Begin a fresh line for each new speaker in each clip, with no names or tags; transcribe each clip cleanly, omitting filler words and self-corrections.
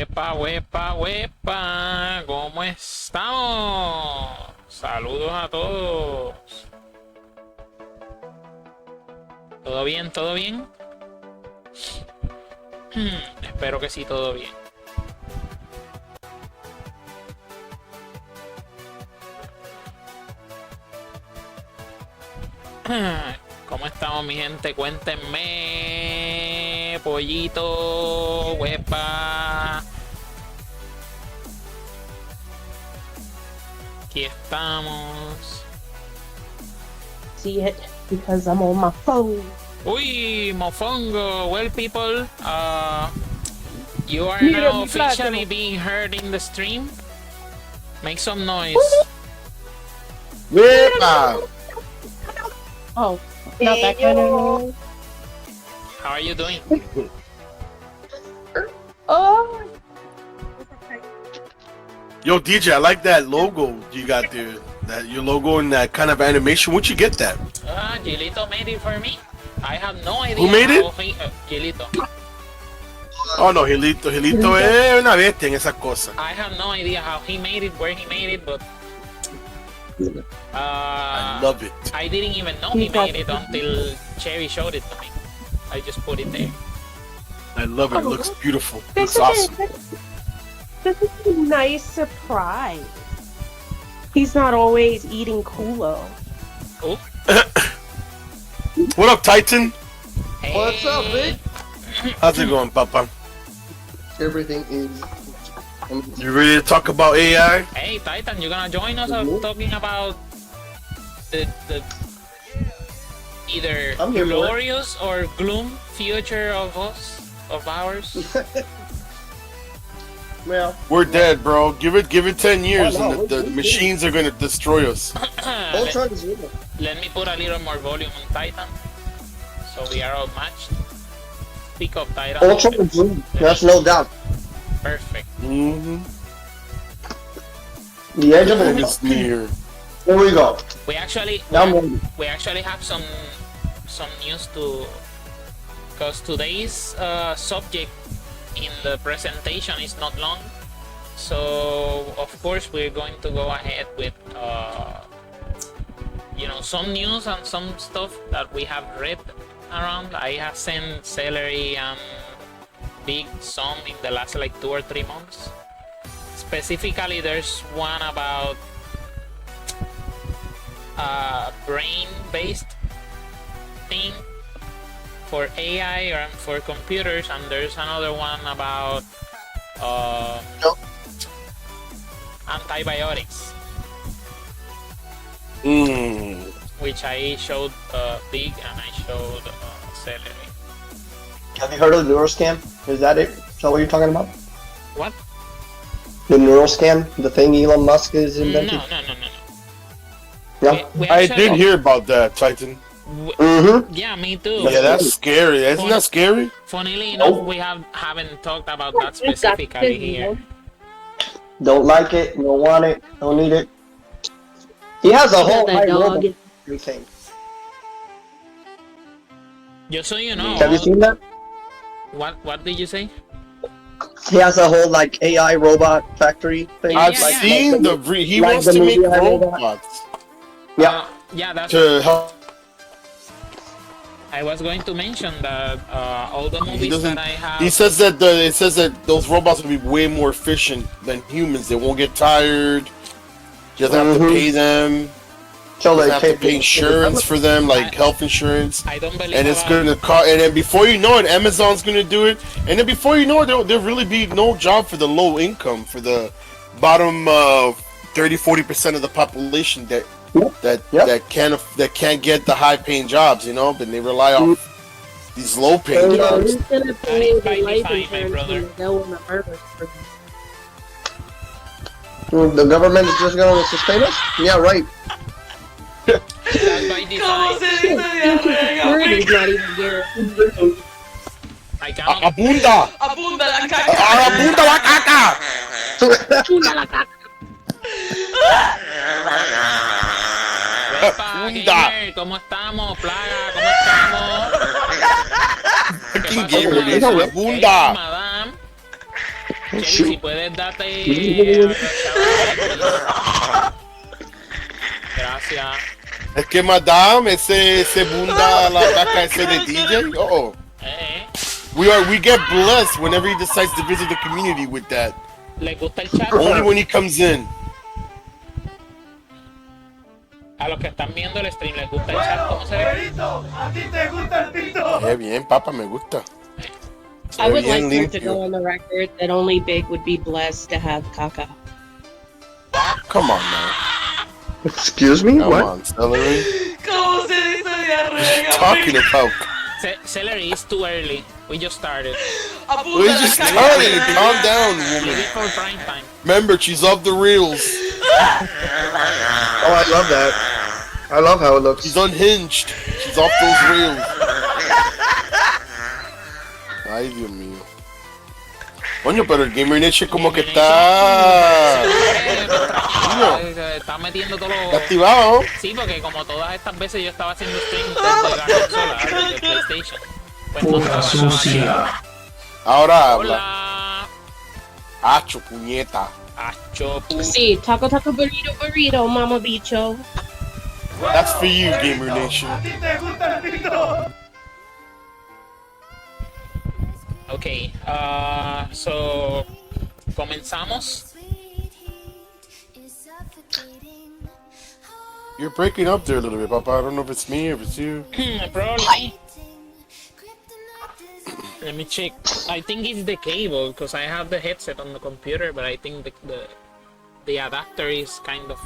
Huepa, huepa, huepa, ¿cómo estamos? Saludos a todos. ¿Todo bien? ¿Todo bien? Espero que sí, todo bien. ¿Cómo estamos, mi gente? Cuéntenme, pollito, huepa. Aquí estamos.
See it because I'm on my phone.
Uy, mofongo. Well, people, you are
Mira
now
mi
officially
plátano.
being heard in the stream. Make some noise.
¡Epa!
Oh, not that kind of noise.
How are you doing?
Oh,
Yo, DJ, I like that logo you got there. That your logo and that kind of animation. Where'd you get that?
Gilito made it for me. I have no idea.
Who made it?
Gilito.
Oh no, Gilito es una bestia en esas cosas.
I have no idea how he made it, where he made it, but
I love it.
I didn't even know he made it until Cherry showed it to me. I just put it there.
I love it. It looks beautiful. It
this
looks
is
awesome.
this is a nice surprise. He's not always eating culo.
Oh,
What up, Titan?
hey.
What's up, Vic?
How's it going, Papa?
Everything is.
You ready to talk about AI?
Hey, Titan, you gonna join us talking about the either
I'm here for it.
glorious or gloom future of ours?
Well,
We're dead, bro. Give it 10 years,
Oh, no,
and the
we-
machines are gonna destroy us.
Ultron is real.
Let me put a little more volume on Titan, so we are all matched. Pick up Titan.
Ultron is real. That's no doubt.
Perfect.
Mm-hmm.
The edge of it.
It's near.
Here we go.
We actually
Now I'm ready.
we actually have some news to, because today's subject in the presentation is not long, so of course we're going to go ahead with some news and some stuff that we have read around. I have sent Celery and Big some in the last like 2 or 3 months. Specifically, there's one about brain-based thing for AI or for computers, and there's another one about antibiotics, which I showed Big and I showed Celery.
Have you heard of the neuroscan? Is that it? Is that what you're talking about?
What?
The neuroscan? The thing Elon Musk is invented?
No.
Yeah.
We
I
actually-
did hear about that, Titan.
Mm-hmm.
Yeah, me too.
Yeah, that's scary. Isn't that scary?
Funnily enough, we haven't talked about that specifically here.
Don't like it. Don't want it. Don't need it. He has a whole
that dog.
robot. Everything.
Just so you know,
Have you seen that?
what did you say?
He has a whole like AI robot factory thing.
I've
yeah.
seen he
like
wants
the
to make
movie I Robot.
robots
Yeah.
Yeah, that's.
to help.
I was going to mention that all the
He
movies
doesn't.
that I have.
He says that it says that those robots will be way more efficient than humans. They won't get tired. You doesn't have to
Mhm.
pay them.
So
You
they
have to pay insurance for them, like health insurance.
I don't believe.
And it's
about-
gonna cost. And then before you know it, Amazon's gonna do it. And then before you know it, there'll really be no job for the low income, for the bottom 30-40% of the population that
Yep.
that can't get the high paying jobs. You know, but they rely on these low paying
Yeah.
jobs.
Who's gonna
That
pay
is
the
by
life
design, my
insurance
brother.
when they go on the murder spree?
The government is just gonna sustain us? Yeah, right.
That's by
¿Cómo se
design.
dice diarrea?
Security's not even guaranteed.
I cannot.
Abunda,
Apunta la caca.
abunda la caca.
Epa,
Funda.
gamer, ¿cómo estamos? Plaga, ¿cómo estamos? ¿Qué
Fucking
pasó,
gamer,
Plaga?
dice,
Hey,
abunda.
madame. Cherry,
shoot.
si puedes date a los chavales. Gracias.
Es que Madame, ese bunda la ataca ese de DJ. Oh,
Eh,
we get blessed whenever he decides to visit the community with that.
¿Les gusta el chat?
Only when he comes in.
A los que están viendo el stream, ¿les gusta el chat? ¿Cómo se ve?
Bien, papá, me gusta. Se
I
ve
would like
bien
for it to
limpio.
go on the record that only Big would be blessed to have Kaka.
Come on, man.
Excuse me?
Come
What?
on, Celery.
¿Cómo se dice diarrea?
Talking about.
Celery, it's too early. We just started.
We just started. Calm down,
Leave
woman.
it for prime time.
Remember, she's off the reels.
Oh, I love that. I love how it looks.
She's unhinged. She's off those reels. Ay, Dios mío. Coño, pero el Gamer Nation como que está
Está metiendo todo
está
lo...
activado.
Sí, porque como todas estas veces yo estaba haciendo stream desde la consola, desde PlayStation. Pues no estaba-
Ahora habla.
Hola.
Hacho, puñeta.
Acho,
Sí, taco taco burrito burrito, mama bicho.
That's for you, Gamer Nation.
Ok, so comenzamos.
You're breaking up there a little bit, Papa. I don't know if it's me or if it's you.
Probably. Let me check. I think it's the cable because I have the headset on the computer, but I think the adapter is kind of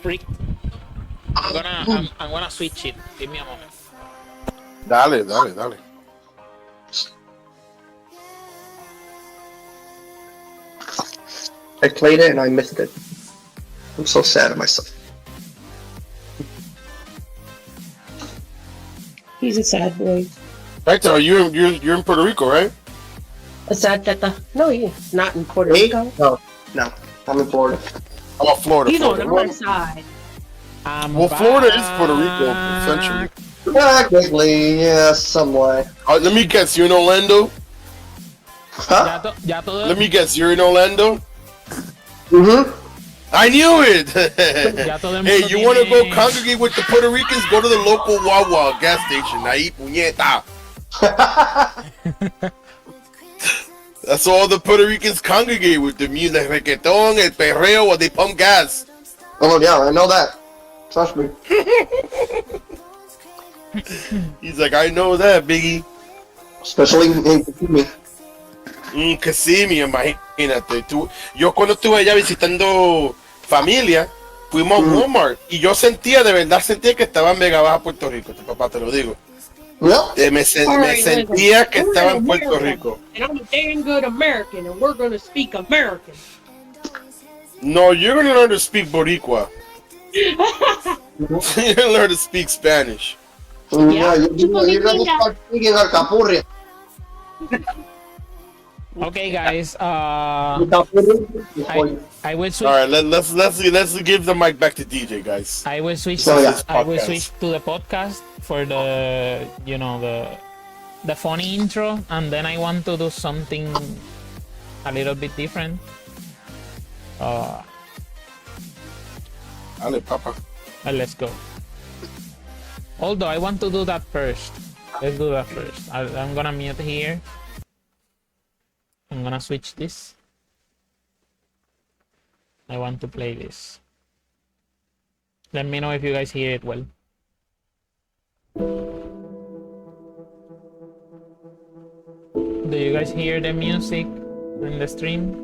freaked. I'm gonna switch it. Give me a moment.
Dale, dale, dale.
I played it and I missed it. I'm so sad at myself.
He's a sad boy.
Hector, you're in Puerto Rico, right?
A sad teta. No, he's not in Puerto
Me?
Rico.
No, no. I'm in Florida.
How about Florida?
He's on
Florida.
our side.
Well, Florida is Puerto Rico, essentially.
Technically, yeah, somewhat.
Let me guess, you're in Orlando?
Huh?
Ya todo.
Let me guess, you're in Orlando?
Mm-hmm.
I knew it!
Ya todo el
Hey,
mundo
you want to go
tiene-
congregate with the Puerto Ricans? Go to the local Wawa gas station. Ahí, puñeta. That's all the Puerto Ricans congregate with, the music, reggaeton, el perreo, or they pump gas.
Oh, yeah, I know that. Trust me.
He's like, I know that, Biggie.
Especially in Kissimmee.
Que sí, mi imagínate. Yo cuando estuve allá visitando familia, fuimos a Walmart y yo de verdad sentía que estaba en mega baja Puerto Rico, papá, te lo digo.
Yep.
Me sentía que
We're
estaba
in
en Puerto
America,
Rico.
And I'm a damn good American, and we're gonna speak American.
No, you're gonna learn to speak Boricua. You're gonna learn to speak Spanish.
Yeah,
Yeah.
you're gonna start speaking Alcapurria.
Okay, guys. I will switch.
All right, let's give the mic back to DJ, guys.
I will switch.
So, yeah.
I will
Podcast.
switch to the podcast for the the funny intro, and then I want to do something a little bit different.
Dale, papa.
Let's go. Although I want to do that first. Let's do that first. I'm gonna mute here. I'm gonna switch this. I want to play this. Let me know if you guys hear it well. Do you guys hear the music in the stream?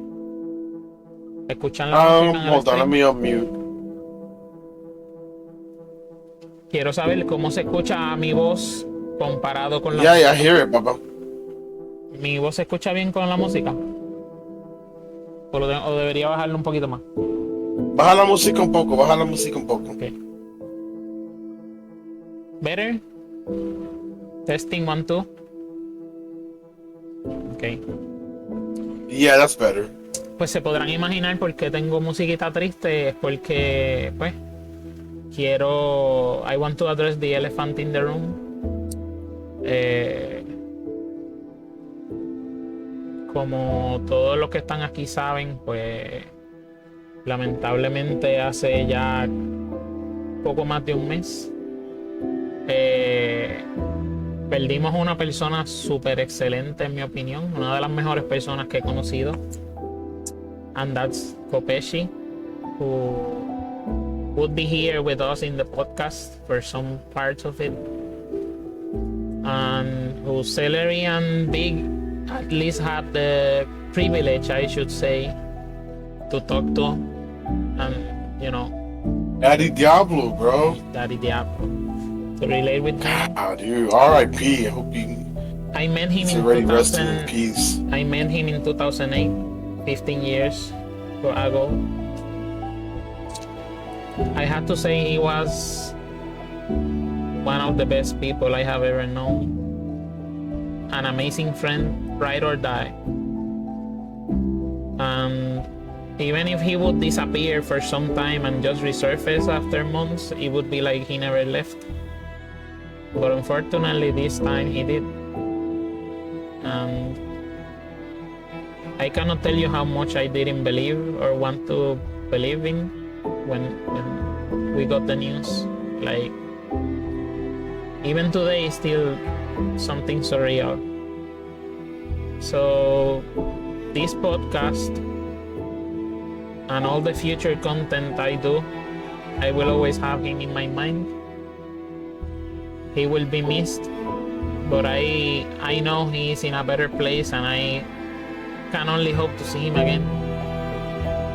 ¿Escuchan la música en el
Hold on, let
stream?
me unmute.
Quiero saber cómo se escucha mi voz comparado con la
Yeah,
música.
I hear it, papa.
¿Mi voz se escucha bien con la música? O debería bajarlo un poquito más?
Baja la música un poco, baja la música un poco.
Okay. Better? Testing 1, 2. Okay.
Yeah, that's better.
Pues se podrán imaginar por qué tengo musiquita triste. Es porque, pues, I want to address the elephant in the room. Como todos los que están aquí saben, pues lamentablemente hace ya poco más de un mes eh, perdimos a una persona súper excelente, en mi opinión, una de las mejores personas que he conocido, and that's Kopeshi, who would be here with us in the podcast for some parts of it, and whose Celery and Big at least had the privilege, I should say, to talk to, and
Daddy Diablo, bro.
Daddy Diablo, to relate with him.
Ah, dude. R.I.P. I hope you.
I met him
He's
in
already resting
2000.
in peace.
I met him in 2008, 15 years ago. I have to say he was one of the best people I have ever known. An amazing friend, ride or die. And even if he would disappear for some time and just resurface after months, it would be like he never left. But unfortunately, this time he did. And I cannot tell you how much I didn't believe or want to believe in when we got the news. Like, even today, it's still something surreal. So, this podcast and all the future content I do, I will always have him in my mind. He will be missed, but I know he is in a better place, and I can only hope to see him again.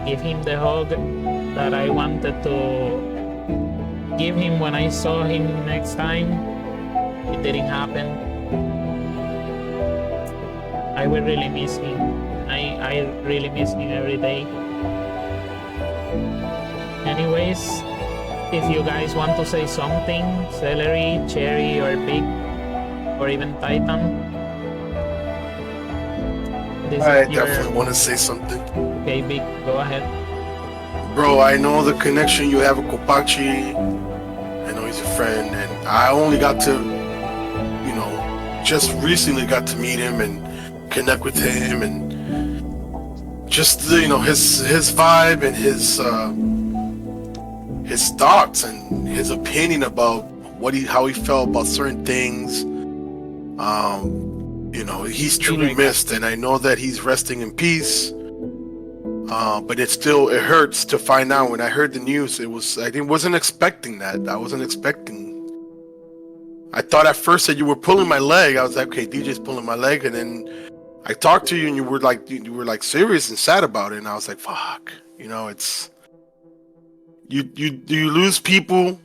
Give him the hug that I wanted to give him when I saw him next time. It didn't happen. I will really miss him. I really miss him every day. Anyways, if you guys want to say something, Celery, Cherry, or Big, or even Titan, this
I
is your...
definitely want to say something.
Okay, Big, go ahead.
Bro, I know the connection you have with Kopachi. I know he's a friend, and I only got to, just recently got to meet him and connect with him, and just his vibe and his thoughts and his opinion about how he felt about certain things. He's truly missed, and I know that he's resting in peace. But it hurts to find out. When I heard the news, I wasn't expecting that. I wasn't expecting. I thought at first that you were pulling my leg. I was like, okay, DJ's pulling my leg, and then I talked to you, and you were like serious and sad about it, and I was like, fuck, it's you lose people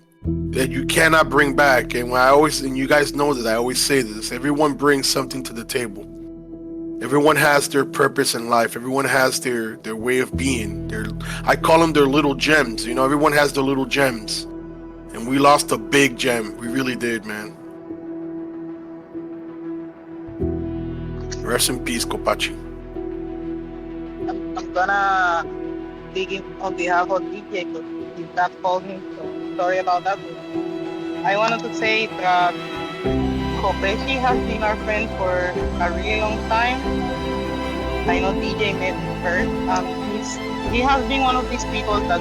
that you cannot bring back, and and you guys know that I always say this: everyone brings something to the table. Everyone has their purpose in life. Everyone has their way of being. I call them their little gems. Everyone has their little gems. And we lost a big gem. We really did, man. Rest in peace, Kopachi.
I'm gonna dig in on behalf of DJ because his dad called him, so sorry about that. I wanted to say that Kopeshi has been our friend for a really long time. I know DJ met her. He has been one of these people that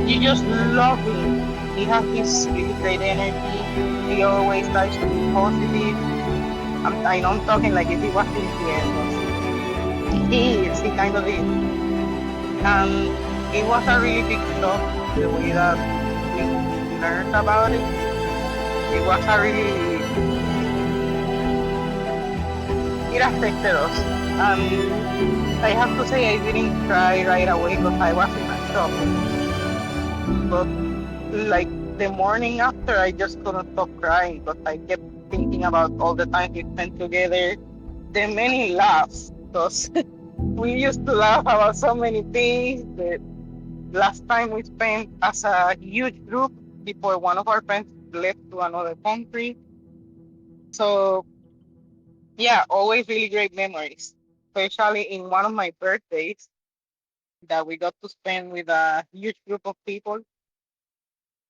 you just love him. He has this really great energy. He always tries to be positive. I know I'm talking like if he was in here. He kind of is. It was a really big shock the way that we learned about it. It was a really... It affected us. I have to say I didn't cry right away because I was in a shock. But like the morning after, I just couldn't stop crying because I kept thinking about all the time we spent together, the many laughs, because we used to laugh about so many things. The last time we spent as a huge group before one of our friends left to another country. So yeah, always really great memories, especially in one of my birthdays that we got to spend with a huge group of people.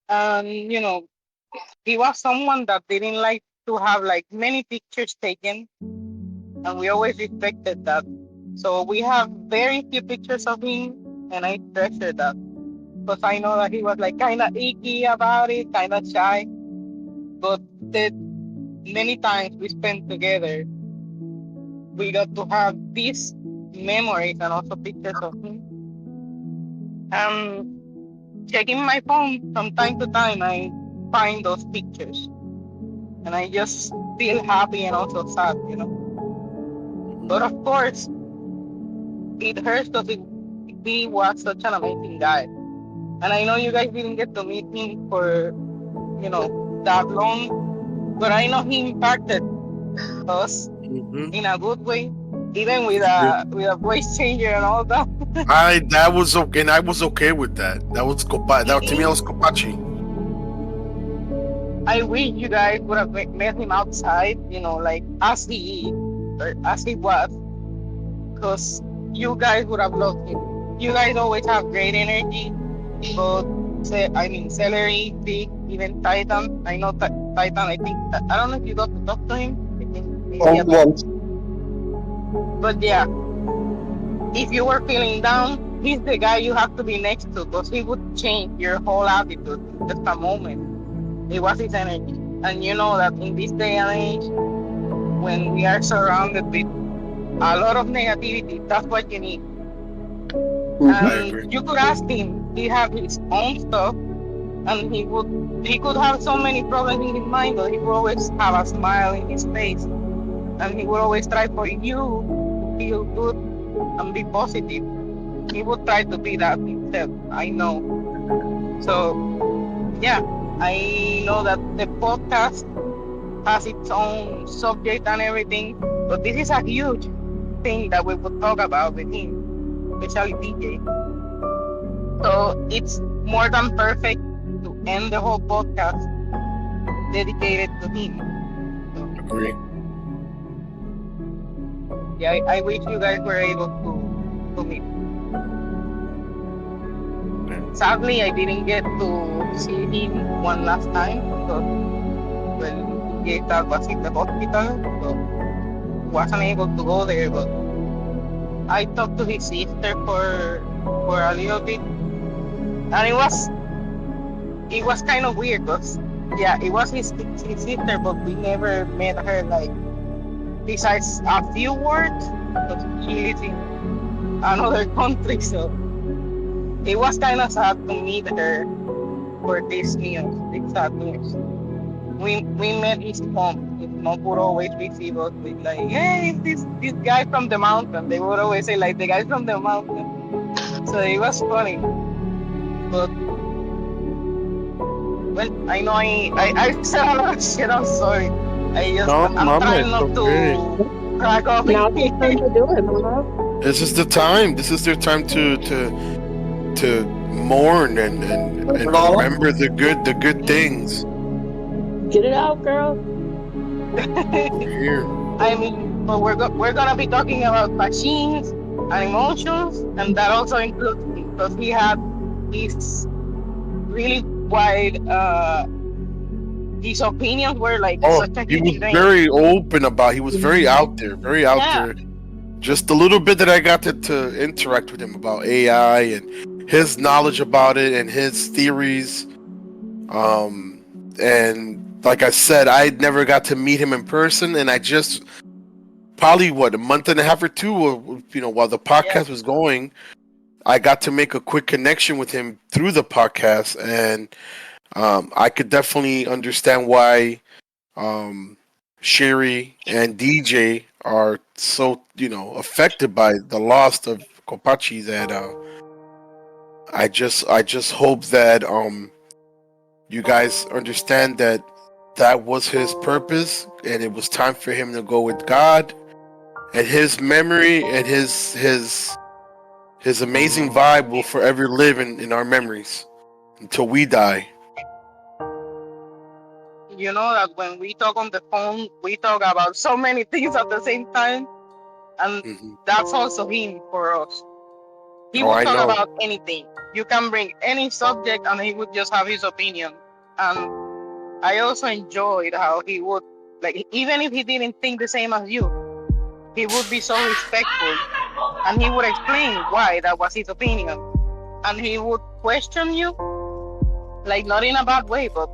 And he was someone that didn't like to have like many pictures taken, and we always respected that. So we have very few pictures of him, and I treasure that because I know that he was like kind of icky about it, kind of shy. But the many times we spent together, we got to have these memories and also pictures of him. Checking my phone from time to time, I find those pictures, and I just feel happy and also sad, you know. But of course, it hurts because he was such an amazing guy. And I know you guys didn't get to meet him for, that long, but I know he impacted us
Mhm.
in a good way, even with a voice changer and all that.
That was okay, and I was okay with that. That was Copa. That to me, that was Copachi.
I wish you guys would have met him outside, like as he is, or as he was, because you guys would have loved him. You guys always have great energy, but Celery, Big, even Titan. I know Titan. I don't know if you got to talk to him. I think maybe a bit.
Once.
But yeah, if you were feeling down, he's the guy you have to be next to because he would change your whole attitude in just a moment. It was his energy. And you know that in this day and age, when we are surrounded with a lot of negativity, that's what you need.
Mhm.
I agree.
And you could ask him, he have his own stuff, and he could have so many problems in his mind, but he would always have a smile in his face. And he would always try for you to feel good and be positive. He would try to be that himself, I know. So yeah, I know that the podcast has its own subject and everything, but this is a huge thing that we would talk about with him, especially DJ. So it's more than perfect to end the whole podcast dedicated to him. So
Agree.
yeah, I wish you guys were able to meet. Sadly, I didn't get to see him one last time because DJ Tal was in the hospital, so wasn't able to go there. But I talked to his sister for a little bit, and it was kind of weird because yeah, it was his sister, but we never met her like besides a few words because she lives in another country, so it was kind of sad to meet her for this news, this sad news. We met his mom. His mom would always receive us with like, "Hey, this guy from the mountain." They would always say like, "The guy from the mountain." So it was funny. But well, I know I said a lot of shit. I'm sorry.
No,
I'm
Mama,
trying
it's
not
okay.
to crack up.
Now's the time to do it, Mama.
This is the time. This is their time to mourn and
Mama?
remember the good things.
Get it out, girl.
We're here.
I mean, but we're gonna be talking about machines and emotions, and that also includes him because he had this really wide. His opinions were like
Oh,
such a
he was
huge range.
very open about. He was very out there, very out
Yeah,
there. Just a little bit that I got to interact with him about AI and his knowledge about it and his theories. And like I said, I never got to meet him in person, and I just probably a month and a half or two, while the
yeah.
podcast was going, I got to make a quick connection with him through the podcast, and I could definitely understand why Sherry and DJ are so affected by the loss of Kopachi that I just hope that you guys understand that that was his purpose and it was time for him to go with God, and his memory and his amazing vibe will forever live in our memories until we die.
You know that when we talk on the phone, we talk about so many things at the same time, and
Hmm.
that's also him for us. He
Oh,
would
I
talk
know.
about anything. You can bring any subject, and he would just have his opinion. And I also enjoyed how he would, like, even if he didn't think the same as you, he would be so respectful and he would explain why that was his opinion, and he would question you, like not in a bad way, but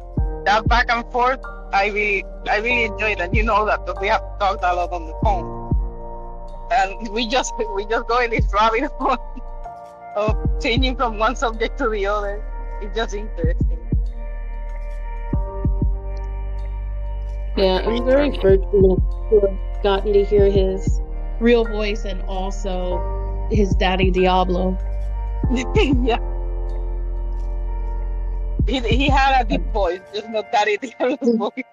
that back and forth, I really enjoy that. You know that because we have talked a lot on the phone, and we just go in this rabbit hole of changing from one subject to the other. It's just interesting.
Yeah, I'm very fortunate to have gotten to hear his real voice and also his daddy Diablo.
Yeah, he had a deep voice, just not that Diablo's voice.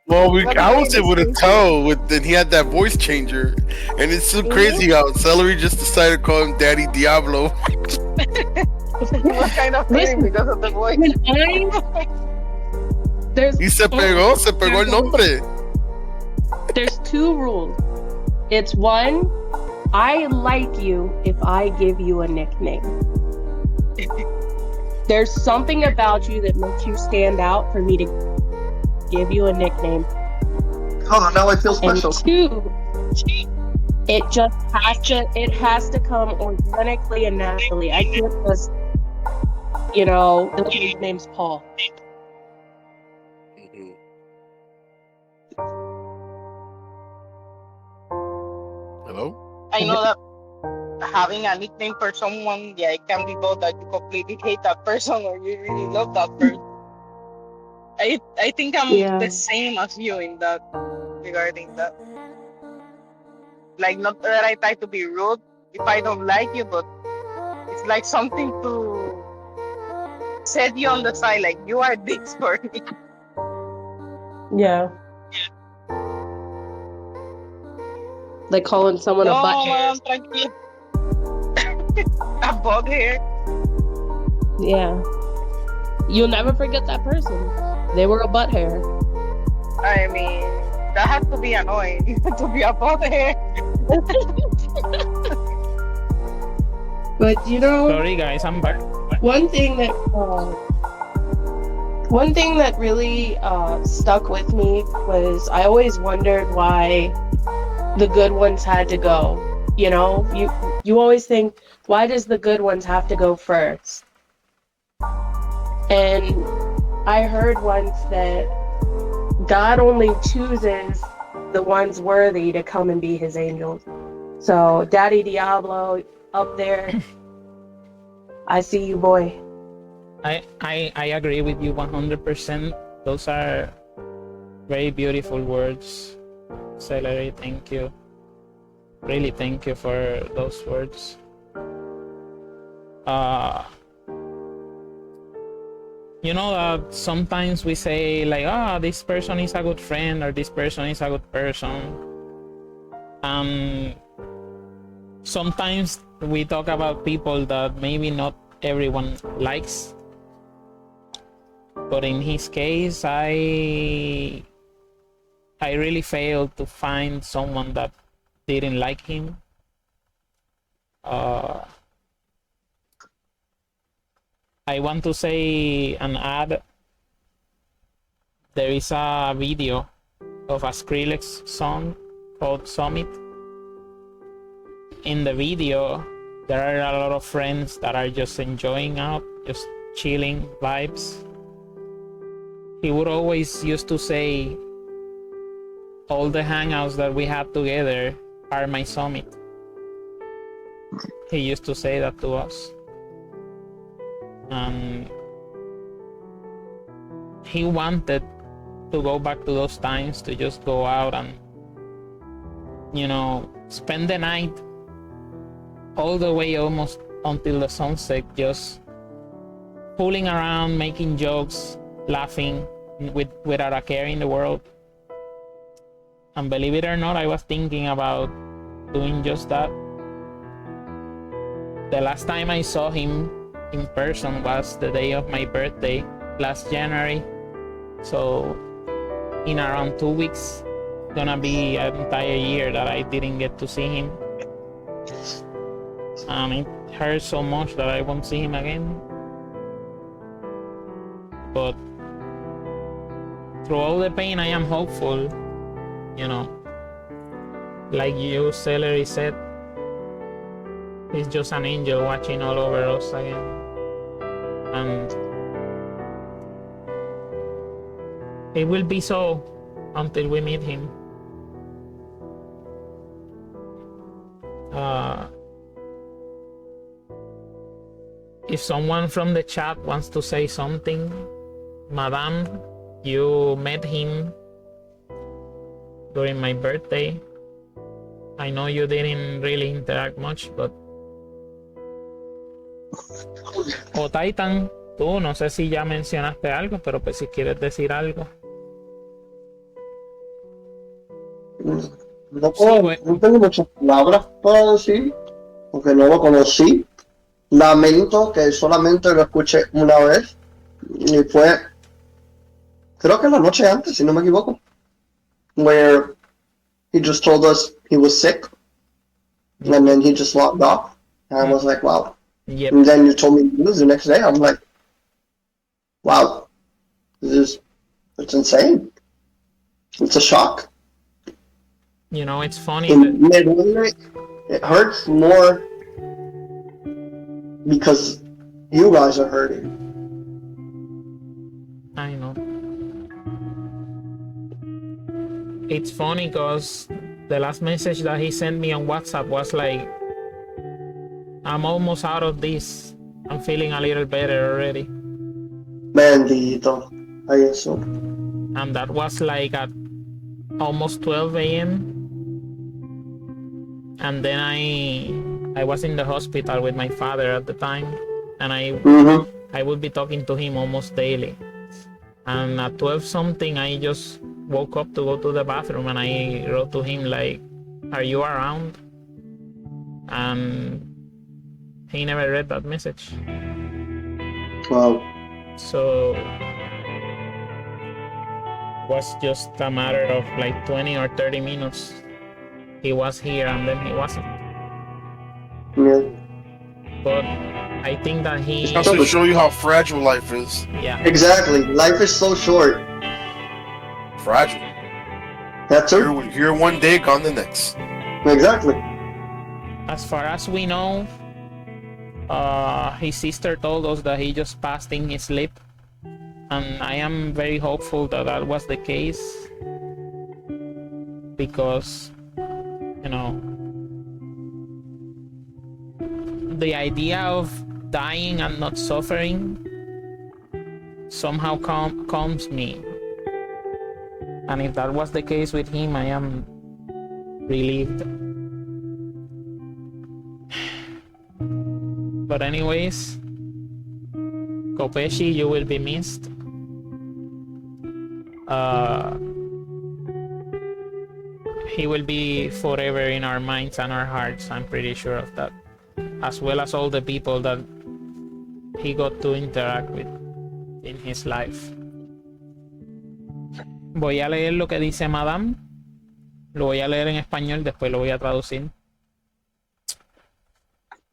Well,
But
I
very
was able to
distinct.
tell that he had that voice changer, and it's so crazy how Celery just decided to call him Daddy Diablo.
It was kind of fitting
Listen,
because of the voice.
when there's
Y se pegó el nombre.
there's two rules. It's one, I like you if I give you a nickname. There's something about you that makes you stand out for me to give you a nickname.
Oh, now I feel
And
special.
two, it just has to come organically and naturally. I can't just, his name's Paul.
Hello?
I know that having a nickname for someone, yeah, it can be both that you completely hate that person or you really love that person. I think I'm the same as you in that regarding that. Like not that I try to be rude if I don't like you, but it's like something to set you on the side, like you are this for me.
Yeah. Like calling someone a
No,
butthead.
madam, tranquilo. A bug hair.
Yeah. You'll never forget that person. They were a butt hair.
I mean, that has to be annoying to be a bug hair.
But
Sorry guys, I'm back.
one thing that really stuck with me was I always wondered why the good ones had to go. You always think, why does the good ones have to go first? And I heard once that God only chooses the ones worthy to come and be his angels. So Daddy Diablo up there, I see you, boy.
I agree with you 100%. Those are very beautiful words. Celery, thank you. Really thank you for those words. You know that sometimes we say like, this person is a good friend or this person is a good person. Sometimes we talk about people that maybe not everyone likes. But in his case, I really failed to find someone that didn't like him. I want to say an ad. There is a video of a Skrillex song called Summit. In the video, there are a lot of friends that are just enjoying out, just chilling vibes. He would always used to say, all the hangouts that we have together are my summit. He used to say that to us. And he wanted to go back to those times, to just go out and, spend the night all the way almost until the sunset, just fooling around, making jokes, laughing without a care in the world. And believe it or not, I was thinking about doing just that. The last time I saw him in person was the day of my birthday last January. So in around 2 weeks, gonna be an entire year that I didn't get to see him. It hurts so much that I won't see him again. But through all the pain, I am hopeful. Like you, Celery, said, He's just an angel watching all over us again. And it will be so until we meet him. If someone from the chat wants to say something, Madame, you met him during my birthday. I know you didn't really interact much, but... O Titan, tú, no sé si ya mencionaste algo, pero pues si quieres decir algo.
No,
Sí, güey.
no tengo muchas palabras para decir, porque no lo conocí. Lamento que solamente lo escuché una vez, y fue, creo que la noche antes, si no me equivoco, where he just told us he was sick, and then he just logged off, and I was like, wow.
Yep.
And then you told me the news the next day. I'm like, wow, it's insane. It's a shock.
You know, it's funny
And
that...
it hurts more because you guys are hurting.
I know. It's funny because the last message that he sent me on WhatsApp was like, I'm almost out of this. I'm feeling a little better already.
Bendito. Ay, eso.
And that was like at almost 12 a.m. And then I was in the hospital with my father at the time, and I would be talking to him almost daily. And at 12 something, I just woke up to go to the bathroom, and I wrote to him like, "Are you around?" And he never read that message.
Wow.
So it was just a matter of like 20 or 30 minutes. He was here and then he wasn't.
Yeah.
But I think that he...
Just to show you how fragile life is.
Yeah.
Exactly. Life is so short.
Fragile.
That's it.
Here one day, gone the next.
Exactly.
As far as we know, his sister told us that he just passed in his sleep. And I am very hopeful that that was the case. Because, you know, the idea of dying and not suffering somehow calms me. And if that was the case with him, I am relieved. But anyways, Kopeshi, you will be missed. He will be forever in our minds and our hearts, I'm pretty sure of that. As well as all the people that he got to interact with in his life. Voy a leer lo que dice Madame. Lo voy a leer en español, después lo voy a traducir.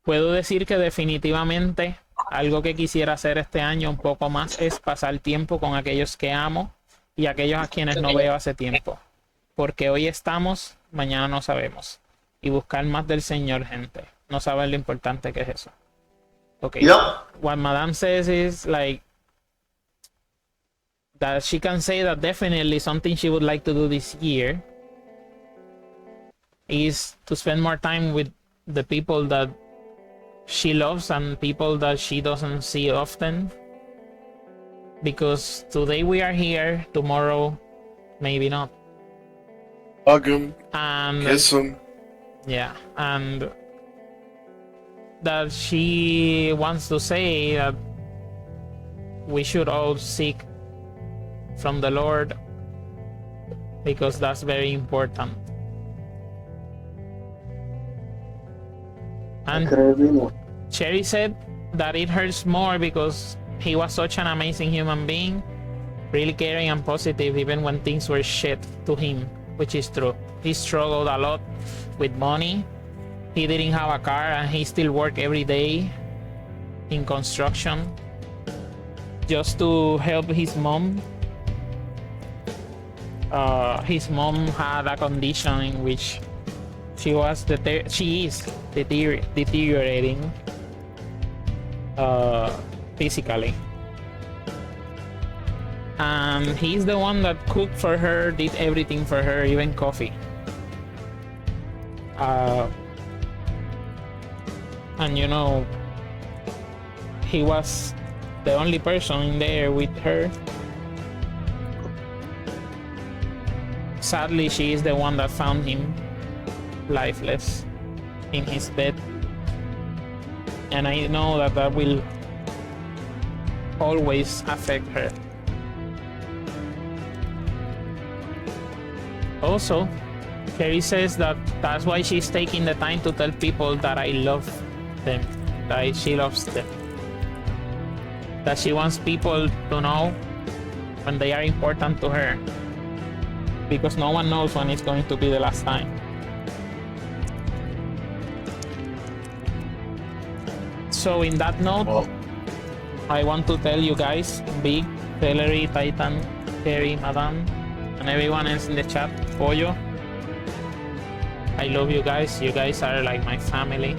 Puedo decir que definitivamente algo que quisiera hacer este año un poco más es pasar tiempo con aquellos que amo y aquellos a quienes no veo hace tiempo. Porque hoy estamos, mañana no sabemos. Y buscar más del Señor, gente. No saben lo importante que es eso. Okay.
Yeah.
What Madame says is like that she can say that definitely something she would like to do this year is to spend more time with the people that she loves and people that she doesn't see often. Because today we are here, tomorrow maybe not.
Hug him,
And
kiss him.
yeah, and that she wants to say that we should all seek from the Lord because that's very important. And Cherry said that it hurts more because he was such an amazing human being, really caring and positive even when things were shit to him, which is true. He struggled a lot with money. He didn't have a car and he still worked every day in construction just to help his mom. His mom had a condition in which She is deteriorating physically. And he's the one that cooked for her, did everything for her, even coffee. And you know, he was the only person in there with her. Sadly, she is the one that found him lifeless in his bed. And I know that that will always affect her. Also, Carrie says that that's why she's taking the time to tell people that I love them, that she loves them. That she wants people to know when they are important to her. Because no one knows when it's going to be the last time. So in that note, I want to tell you guys, Big, Celery, Titan, Carrie, Madame, and everyone else in the chat, Pollo, I love you guys. You guys are like my family.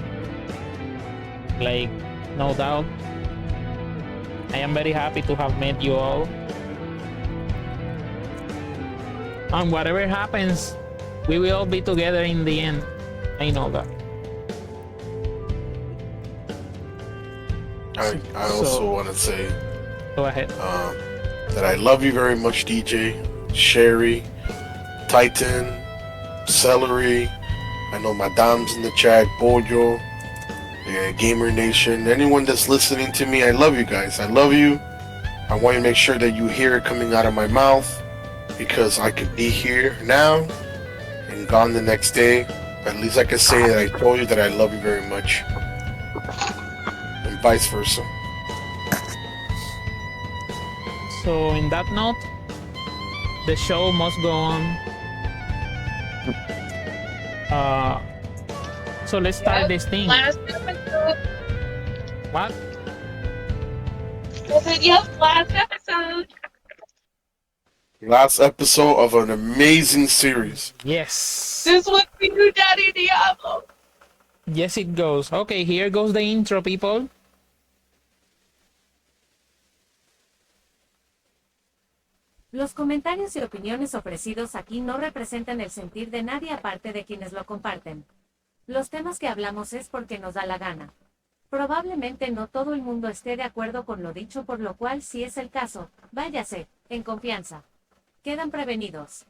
Like, no doubt. I am very happy to have met you all. And whatever happens, we will all be together in the end. I know that.
I also want to say
Go ahead.
that I love you very much, DJ, Sherry, Titan, Celery. I know Madame's in the chat, Pollo, Gamer Nation. Anyone that's listening to me, I love you guys. I love you. I want to make sure that you hear it coming out of my mouth, because I could be here now and gone the next day. At least I can say that I told you that I love you very much. And vice versa.
So in that note, the show must go on. So let's start this thing.
Last episode.
What?
I said, yep, last episode.
Last episode of an amazing series.
Yes.
This was for you, Daddy Diablo.
Yes, it goes. Okay, here goes the intro, people.
Los comentarios y opiniones ofrecidos aquí no representan el sentir de nadie aparte de quienes lo comparten. Los temas que hablamos es porque nos da la gana. Probablemente no todo el mundo esté de acuerdo con lo dicho, por lo cual, si es el caso, váyase, en confianza. Quedan prevenidos.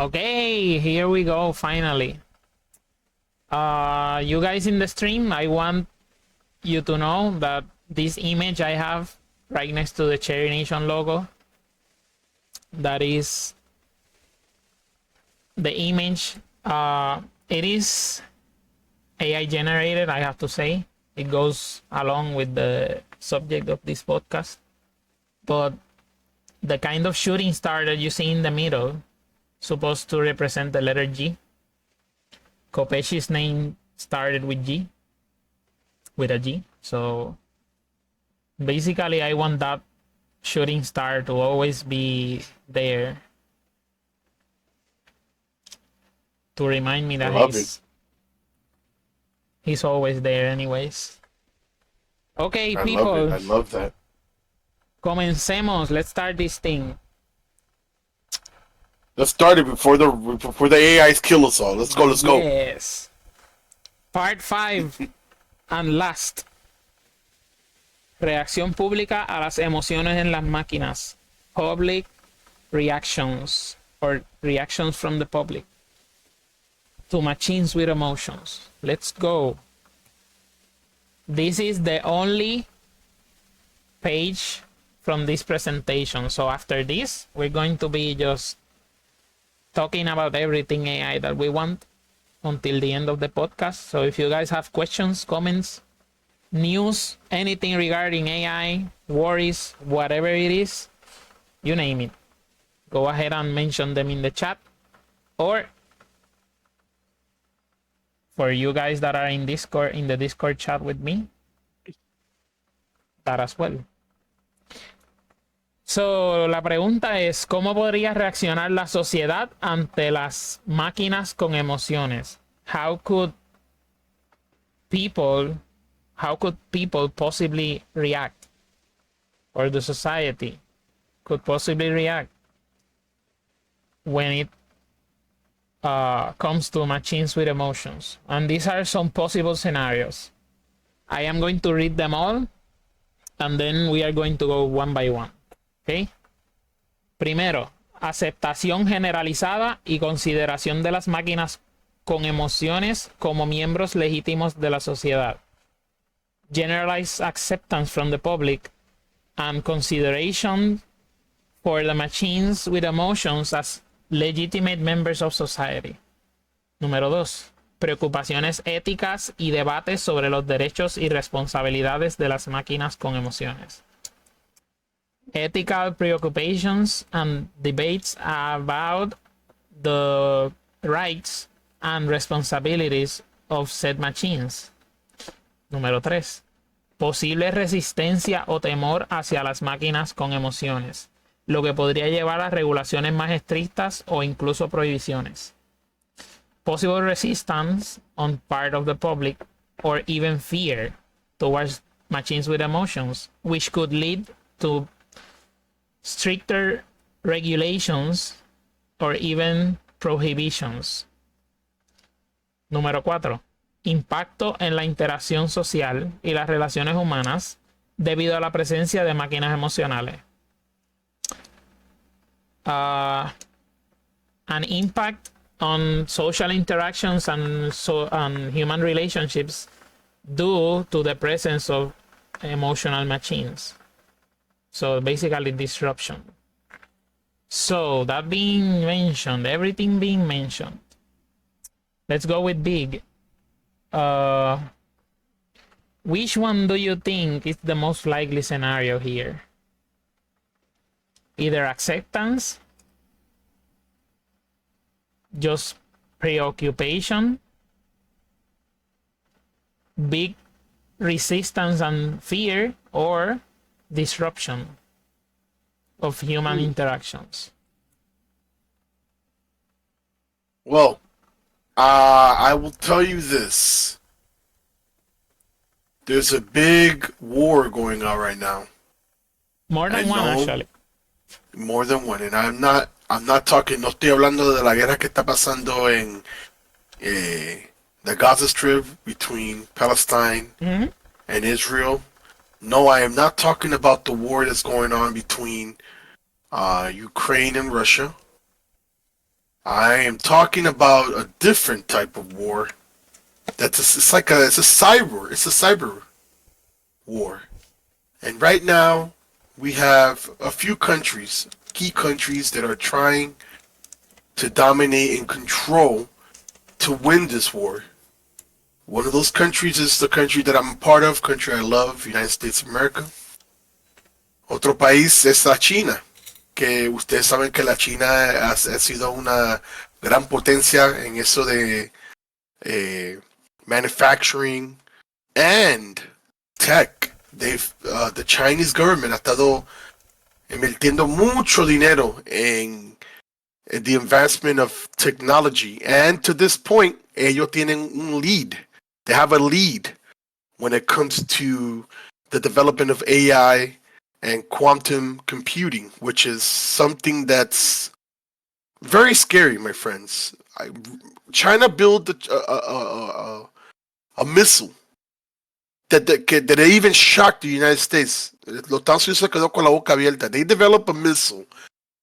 Okay, here we go, finally. You guys in the stream, I want you to know that this image I have right next to the Cherry Nation logo, that is the image. It is AI generated, I have to say. It goes along with the subject of this podcast. But the kind of shooting star that you see in the middle, supposed to represent the letter G. Kopeshi's name started with G, with a G. So basically, I want that shooting star to always be there to remind me that he's always there anyways. Okay, people.
I love that.
Comencemos. Let's start this thing.
Let's start it before the AIs kill us all. Let's go. Let's go.
Yes. Part 5 and last. Reacción pública a las emociones en las máquinas. Public reactions, or reactions from the public to machines with emotions. Let's go. This is the only page from this presentation. So after this, we're going to be just talking about everything AI that we want until the end of the podcast. So if you guys have questions, comments, news, anything regarding AI, worries, whatever it is, you name it, go ahead and mention them in the chat. Or for you guys that are in Discord, in the Discord chat with me, that as well. So, la pregunta es, ¿cómo podría reaccionar la sociedad ante las máquinas con emociones? How could people possibly react? Or the society could possibly react when it comes to machines with emotions? And these are some possible scenarios. I am going to read them all, and then we are going to go one by one. ¿Okay? Primero, aceptación generalizada y consideración de las máquinas con emociones como miembros legítimos de la sociedad. Generalized acceptance from the public and consideration for the machines with emotions as legitimate members of society. Número 2. Preocupaciones éticas y debates sobre los derechos y responsabilidades de las máquinas con emociones. Ethical preoccupations and debates about the rights and responsibilities of said machines. Número 3. Posible resistencia o temor hacia las máquinas con emociones, lo que podría llevar a regulaciones más estrictas o incluso prohibiciones. Possible resistance on part of the public or even fear towards machines with emotions, which could lead to stricter regulations or even prohibitions. Número 4. Impacto en la interacción social y las relaciones humanas debido a la presencia de máquinas emocionales. An impact on social interactions and human relationships due to the presence of emotional machines. So basically disruption. So that being mentioned, everything being mentioned, let's go with big. Which one do you think is the most likely scenario here? Either acceptance, just preoccupation, big resistance and fear, or disruption of human interactions.
Well, I will tell you this. There's a big war going on right now.
More than one, actually.
More than one, and I'm not talking, no estoy hablando de la guerra que está pasando en the Gaza Strip between Palestine and Israel. No, I am not talking about the war that's going on between Ukraine and Russia. I am talking about a different type of war. It's a cyber war. And right now we have a few countries, key countries, that are trying to dominate and control to win this war. One of those countries is the country that I'm a part of, country I love, United States of America. Otro país es la China, que ustedes saben que la China ha sido una gran potencia en eso de manufacturing and tech. The Chinese government ha estado invirtiendo mucho dinero en the advancement of technology, and to this point, ellos tienen un lead. They have a lead when it comes to the development of AI and quantum computing, which is something that's very scary, my friends. China built a missile that even shocked the United States. Los Estados Unidos se quedó con la boca abierta. They developed a missile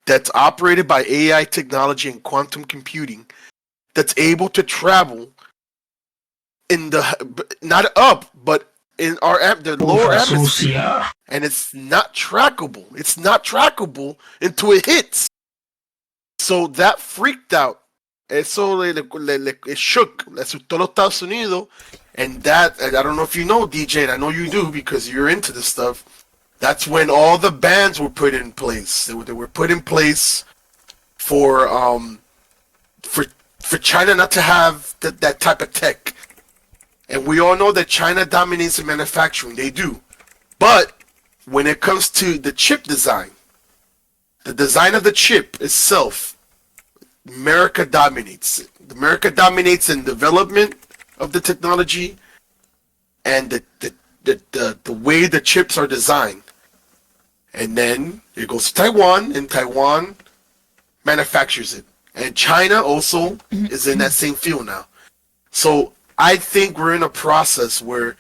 that's operated by AI technology and quantum computing that's able to travel in the, not up, but in the lower atmosphere, and it's not trackable. It's not trackable until it hits. So that freaked out. Eso it shook. Le asustó los Estados Unidos, and that, I don't know if you know, DJ, and I know you do because you're into this stuff. That's when all the bans were put in place. They were put in place for for China not to have that type of tech. And we all know that China dominates in manufacturing. They do. But when it comes to the chip design, the design of the chip itself, America dominates. America dominates in development of the technology and the way the chips are designed. And then it goes to Taiwan, and Taiwan manufactures it. And China also is in that same field now. So I think we're in a process where,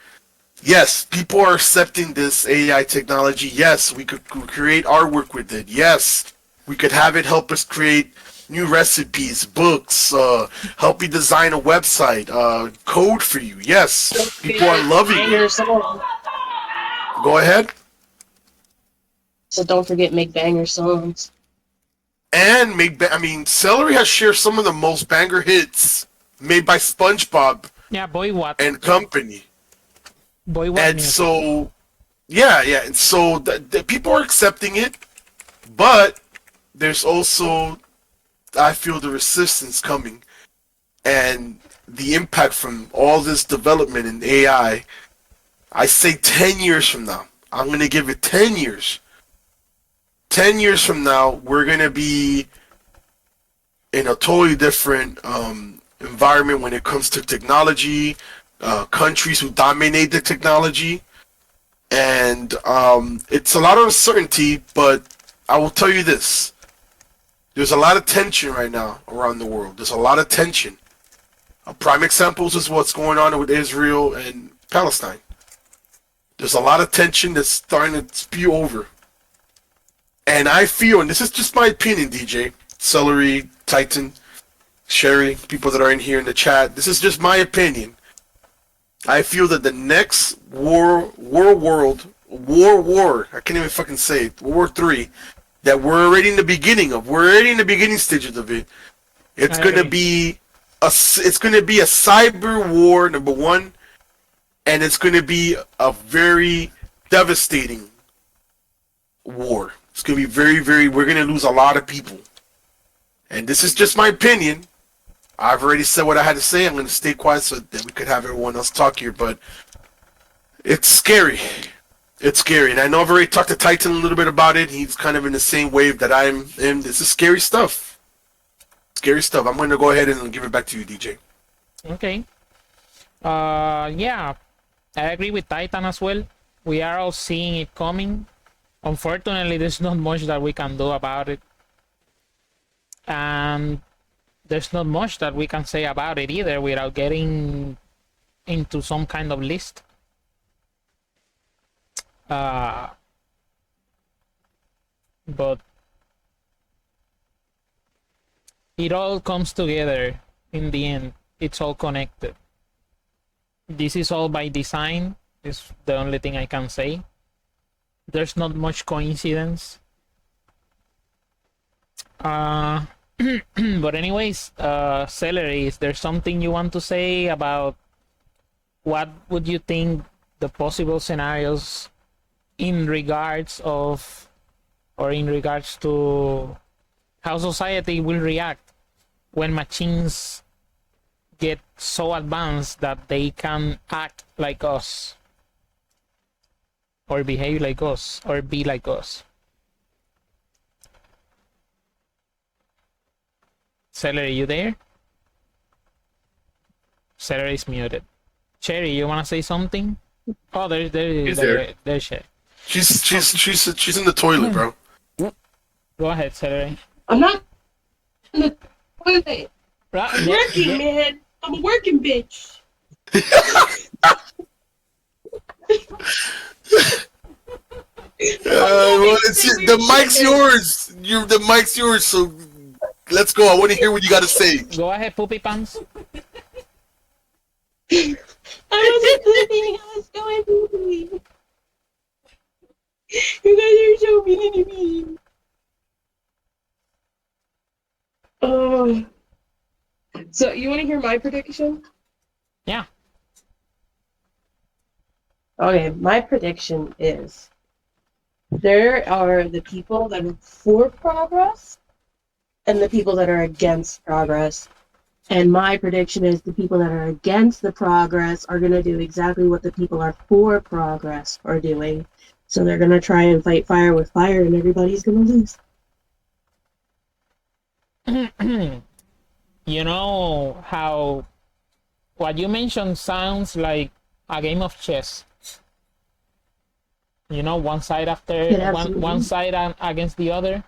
yes, people are accepting this AI technology. Yes, we could create artwork with it. Yes, we could have it help us create new recipes, books, help you design a website, code for you. Yes, people are loving it. Go ahead.
So don't forget make banger songs.
And Celery has shared some of the most banger hits made by SpongeBob
Yeah, boy, what?
and company.
Boy, what?
And
music.
so, yeah, and so the people are accepting it, but there's also, I feel, the resistance coming, and the impact from all this development in AI. I say 10 years from now, I'm going to give it 10 years. 10 years from now, we're going to be in a totally different environment when it comes to technology, countries who dominate the technology, and it's a lot of uncertainty, but I will tell you this. There's a lot of tension right now around the world. There's a lot of tension. Prime examples is what's going on with Israel and Palestine. There's a lot of tension that's starting to spew over. And I feel, and this is just my opinion, DJ, Celery, Titan, Sherry, people that are in here in the chat, this is just my opinion. I feel that the next war, I can't even fucking say it, World War III, that we're already in the beginning of, we're already in the beginning stages of it. It's gonna be a cyber war, number one, and it's gonna be a very devastating war. It's gonna be we're gonna lose a lot of people. And this is just my opinion. I've already said what I had to say. I'm gonna stay quiet so that we could have everyone else talk here, but it's scary. It's scary. And I know I've already talked to Titan a little bit about it. He's kind of in the same wave that I'm in. This is scary stuff. Scary stuff. I'm gonna go ahead and give it back to you, DJ.
Okay. Yeah, I agree with Titan as well. We are all seeing it coming. Unfortunately, there's not much that we can do about it. And there's not much that we can say about it either without getting into some kind of list. But it all comes together in the end. It's all connected. This is all by design, is the only thing I can say. There's not much coincidence. But anyways, Celery, is there something you want to say about what would you think the possible scenarios in regards of, or in regards to how society will react when machines get so advanced that they can act like us, or behave like us, or be like us? Celery, you there? Celery is muted. Cherry, you wanna say something? Oh, there's Cherry.
She's in the toilet, bro.
Go ahead, Celery.
I'm not in the toilet. I'm working, man. I'm a working bitch.
The mic's yours. The mic's yours. So let's go. I want to hear what you got to say.
Go ahead, Poopy Pants.
I wasn't listening. I was going poopy. You guys are so mean to me. So you want to hear my prediction?
Yeah.
Okay, my prediction is there are the people that are for progress, and the people that are against progress. And my prediction is the people that are against the progress are going to do exactly what the people are for progress are doing. So they're going to try and fight fire with fire, and everybody's going to lose.
You know how what you mentioned sounds like a game of chess. You know, one side after
It
one
absolutely is.
side against the other.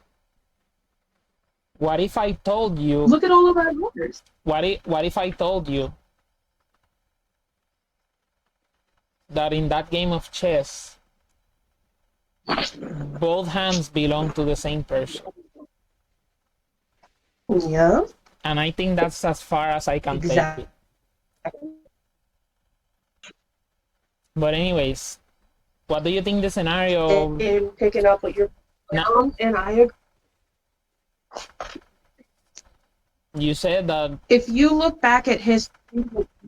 What if I told you?
Look at all of our voters.
What if I told you that in that game of chess, both hands belong to the same person?
Yeah,
And I think that's as far as I can take
exactly.
it. But anyways, what do you think the scenario
And picking up what you're
now?
and I agree.
You said that.
If you look back at history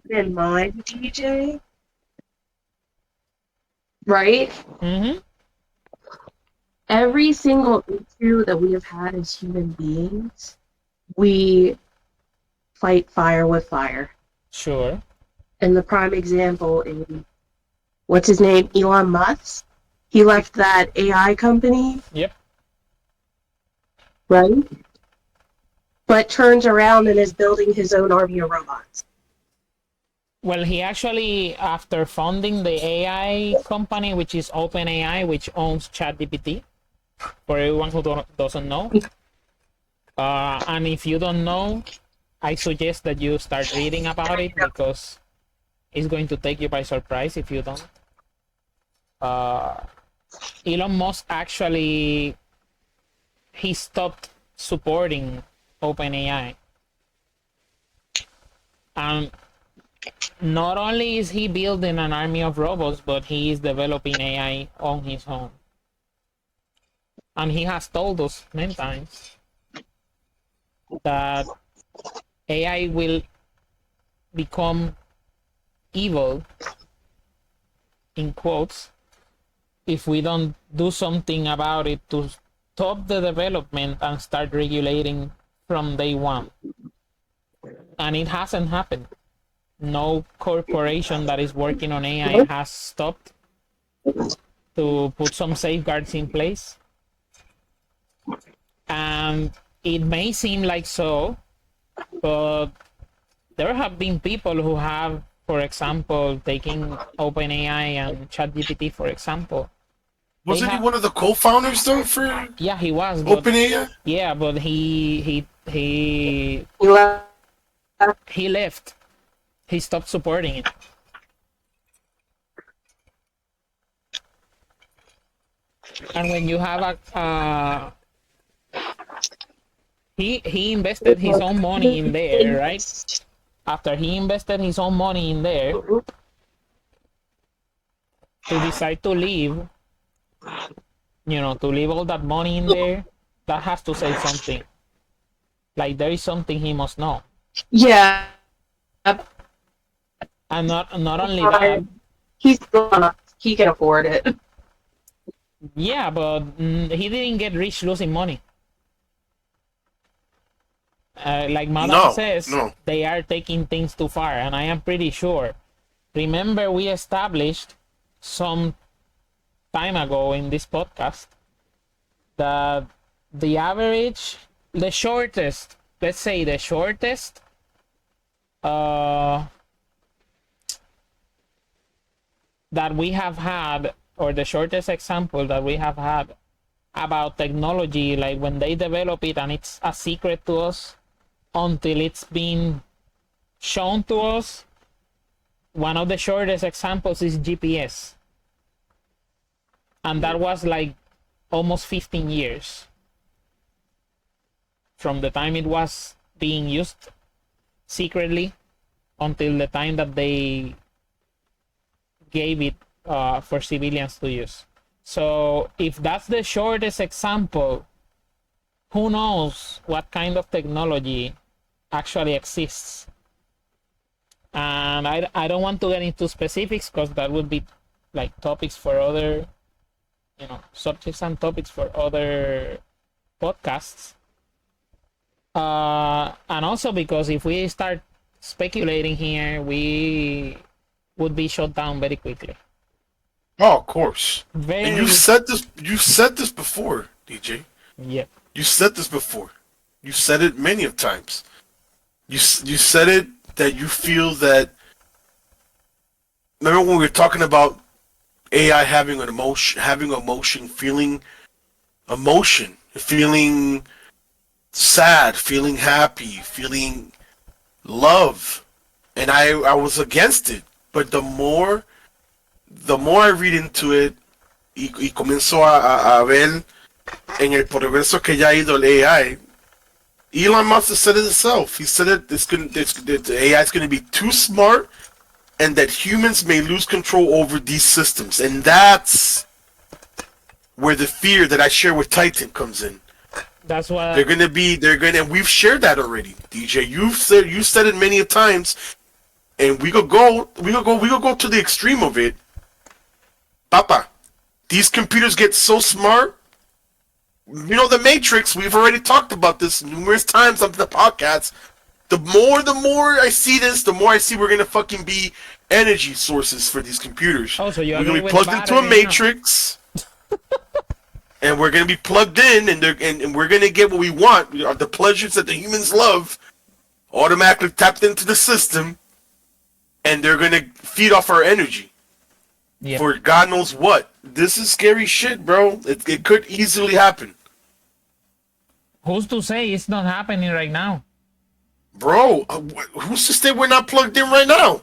in mind, DJ, right?
Mm-hmm.
Every single issue that we have had as human beings, we fight fire with fire.
Sure.
And the prime example is what's his name? Elon Musk. He left that AI company,
Yep.
right? But turns around and is building his own army of robots.
Well, he actually, after founding the AI company, which is OpenAI, which owns ChatGPT, for everyone who doesn't know. And if you don't know, I suggest that you start reading about it because it's going to take you by surprise if you don't. Elon Musk actually, he stopped supporting OpenAI. And not only is he building an army of robots, but he is developing AI on his own. And he has told us many times that AI will become evil, in quotes, if we don't do something about it to stop the development and start regulating from day one. And it hasn't happened. No corporation that is working on AI has stopped to put some safeguards in place. And it may seem like so, but there have been people who have, for example, taking OpenAI and ChatGPT, for example.
Wasn't he one of the co-founders though for
Yeah, he was. But,
OpenAI?
yeah, but he left. He stopped supporting it. And when you have he invested his own money in there, right? After he invested his own money in there, to decide to leave, to leave all that money in there, that has to say something. Like there is something he must know.
Yeah.
And not only that,
he can afford it.
yeah, but he didn't get rich losing money. Like Madam says,
No.
they are taking things too far, and I am pretty sure. Remember, we established some time ago in this podcast that the average, the shortest, let's say the shortest that we have had, or the shortest example that we have had about technology, like when they develop it and it's a secret to us until it's been shown to us, one of the shortest examples is GPS. And that was like almost 15 years from the time it was being used secretly until the time that they gave it for civilians to use. So if that's the shortest example, who knows what kind of technology actually exists? And I don't want to get into specifics because that would be like topics for other, subjects and topics for other podcasts. And also because if we start speculating here, we would be shut down very quickly.
Oh, of course.
Very.
And you said this. You said this before, DJ.
Yeah.
You said this before. You said it many of times. You said it that you feel that. Remember when we were talking about AI having emotion, feeling emotion, feeling sad, feeling happy, feeling love, and I was against it. But the more I read into it y comienzo a ver en el progreso que ya ha ido el AI. Elon Musk has said it himself. He said it. The AI is going to be too smart, and that humans may lose control over these systems, and that's where the fear that I share with Titan comes in.
That's why
and we've shared that already, DJ. You said it many times, and we could go to the extreme of it. Papa, these computers get so smart. You know, the Matrix, we've already talked about this numerous times on the podcast. The more I see this, the more I see we're going to fucking be energy sources for these computers.
Oh, so
we're going to be plugged into a Matrix, and we're going to be plugged in, and we're going to get what we want. The pleasures that the humans love automatically tapped into the system, and they're going to feed off our energy. Yeah. For God knows what. This is scary shit, bro. It could easily happen.
Who's to say it's not happening right now?
Bro, who's to say we're not plugged in right now?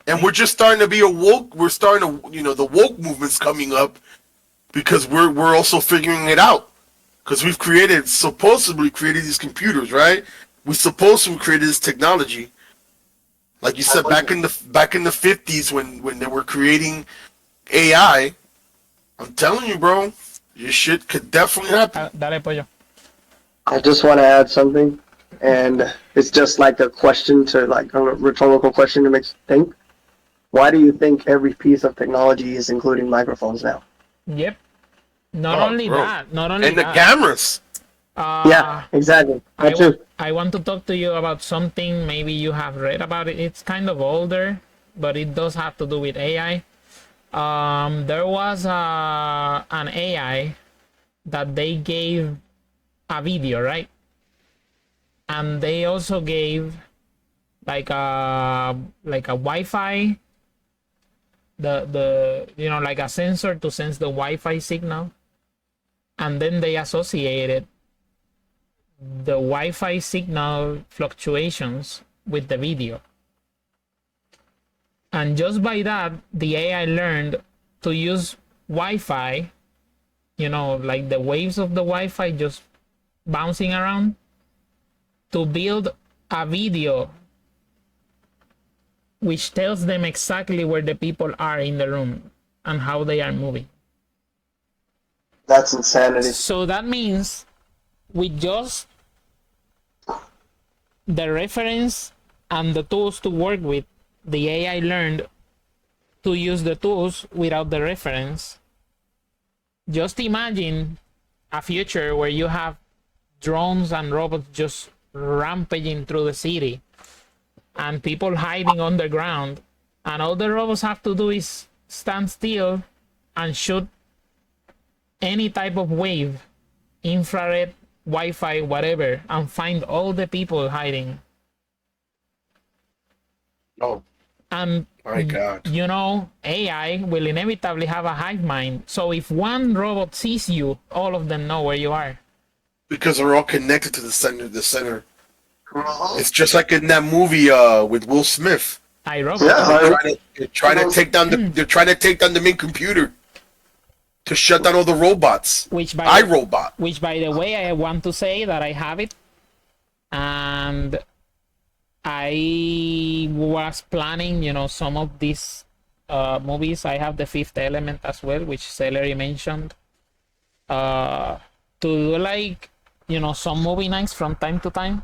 And we're just starting to be awoke. We're starting to, the woke movement's coming up because we're also figuring it out. Because we've supposedly created these computers, right? We supposedly created this technology. Like you said, back in the 50s when they were creating AI, I'm telling you, bro, your shit could definitely happen.
Dale, pollo.
I just want to add something, and it's just like a question to like a rhetorical question to make you think. Why do you think every piece of technology is including microphones now?
Yep. Not only that.
And the cameras.
Yeah, exactly.
I want to talk to you about something. Maybe you have read about it. It's kind of older, but it does have to do with AI. There was an AI that they gave a video, right? And they also gave like a Wi-Fi, like a sensor to sense the Wi-Fi signal, and then they associated the Wi-Fi signal fluctuations with the video. And just by that, the AI learned to use Wi-Fi, like the waves of the Wi-Fi just bouncing around, to build a video which tells them exactly where the people are in the room and how they are moving.
That's insanity.
So that means with just the reference and the tools to work with, the AI learned to use the tools without the reference. Just imagine a future where you have drones and robots just rampaging through the city and people hiding underground, and all the robots have to do is stand still and shoot any type of wave, infrared, Wi-Fi, whatever, and find all the people hiding.
Oh,
and
my God.
AI will inevitably have a hive mind. So if one robot sees you, all of them know where you are.
Because they're all connected to the center. It's just like in that movie with Will Smith.
iRobot.
Yeah,
They're trying to take down the main computer to shut down all the robots. iRobot.
Which, by the way, I want to say that I have it, and I was planning, some of these movies. I have The Fifth Element as well, which Celery mentioned. To do like, some movie nights from time to time.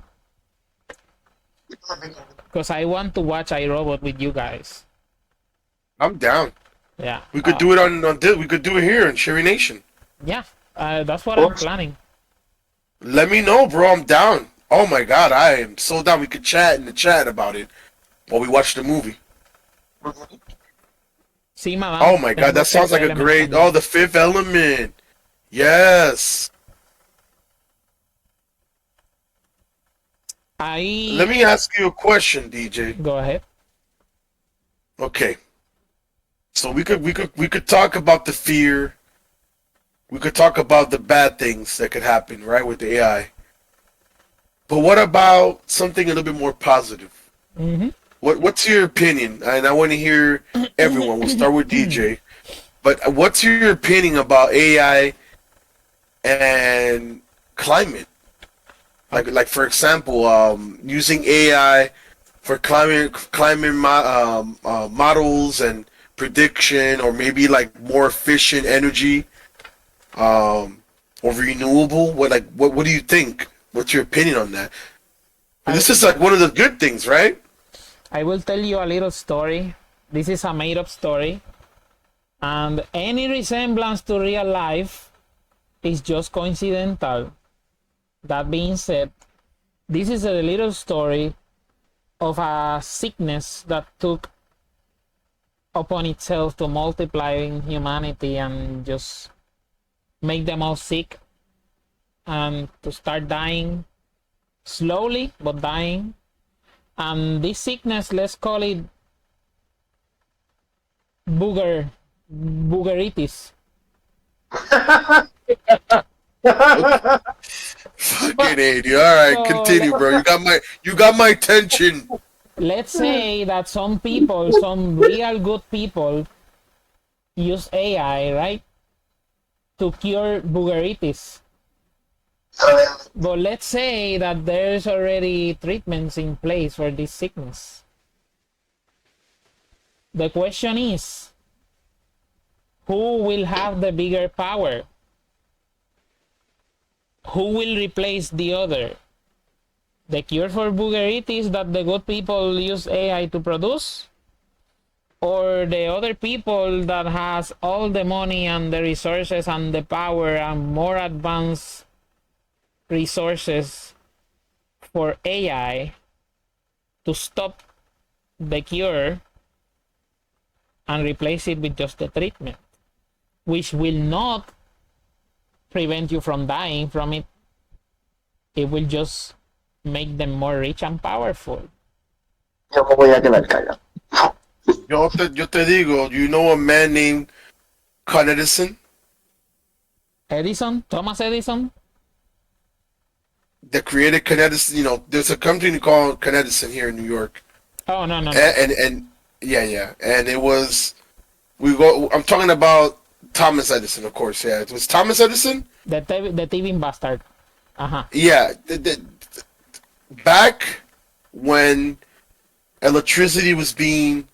Because I want to watch iRobot with you guys.
I'm down.
Yeah.
We could do it we could do it here in Sherry Nation.
Yeah, that's what I'm planning.
Let me know, bro. I'm down. Oh my god, I am so down. We could chat in the chat about it while we watch the movie.
Sí, madame.
Oh my god,
Tengo
that sounds like a
Fifth
great.
Element
Oh, the Fifth Element. Yes.
también.
Let me ask you a question, DJ.
Go ahead.
Okay. So we could talk about the fear. We could talk about the bad things that could happen, right, with the AI. But what about something a little bit more positive?
Mm-hmm.
What's your opinion? And I want to hear everyone. We'll start with DJ. But what's your opinion about AI and climate? Like for example, using AI for climate models and prediction, or maybe like more efficient energy, or renewable. What do you think? What's your opinion on that? This is like one of the good things, right?
I will tell you a little story. This is a made-up story, and any resemblance to real life is just coincidental. That being said, this is a little story of a sickness that took upon itself to multiply in humanity and just make them all sick and to start dying slowly, but dying. And this sickness, let's call it boogeritis.
Fucking idiot. All right,
So,
continue, bro. You got my attention.
let's say that some people, some real good people, use AI, right, to cure boogeritis. But let's say that there's already treatments in place for this sickness. The question is, who will have the bigger power? Who will replace the other? The cure for boogeritis that the good people use AI to produce? Or the other people that has all the money and the resources and the power and more advanced resources for AI to stop the cure and replace it with just the treatment, which will not prevent you from dying from it. It will just make them more rich and powerful.
Yo me voy a quedar callado.
Yo te digo, you know a man named Con Edison
Edison, Thomas Edison.
that created Con Edison? You know, there's a company called Con Edison here in New York.
Oh no.
And yeah. And it was I'm talking about Thomas Edison, of course. Yeah, it was Thomas Edison.
The thieving bastard. Uh-huh.
Yeah, back when electricity was being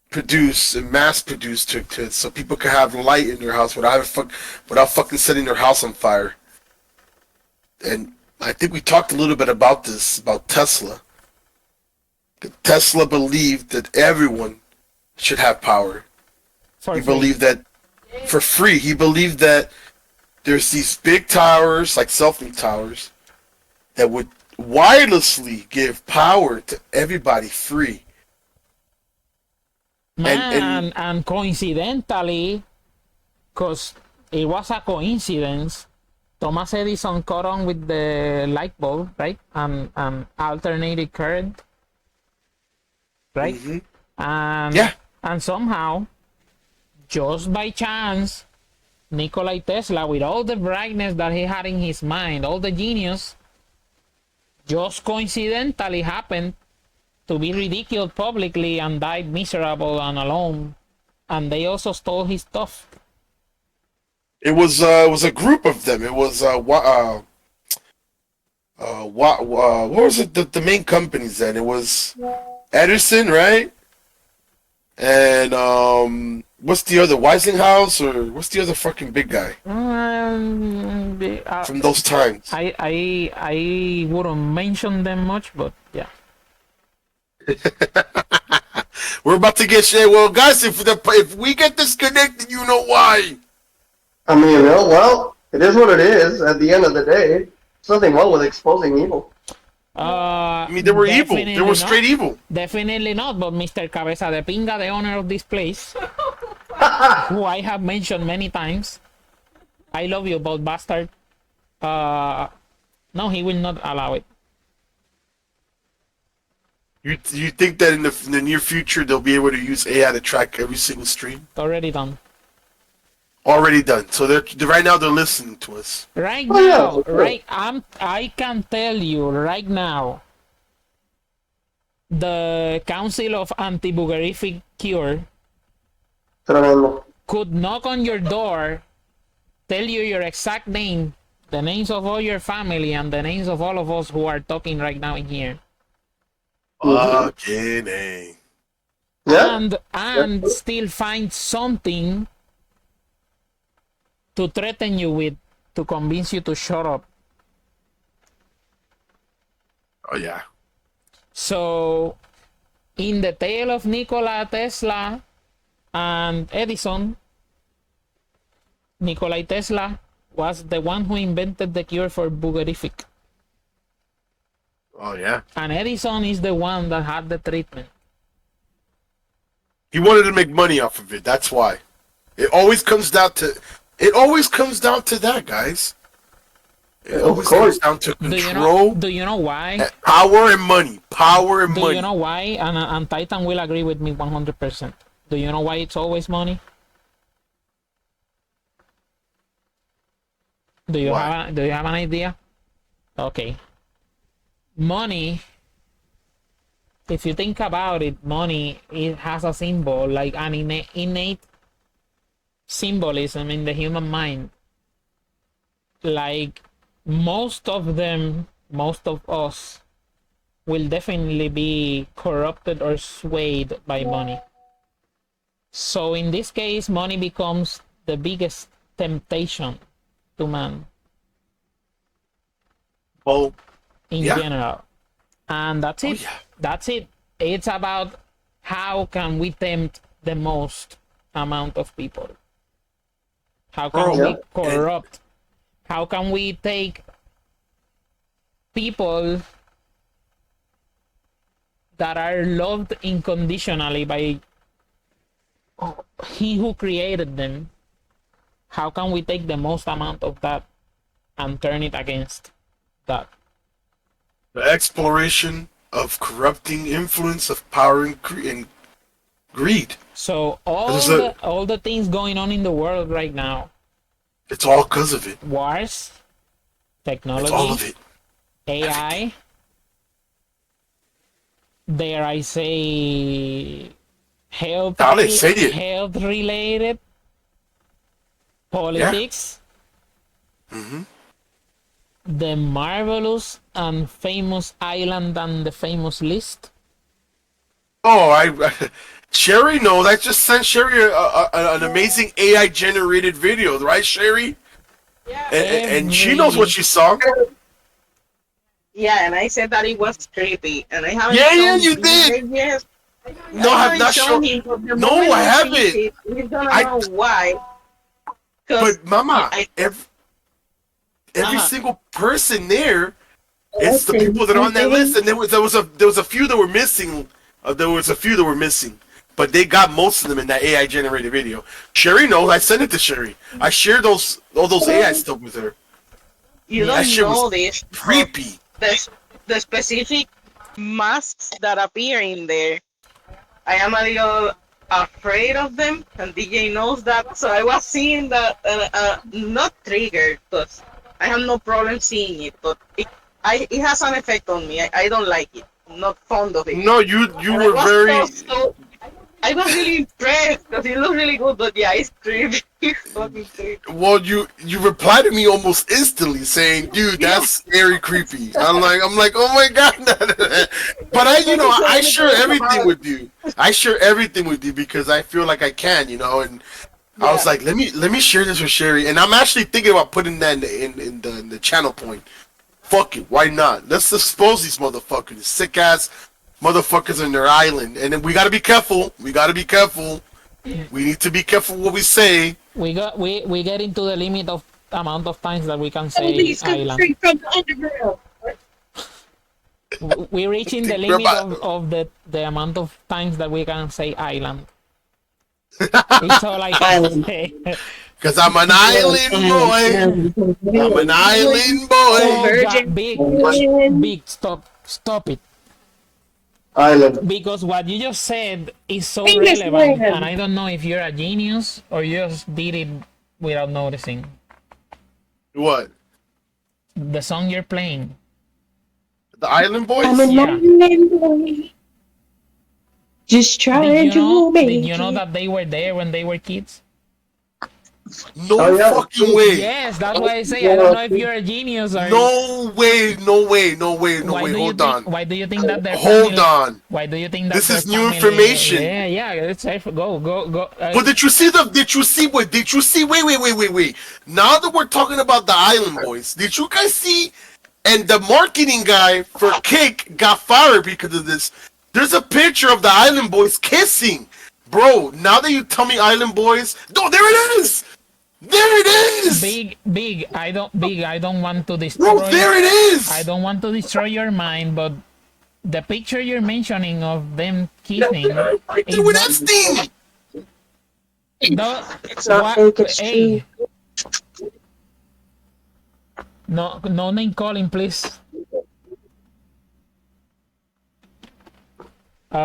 produced and mass produced to so people could have light in their house without fucking setting their house on fire. And I think we talked a little bit about this, about Tesla. Tesla believed that everyone should have power.
For
He
free.
believed that for free. He believed that there's these big towers, like selfie towers, that would wirelessly give power to everybody free.
Man, and coincidentally, because it was a coincidence, Thomas Edison caught on with the light bulb, right? And alternating current, right?
Mm-hmm. Yeah.
And somehow, just by chance, Nikola Tesla, with all the brightness that he had in his mind, all the genius, just coincidentally happened to be ridiculed publicly and died miserable and alone. And they also stole his stuff.
It was a group of them. It was what was it? The main companies then. It was Edison, right? And what's the other, Westinghouse, or what's the other fucking big guy from those times?
I wouldn't mention them much, but yeah.
We're about to get shit. Well, guys, if we get disconnected, you know why.
I mean, well, it is what it is at the end of the day. There's nothing wrong with exposing evil.
I mean, they were evil. They
Definitely
were straight
not.
evil.
Definitely not, but Mr. Cabeza de Pinga, the owner of this place, who I have mentioned many times, I love you, but bastard. No, he will not allow it.
You think that in the near future they'll be able to use AI to track every single stream?
It's already done.
Already done. So they're right now they're listening to us.
Right
Oh, yeah,
now,
for sure.
right, I can tell you right now, the Council of Anti-Boogerific Cure
Tremendo.
could knock on your door, tell you your exact name, the names of all your family, and the names of all of us who are talking right now in here,
Fucking A.
Yeah.
and still find something to threaten you with to convince you to shut up.
Oh yeah.
So, in the tale of Nikola Tesla and Edison, Nikola Tesla was the one who invented the cure for boogerific,
Oh yeah.
and Edison is the one that had the treatment.
He wanted to make money off of it. That's why. It always comes down to. It always comes down to that, guys. It
Of
always
course.
comes down to
Do you
control,
know why?
power, and money. Power and
Do
money.
you know why? And Titan will agree with me 100%. Do you know why it's always money? Do you
Why?
have an idea? Okay. Money, if you think about it, money, it has a symbol, like an innate symbolism in the human mind. Like most of them, most of us will definitely be corrupted or swayed by money. So in this case, money becomes the biggest temptation to man
Oh,
in
Yeah.
general. And that's it.
yeah.
That's it. It's about how can we tempt the most amount of people? How can
Bro,
we corrupt? How can we take people that are loved unconditionally by he who created them? How can we take the most amount of that and turn it against that?
the exploration of corrupting influence of power and greed.
So
This is
all the things going on in the world right now,
It's all because of it.
wars,
It's all of
technology,
it.
AI, dare I say, health,
How they say it.
health related, politics,
Mhm.
the marvelous and famous island and the famous list.
Oh, Sherry knows. I just sent Sherry an amazing AI generated video, right, Sherry?
Yeah.
And she knows what she saw.
Yeah, and I said that it was creepy, and I haven't.
Yeah,
shown
you
him
did.
it yet.
No, I have not
shown
shown.
him. But the
No,
moment
I
he
haven't.
sees it, he's gonna
I-
know why. 'Cause
But Mama,
I-
every
Uh-huh.
single person there, it's the people that are on that list, and there was a few that were missing. There was a few that were missing, but they got most of them in that AI generated video. Sherry knows. I sent it to Sherry. I shared all those AI stuff with her.
you
that
don't
shit was
know this. but
Creepy.
the specific masks that appear in there, I am a little afraid of them, and DJ knows that. So I was seeing that, not triggered, because I have no problem seeing it, but it has an effect on me. I don't like it. I'm not fond of it.
No, you
And
were very.
I was really impressed because it looked really good, but yeah, it's creepy. It's fucking creepy.
Well, you replied to me almost instantly saying, "Dude, that's very creepy." I'm like, "Oh my god!" But I share everything with you. I share everything with you because I feel like I can, and I was like, let me share this with Sherry, and I'm actually thinking about putting that in the channel point. Fuck it, why not? Let's expose these motherfuckers, sick ass motherfuckers in their island, and then we gotta be careful. We need to be careful what we say.
We get into the limit of amount of times that we can
Police
say
come
island.
straight from the underground.
We're reaching the
Think we're
limit
about-
of the amount of times that we can say island. It's all I can
Island.
say.
Cause I'm an island boy. I'm an island boy.
Oh,
Virgin
big, stop it.
Island.
Because what you just said is so
Famous
relevant,
land.
and I don't know if you're a genius or you just did it without noticing.
What?
The song you're playing.
The Island Boys?
I'm an
Yeah.
island boy. Just trying to make
Did you know
it.
that they were there when they were kids?
No
Oh, yeah.
fucking way.
Yes, that's why I say I don't know if you're a genius or
No way. No way. No way. No
why
way.
do you
Hold
think
on.
why do you think that their
Hold
family,
on.
why do you think that
This
their
is new
family-
information.
Yeah, let's say go.
But did you see what? Did you see? Wait. Now that we're talking about the Island Boys, did you guys see? And the marketing guy for Cake got fired because of this. There's a picture of the Island Boys kissing. Bro, now that you tell me Island Boys, no, there it is! There it is!
Big, I don't want to destroy
Bro, there it is!
I don't want to destroy your mind, but the picture you're mentioning of them kissing
Right
is
there with
not-
Epstein!
No,
It's not
what-
fake, it's
hey,
true.
no name calling, please.
Oh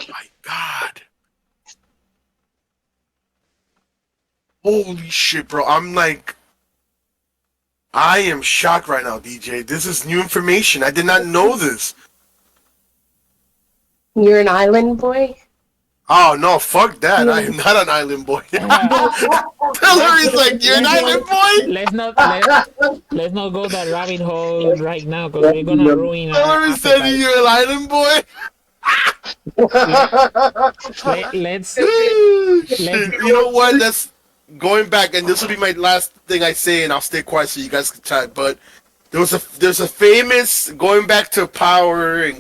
my god. Holy shit, bro. I am shocked right now, DJ. This is new information. I did not know this.
You're an island boy?
Oh no, fuck that. I am not an island boy. Hillary's like, you're an island boy?
Let's not go that rabbit hole right now because we're gonna ruin our
Hillary said
appetite.
you're an island boy?
Let's
Shit, you know what? That's going back, and this will be my last thing I say, and I'll stay quiet so you guys can chat. But there's a famous going back to power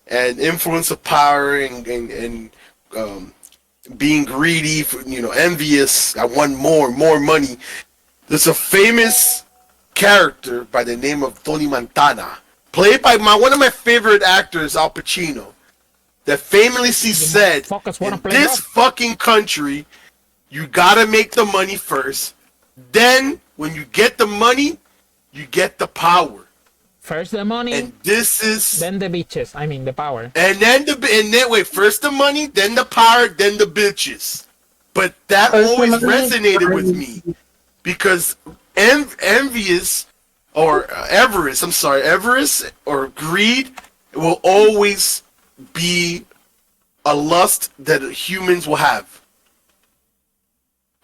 and influence of power and being greedy, for, envious. I want more money. There's a famous character by the name of Tony Montana, played by one of my favorite actors, Al Pacino, that famously said,
motherfuckers wanna
in
play
this
golf."
fucking country, you gotta make the money first. Then, when you get the money, you get the power.
first the money,
And this is...
then the bitches. I mean the power.
And then wait, first the money, then the power, then the bitches. But that
First the
always
money,
resonated with me because envious or avarice or greed will always be a lust that humans will have.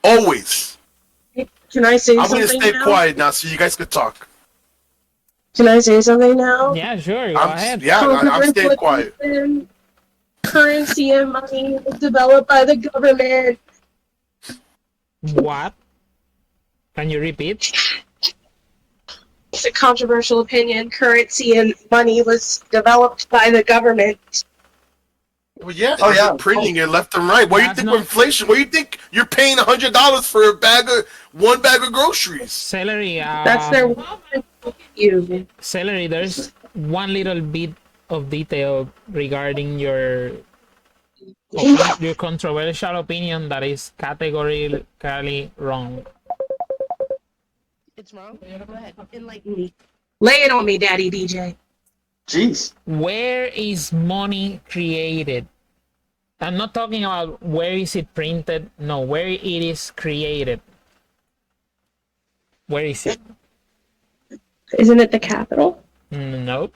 Always.
Can I say
I'm gonna
something
stay
now?
quiet now so you guys can talk.
Can I say something now?
Yeah, sure. Go
I'm
ahead.
I'm staying quiet.
Currency and money was developed by the government.
What? Can you repeat?
It's a controversial opinion. Currency and money was developed by the government.
Well, yeah,
Oh, yeah.
they're printing it left and right. What do you
That's
think
not-
with inflation? What do you think you're paying $100 for one bag of groceries?
Celery.
That's their you.
Celery. There's one little bit of detail regarding your controversial opinion that is categorically wrong.
It's wrong. Go ahead. Enlighten me. Lay it on me, Daddy DJ.
Jeez.
Where is money created? I'm not talking about where is it printed. No, where it is created. Where is it?
Isn't it the capital?
Nope.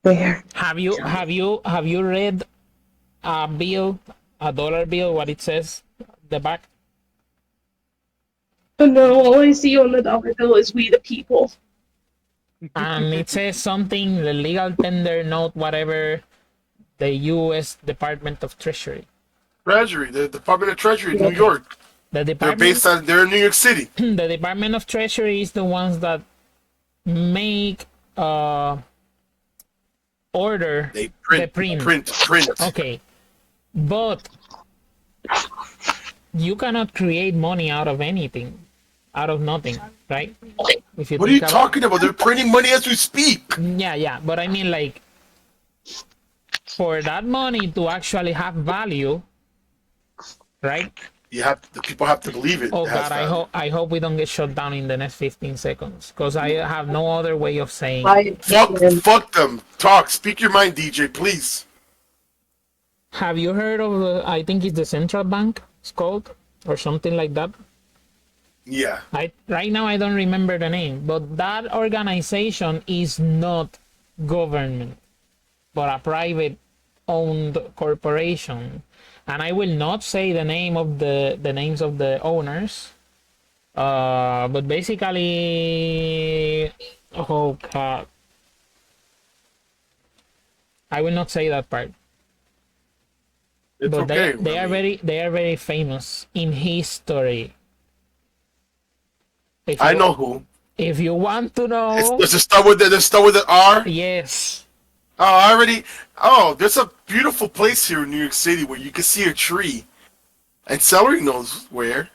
Where?
Have you read a bill, a dollar bill, what it says, the back?
Oh no, all I see on the dollar bill is we the people.
And it says something, the legal tender note, whatever, the U.S. Department of Treasury.
Treasury, the Department of Treasury, New York.
The
They're
department,
they're in New York City.
the Department of Treasury is the ones that make order
They
the print.
print.
Okay, but you cannot create money out of anything, out of nothing, right? If you
What are you
think
talking about? They're printing money as we speak.
yeah, but I mean, like, for that money to actually have value, right?
The people have to believe it
Oh
has
God,
value.
I hope we don't get shut down in the next 15 seconds, because I have no other way of saying.
My opinion.
Fuck them. Talk. Speak your mind, DJ, please.
Have you heard of I think it's the central bank, it's called, or something like that?
Yeah.
Right now I don't remember the name, but that organization is not government, but a private owned corporation. And I will not say the names of the owners. But basically, oh God, I will not say that part.
It's
But
okay.
they are very famous in history.
I know who.
If you want to know,
Does it start with the R?
yes.
Oh, I already. Oh, there's a beautiful place here in New York City where you can see a tree, and Celery knows where.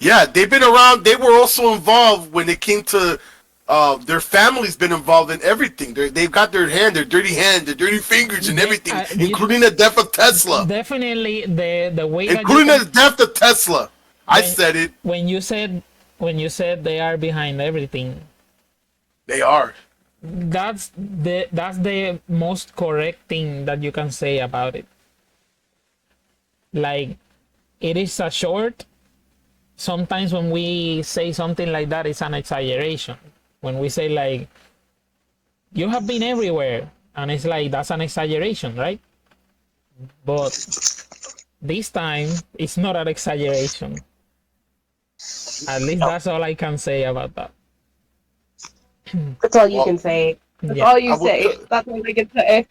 Yeah, they've been around. They were also involved when it came to. Their family's been involved in everything. They've got their dirty fingers, and everything, including the death of Tesla.
Definitely the way that
Including the death of Tesla. I said it.
when you said they are behind everything.
They are.
That's the most correct thing that you can say about it. Like, it is a short. Sometimes when we say something like that, it's an exaggeration. When we say, like, you have been everywhere, and it's like, that's an exaggeration, right? But this time it's not an exaggeration. At least that's all I can say about that.
That's all you can say. That's all you say. That's all I can say.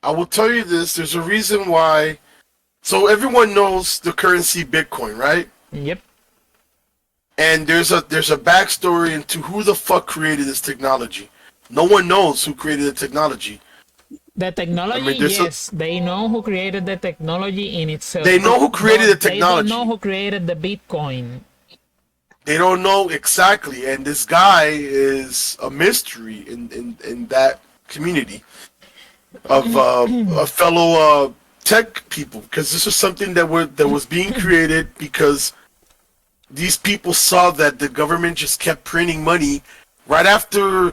I will tell you this. There's a reason why. So everyone knows the currency Bitcoin, right?
Yep.
And there's a backstory into who the fuck created this technology. No one knows who created the technology.
The technology, yes, they know who created the technology in itself.
They know who created the technology.
They don't know who created the Bitcoin.
They don't know exactly, and this guy is a mystery in that community of fellow tech people, because this was something that was being created because these people saw that the government just kept printing money right after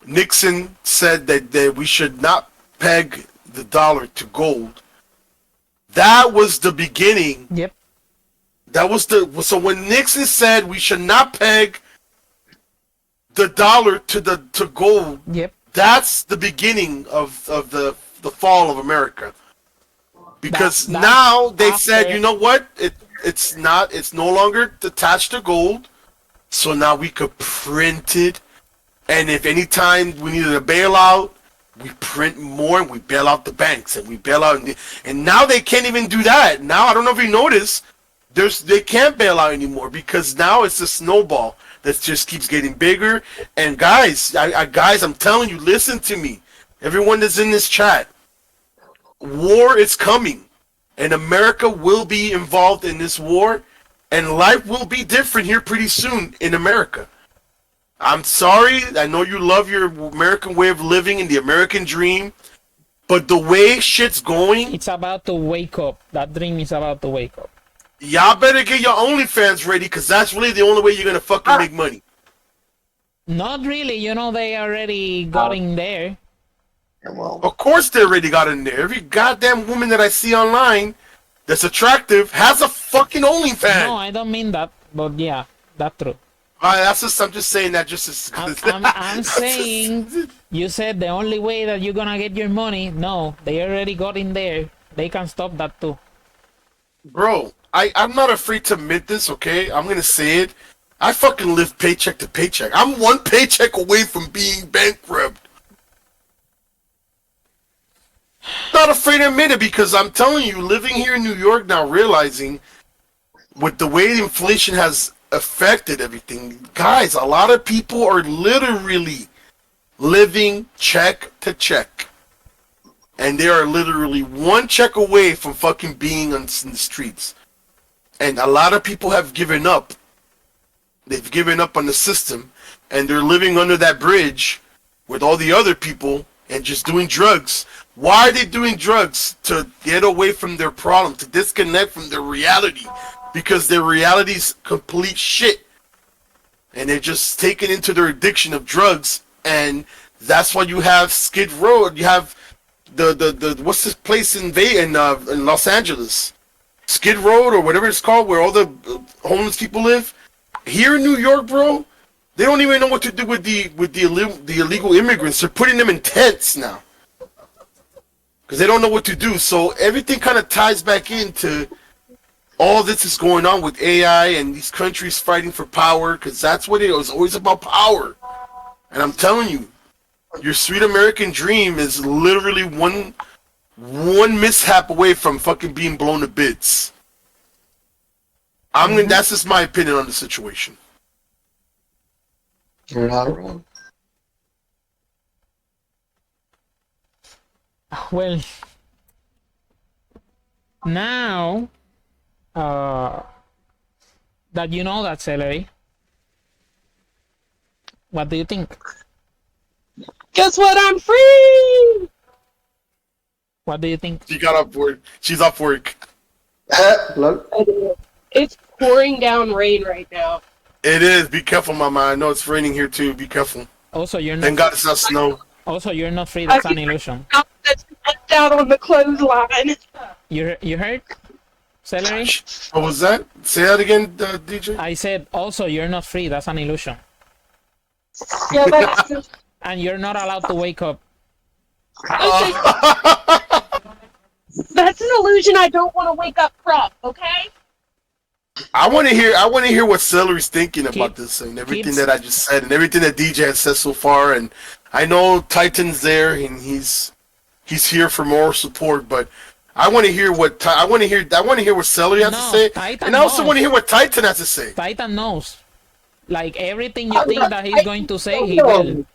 Nixon said that we should not peg the dollar to gold. That was the beginning.
Yep.
So when Nixon said we should not peg the dollar to gold,
yep,
that's the beginning of the fall of America. Because now they said, you know what? It's no longer attached to gold. So now we could print it, and if any time we needed a bailout, we print more and we bail out the banks and we bail out, and now they can't even do that. Now I don't know if you noticed. They can't bail out anymore because now it's a snowball that just keeps getting bigger. And guys, I'm telling you, listen to me. Everyone that's in this chat, war is coming, and America will be involved in this war, and life will be different here pretty soon in America. I'm sorry, I know you love your American way of living and the American dream, but the way shit's going,
it's about to wake up. That dream is about to wake up.
Y'all better get your OnlyFans ready, because that's really the only way you're gonna fucking make money.
Not really, they already got in there.
Of course they already got in there. Every goddamn woman that I see online that's attractive has a fucking OnlyFans.
No, I don't mean that, but yeah, that's true.
I'm just saying that just as...
I'm saying, you said the only way that you're gonna get your money. No, they already got in there. They can stop that too.
Bro, I'm not afraid to admit this, okay? I'm gonna say it. I fucking live paycheck to paycheck. I'm one paycheck away from being bankrupt. Not afraid to admit it, because I'm telling you, living here in New York now, realizing with the way inflation has affected everything, guys, a lot of people are literally living check to check. and they are literally one check away from fucking being in the streets. And a lot of people have given up. They've given up on the system, and they're living under that bridge with all the other people and just doing drugs. Why are they doing drugs? To get away from their problem, to disconnect from their reality, because their reality's complete shit. And they're just taken into their addiction of drugs, and that's why you have Skid Row. You have the what's this place in Los Angeles, Skid Row or whatever it's called, where all the homeless people live. Here in New York, bro, they don't even know what to do with the illegal immigrants. They're putting them in tents now because they don't know what to do. So everything kind of ties back into all this is going on with AI and these countries fighting for power, because that's what it was always about, power. And I'm telling you, your sweet American dream is literally one mishap away from fucking being blown to bits. That's just my opinion on the situation.
You're not wrong.
Well, now that you know that, Celery, what do you think?
Guess what? I'm free!
What do you think?
She got off work. She's off work.
Look,
It's pouring down rain right now.
It is. Be careful, Mama. I know it's raining here too. Be careful.
Also, you're
Thank
not.
God it's not snow.
Also, you're not free. That's an illusion.
That's left out on the clothesline.
You heard, Celery?
What was that? Say that again, DJ.
I said also you're not free. That's an illusion,
Yeah, that's
and you're not allowed to wake up.
that's an illusion I don't want to wake up from, okay?
I want to hear what Celery's thinking about
Keep-
this and everything
keeps-
that I just said and everything that DJ has said so far. And I know Titan's there and he's here for more support, but I want to hear what I want to hear what Celery has to say,
Titan
and I also
knows.
want to hear what Titan has to say.
Titan knows. Like everything you think that he's going to say, he will.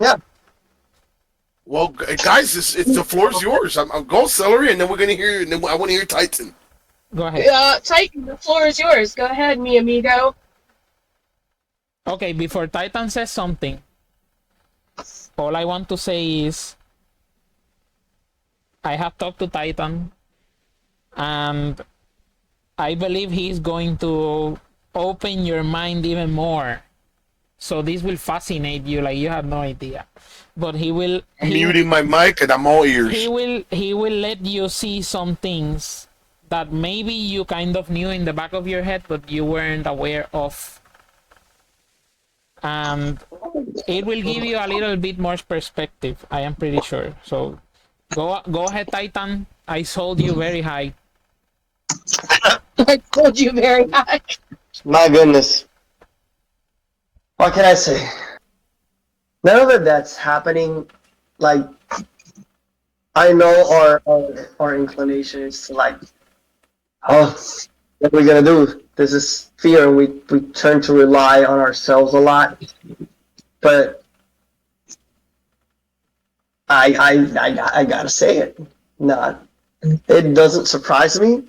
yeah.
Well, guys, it's the floor's yours. I'm go Celery, and then we're gonna hear. And then I want to hear Titan.
Go ahead.
Titan, the floor is yours. Go ahead, mi amigo.
Okay, before Titan says something, all I want to say is I have talked to Titan, and I believe he's going to open your mind even more. So this will fascinate you like you have no idea. But he will
Muting my mic, and I'm all ears.
he will let you see some things that maybe you kind of knew in the back of your head, but you weren't aware of. And it will give you a little bit more perspective, I am pretty sure. So go ahead, Titan. I sold you very high.
I told you very much.
My goodness. What can I say? None of that's happening. Like, I know our inclination is to like, oh, what are we gonna do? This is fear, and we turn to rely on ourselves a lot. But I gotta say it. It doesn't surprise me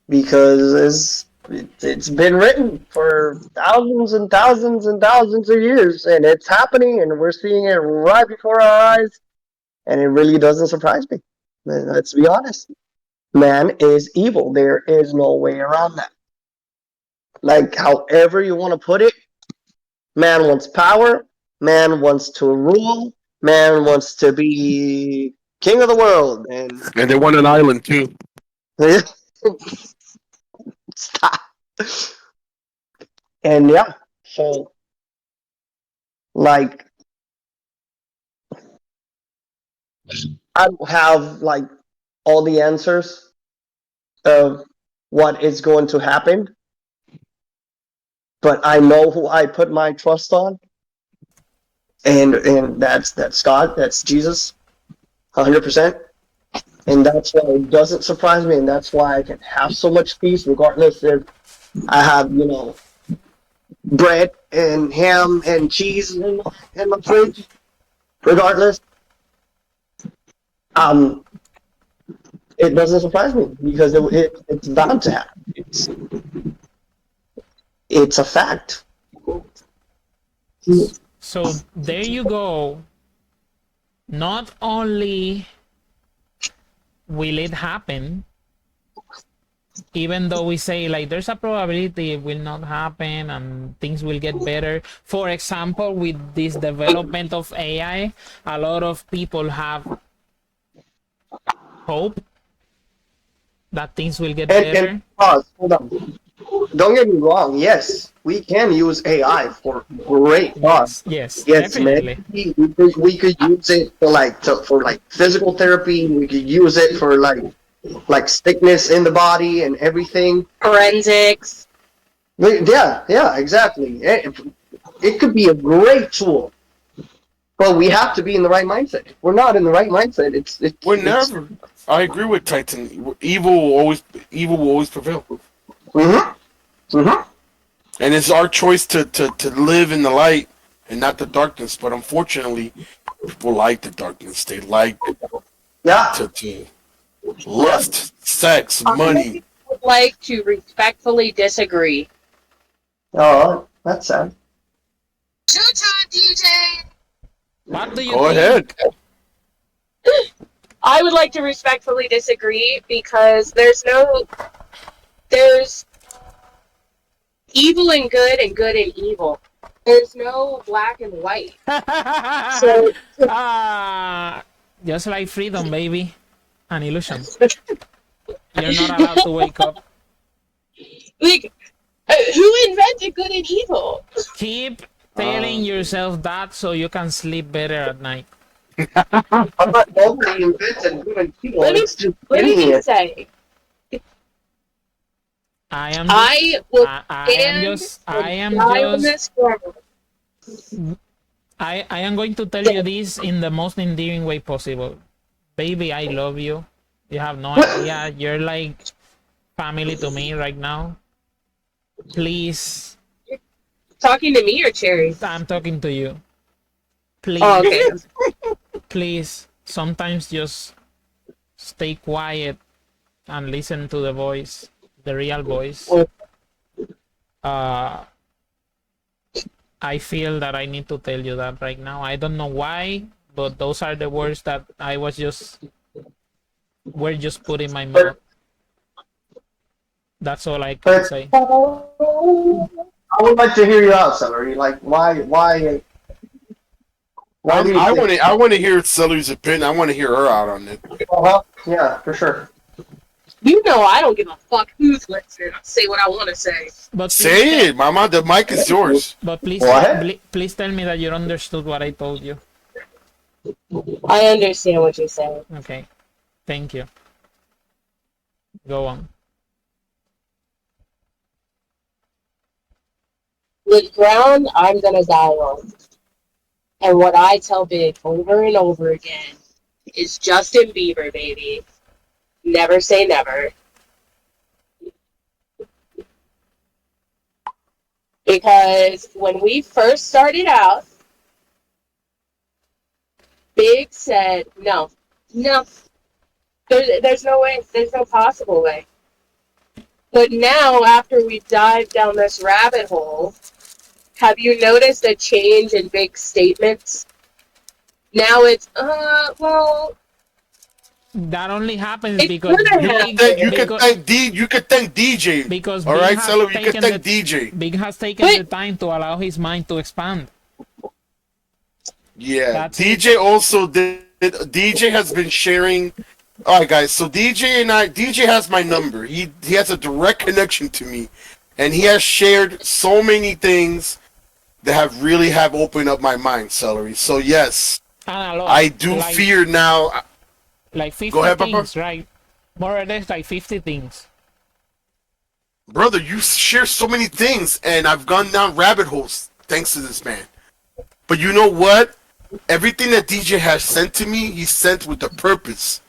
because it's been written for thousands and thousands and thousands of years, and it's happening, and we're seeing it right before our eyes, and it really doesn't surprise me. Let's be honest. Man is evil. There is no way around that. Like, however you want to put it, man wants power, man wants to rule, man wants to be king of the world, and
And they want an island too.
stop. And yeah, so like I don't have like all the answers of what is going to happen, but I know who I put my trust on, and that's God, that's Jesus, 100%. And that's why it doesn't surprise me, and that's why I can have so much peace, regardless if I have, bread and ham and cheese in the fridge. Regardless, Um, it doesn't surprise me because it's bound to happen. It's a fact.
So there you go. Not only will it happen, even though we say like there's a probability it will not happen and things will get better. For example, with this development of AI, a lot of people have hope that things will get better.
And pause. Hold on. Don't get me wrong. Yes, we can use AI for great cause.
Yes,
Yes,
definitely.
man. We could use it for like physical therapy. We could use it for like sickness in the body and everything.
Forensics.
Yeah, exactly. It could be a great tool, but we have to be in the right mindset. If we're not in the right mindset,
We're never. I agree with Titan. Evil will always prevail. And it's our choice to live in the light and not the darkness. But unfortunately, people like the darkness. They like to lust, sex, money.
I would like to respectfully disagree.
Oh, that's sad.
Two-time DJ.
What do you
Go
think?
ahead.
I would like to respectfully disagree because there's evil and good and evil. There's no black and white. So
Just like freedom, baby. An illusion. You're not allowed to wake up.
like who invented good and evil?
Keep telling yourself that so you can sleep better at night.
I'm not nobody invented good and evil.
Let me
It's just
let me
idiot.
just say,
I am
I will
I am just I am going to tell you this in the most endearing way possible. Baby, I love you. You have no idea. You're like family to me right now. Please,
talking to me or Cherry?
I'm talking to you. Please,
Oh, okay.
please, sometimes just stay quiet and listen to the voice, the real voice. I feel that I need to tell you that right now. I don't know why, but those are the words that were just put in my mouth. That's all I can say.
I would like to hear you out, Celery. Like, why do you
I
think-
want to hear Celery's opinion. I want to hear her out on it.
Yeah, for sure.
You know I don't give a fuck who's listening. I'll say what I want to say.
But
Say it, Mama. The mic is yours.
But please,
What?
please tell me that you understood what I told you.
I understand what you're saying.
Okay, thank you. Go on.
With ground, I'm gonna die on. And what I tell Big over and over again is Justin Bieber, baby. Never say never. Because when we first started out, Big said, no, there's no way, there's no possible way. But now, after we dive down this rabbit hole, have you noticed a change in Big's statements? Now it's, well,
That only happens
It
because
could've happened.
You could thank DJ.
Because
All
Big
right,
has
Celery. You could
taken
thank
the-
DJ.
Big has taken the time to allow his mind to expand.
Yeah,
That's
DJ also did. DJ has been sharing. All right, guys. So DJ has my number. He has a direct connection to me, and he has shared so many things that have really opened up my mind, Celery. So yes,
And a lot.
I do
like,
fear now.
like 50
Go ahead, Papa.
things, right? More or less like 50 things.
Brother, you share so many things, and I've gone down rabbit holes thanks to this man. But you know what? Everything that DJ has sent to me, he sent with a purpose.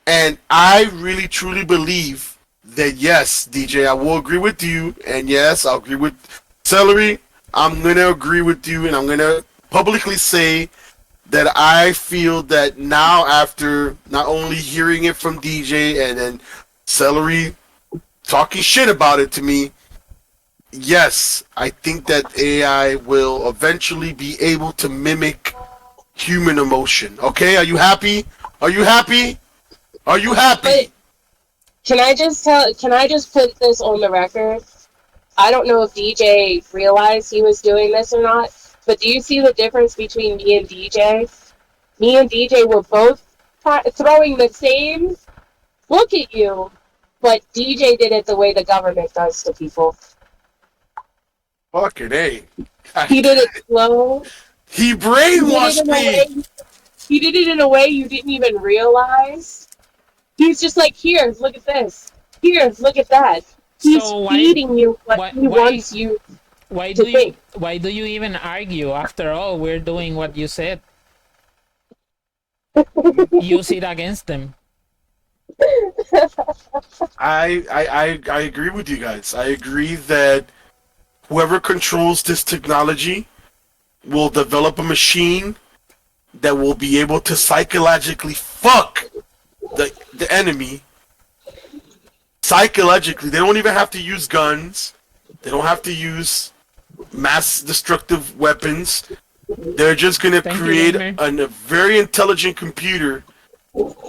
And I really truly believe that yes, DJ, I will agree with you, and yes, I'll agree with Celery. I'm gonna agree with you, and I'm gonna publicly say that I feel that now, after not only hearing it from DJ and then Celery talking shit about it to me, yes, I think that AI will eventually be able to mimic human emotion. Okay, are you happy? Are you happy? Are you happy?
But can I just put this on the record? I don't know if DJ realized he was doing this or not, but do you see the difference between me and DJ? Me and DJ were both throwing the same look at you, but DJ did it the way the government does to people.
Fucking A.
He did it slow.
He brainwashed me.
He did it in a way you didn't even realize. He's just like, here, look at this. Here, look at that. He's feeding you what he wants you to think.
Why do you even argue? After all, we're doing what you said. Use it against them.
I agree with you guys. I agree that whoever controls this technology will develop a machine that will be able to psychologically fuck the enemy. Psychologically, they don't even have to use guns. They don't have to use mass destructive weapons. They're just gonna create a very intelligent computer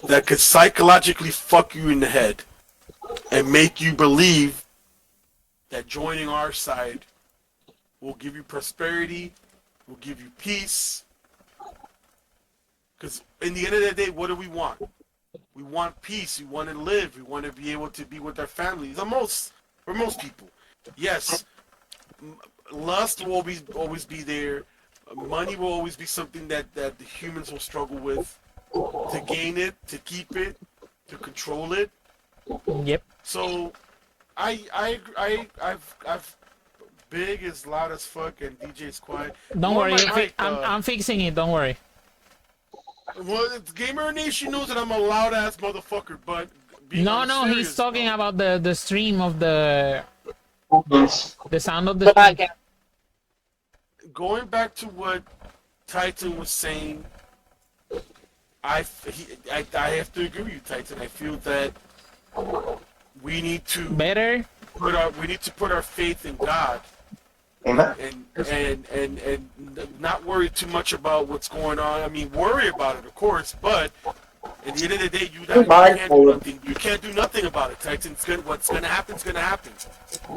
that could psychologically fuck you in the head and make you believe that joining our side will give you prosperity, will give you peace. Because in the end of the day, what do we want? We want peace. We want to live. We want to be able to be with our families. For most people, yes, lust will always be there. Money will always be something that the humans will struggle with to gain it, to keep it, to control it.
Yep.
So, I've Big is loud as fuck and DJ is quiet.
Don't worry, I'm fixing it. Don't worry.
Well, Gamer Nation knows that I'm a loud ass motherfucker, but
no, he's talking about the stream of the sound of the
podcast.
Going back to what Titan was saying, I have to agree with you, Titan. I feel that we need to put our faith in God. And not worry too much about what's going on. I mean, worry about it, of course, but at the end of the day, you can't do nothing. You can't do nothing about it, Titan. What's gonna happen is gonna happen.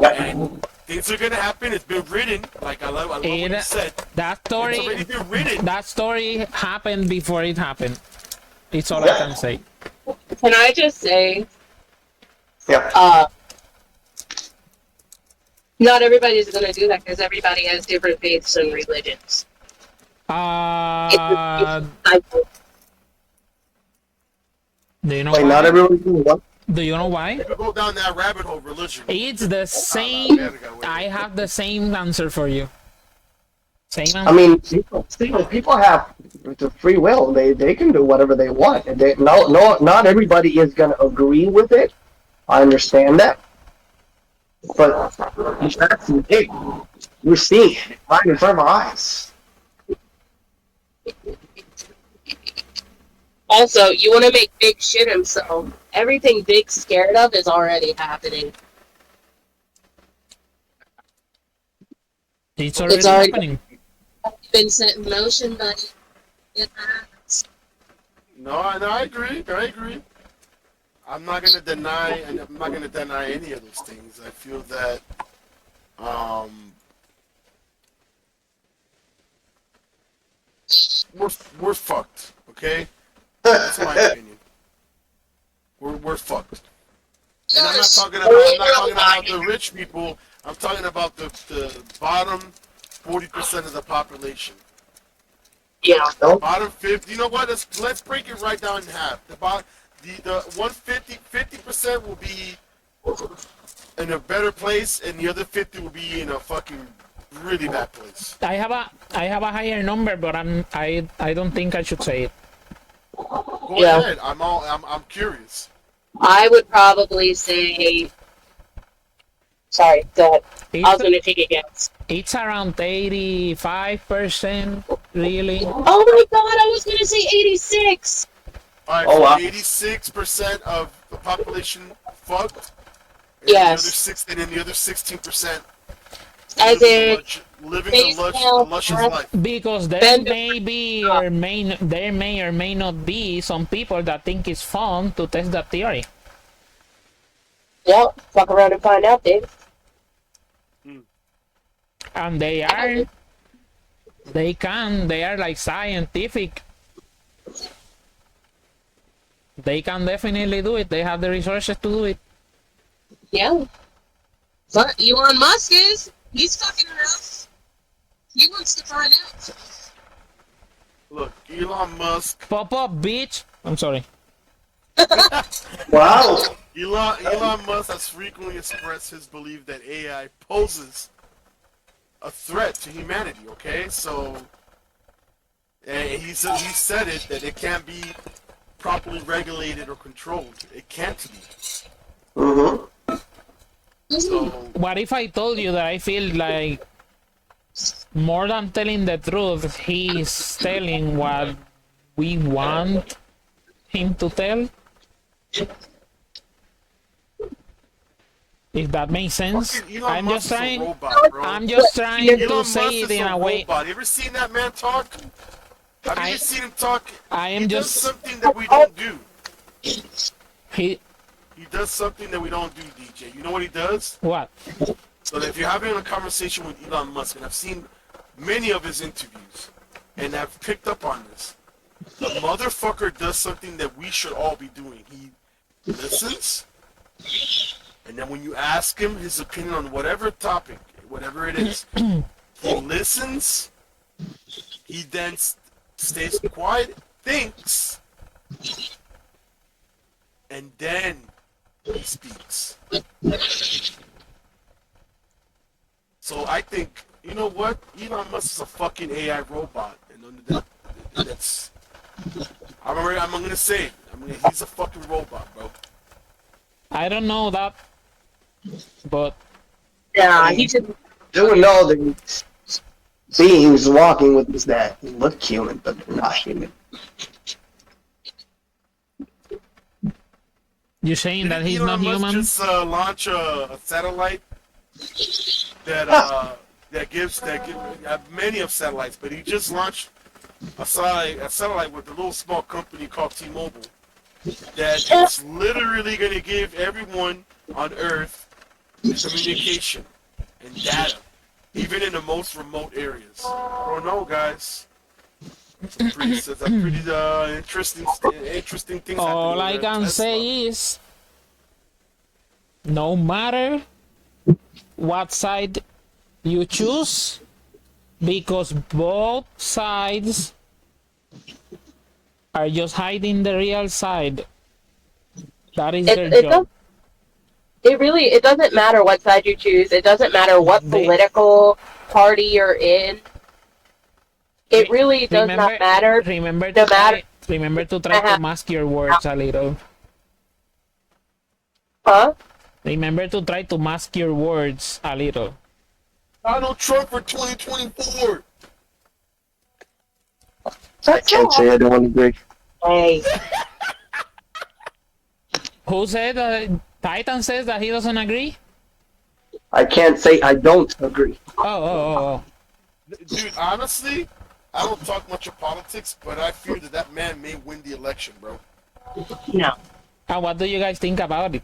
And things are gonna happen. It's been written. Like I love what you said.
That story.
It's already been written.
That story happened before it happened. It's all I can say.
Can I just say?
Yeah.
Not everybody's going to do that because everybody has different faiths and religions.
Do you know
Wait,
why?
not everyone's doing what?
Do you know why?
If you go down that rabbit hole, religion.
It's the same. I have the same answer for you. Same answer.
I mean, people have the free will. They can do whatever they want. And not everybody is going to agree with it. I understand that. But that's big. We're seeing it right in front of our eyes.
Also, you want to make Big shit himself. Everything Big's scared of is already happening.
It's already happening.
Been set in motion, buddy.
No, I agree. I'm not gonna deny any of those things. I feel that we're fucked. Okay, that's my opinion. We're fucked. And I'm not talking about the rich people. I'm talking about the bottom 40% of the population.
Yeah.
Bottom 50. You know what? Let's break it right down in half. The 50% will be in a better place, and the other 50 will be in a fucking really bad place.
I have a higher number, but I don't think I should say it.
Go ahead. I'm curious.
I would probably say. Sorry, go ahead. I was going to take a guess.
It's around 85%. Really?
Oh my god, I was gonna say 86!
Alright,
Oh,
so
wow.
86% of the population fucked, and
Yes.
then the other 16%
As
living
in,
the
face count,
luscious
ass,
life.
Because there
bend
may be or there may or may not be some people that think it's fun to test that theory.
Yep, fuck around and find out, Dave.
And they are like scientific. They can definitely do it. They have the resources to do it.
Yeah.
But Elon Musk is. He's fucking around. He wants to find out.
Look, Elon Musk.
Pop up, bitch. I'm sorry.
Wow.
Elon Musk has frequently expressed his belief that AI poses a threat to humanity. Okay, so and he said it that it can't be properly regulated or controlled. It can't be.
Mm-hmm.
So
What if I told you that I feel like more than telling the truth, he's telling what we want him to tell? If that makes sense.
fucking Elon
I'm
Musk
just
is a
trying.
robot, bro.
I'm just trying
Elon
to
Musk
say
is
it in
a
a way.
robot. You ever seen that man talk? Have you
I-
ever seen him talk?
I am
He does
just
something that we don't do.
he.
He does something that we don't do, DJ. You know what he does?
What?
So that if you're having a conversation with Elon Musk, and I've seen many of his interviews, and I've picked up on this, the motherfucker does something that we should all be doing. He listens, and then when you ask him his opinion on whatever topic, whatever it is, he listens, he then stays quiet, thinks, and then he speaks. So I think, you know what? Elon Musk is a fucking AI robot, and that's. I'm gonna say it. He's a fucking robot, bro.
I don't know that, but
Nah, he just.
Do know that beings walking with us that look human, but they're not human.
you're saying that
Didn't
he's
Elon
not
Musk
human?
just launch a satellite that gives many of satellites, but he just launched a satellite with a little small company called T-Mobile that is literally going to give everyone on Earth communication and data, even in the most remote areas. I don't know, guys. Some pretty interesting things.
All
happening
I
over at
can
Tesla.
say is, no matter what side you choose, because both sides are just hiding the real side. That is their job.
It doesn't matter what side you choose. It doesn't matter what political party you're in. It really does not matter.
Remember
No
to
matter.
try to mask your words a little.
Huh?
Remember to try to mask your words a little.
Donald Trump for 2024.
I can't say I don't agree.
Hey.
Who said that? Titan says that he doesn't agree?
I can't say I don't agree.
Oh.
Dude, honestly, I don't talk much of politics, but I fear that man may win the election, bro.
No.
And what do you guys think about it?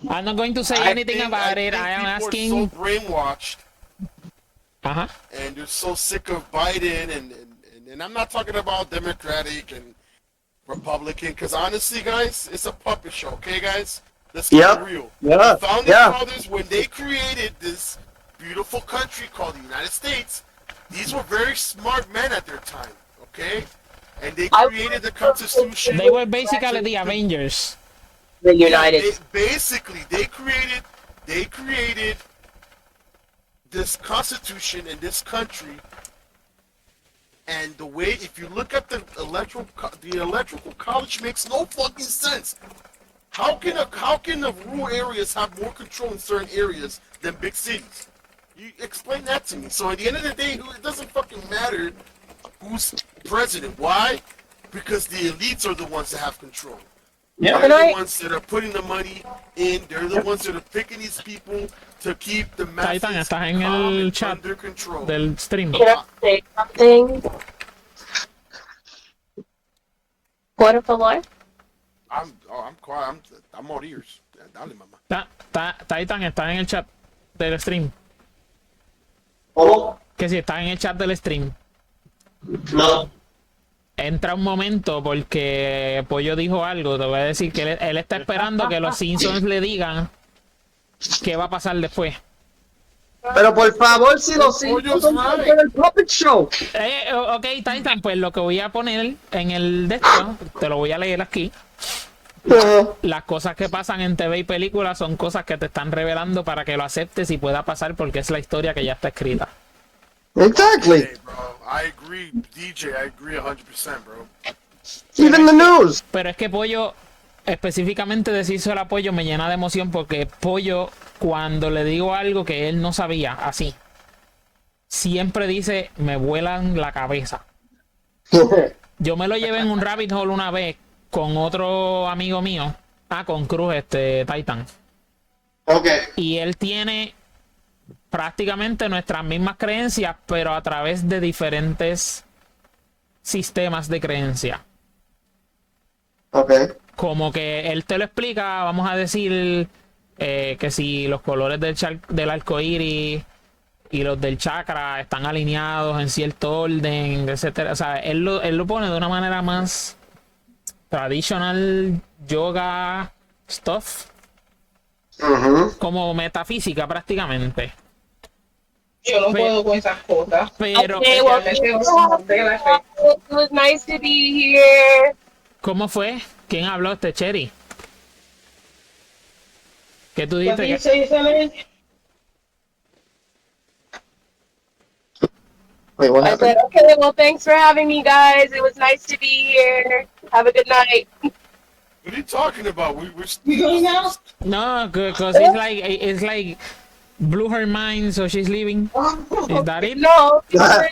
I'm not going to say anything about it. I am asking.
People are so brainwashed,
Uh-huh.
and they're so sick of Biden, and I'm not talking about Democratic and Republican, because honestly, guys, it's a puppet show, okay, guys? Let's get real.
Yeah.
The Founding Fathers, when they created this beautiful country called the United States, these were very smart men at their time, okay? And they created the Constitution.
They were basically the Avengers.
The United.
They created this Constitution in this country. And the way, if you look at the electrical college, makes no fucking sense. How can the rural areas have more control in certain areas than big cities? You explain that to me. So at the end of the day, it doesn't fucking matter who's president. Why? Because the elites are the ones that have control.
Yeah.
They're
And I-
the ones that are putting the money in. They're the ones that are picking these people to keep the masses
Titan, estás en
calm
el
and
chat
under control.
del stream.
Can I say something? Por favor.
I'm quiet. I'm all ears. Dale, mamá.
Titan, está en el chat del stream.
¿Cómo?
Que si está en el chat del stream.
No.
Entra un momento porque Pollo dijo algo. Te voy a decir que él está esperando que los Simpsons le digan qué va a pasar después.
Pero por favor, si los
Pollo's
hijos son
right.
parte del puppet show.
Ok, Titan, pues lo que voy a poner en el de esto, te lo voy a leer aquí. Las cosas que pasan en TV y películas son cosas que te están revelando para que lo aceptes y pueda pasar porque es la historia que ya está escrita.
Exactly.
Hey, bro. I agree, DJ. I agree 100%, bro.
Even the news.
Pero es que Pollo, específicamente decirse el apoyo me llena de emoción porque Pollo, cuando le digo algo que él no sabía, así, siempre dice, me vuelan la cabeza. Yo me lo llevé en un rabbit hole una vez con otro amigo mío, con Cruz, Titan.
Okay.
Y él tiene prácticamente nuestras mismas creencias, pero a través de diferentes sistemas de creencia.
Okay.
Como que él te lo explica, vamos a decir que si los colores del arco iris y los del chakra están alineados en cierto orden, etcétera. O sea, él lo pone de una manera más traditional yoga stuff, como metafísica prácticamente.
Yo no puedo con esas cosas.
Pero,
Okay, well, it was nice to be here.
¿cómo fue? ¿Quién habló? Cherry. ¿Qué tú
What
dijiste?
did you say, Selene?
Wait, what
I
happened?
said, okay, well, thanks for having me, guys. It was nice to be here. Have a good night.
What are you talking about? We're
You going now?
No, because it's like blew her mind, so she's leaving. Is that it?
No, I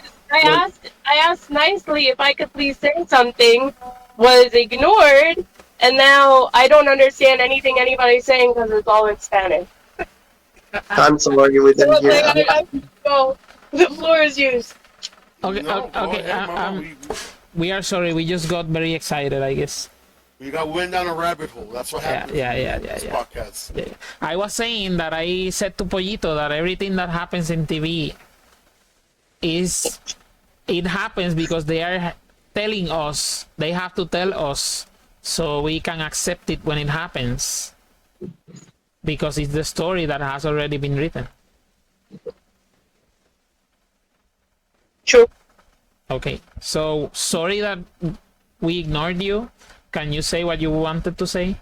asked nicely if I could please say something, was ignored, and now I don't understand anything anybody's saying because it's all in Spanish.
I'm sorry, we
So
didn't
it's like,
hear.
I go, the floor is yours.
Okay,
No, go
okay.
ahead, mama.
We are sorry. We just got very excited, I guess.
We went down a rabbit hole. That's what happened.
Yeah.
This podcast.
Yeah. I was saying that I said to Pollito that everything that happens in TV it happens because they are telling us, they have to tell us so we can accept it when it happens because it's the story that has already been written.
True.
Okay, so sorry that we ignored you. Can you say what you wanted to say?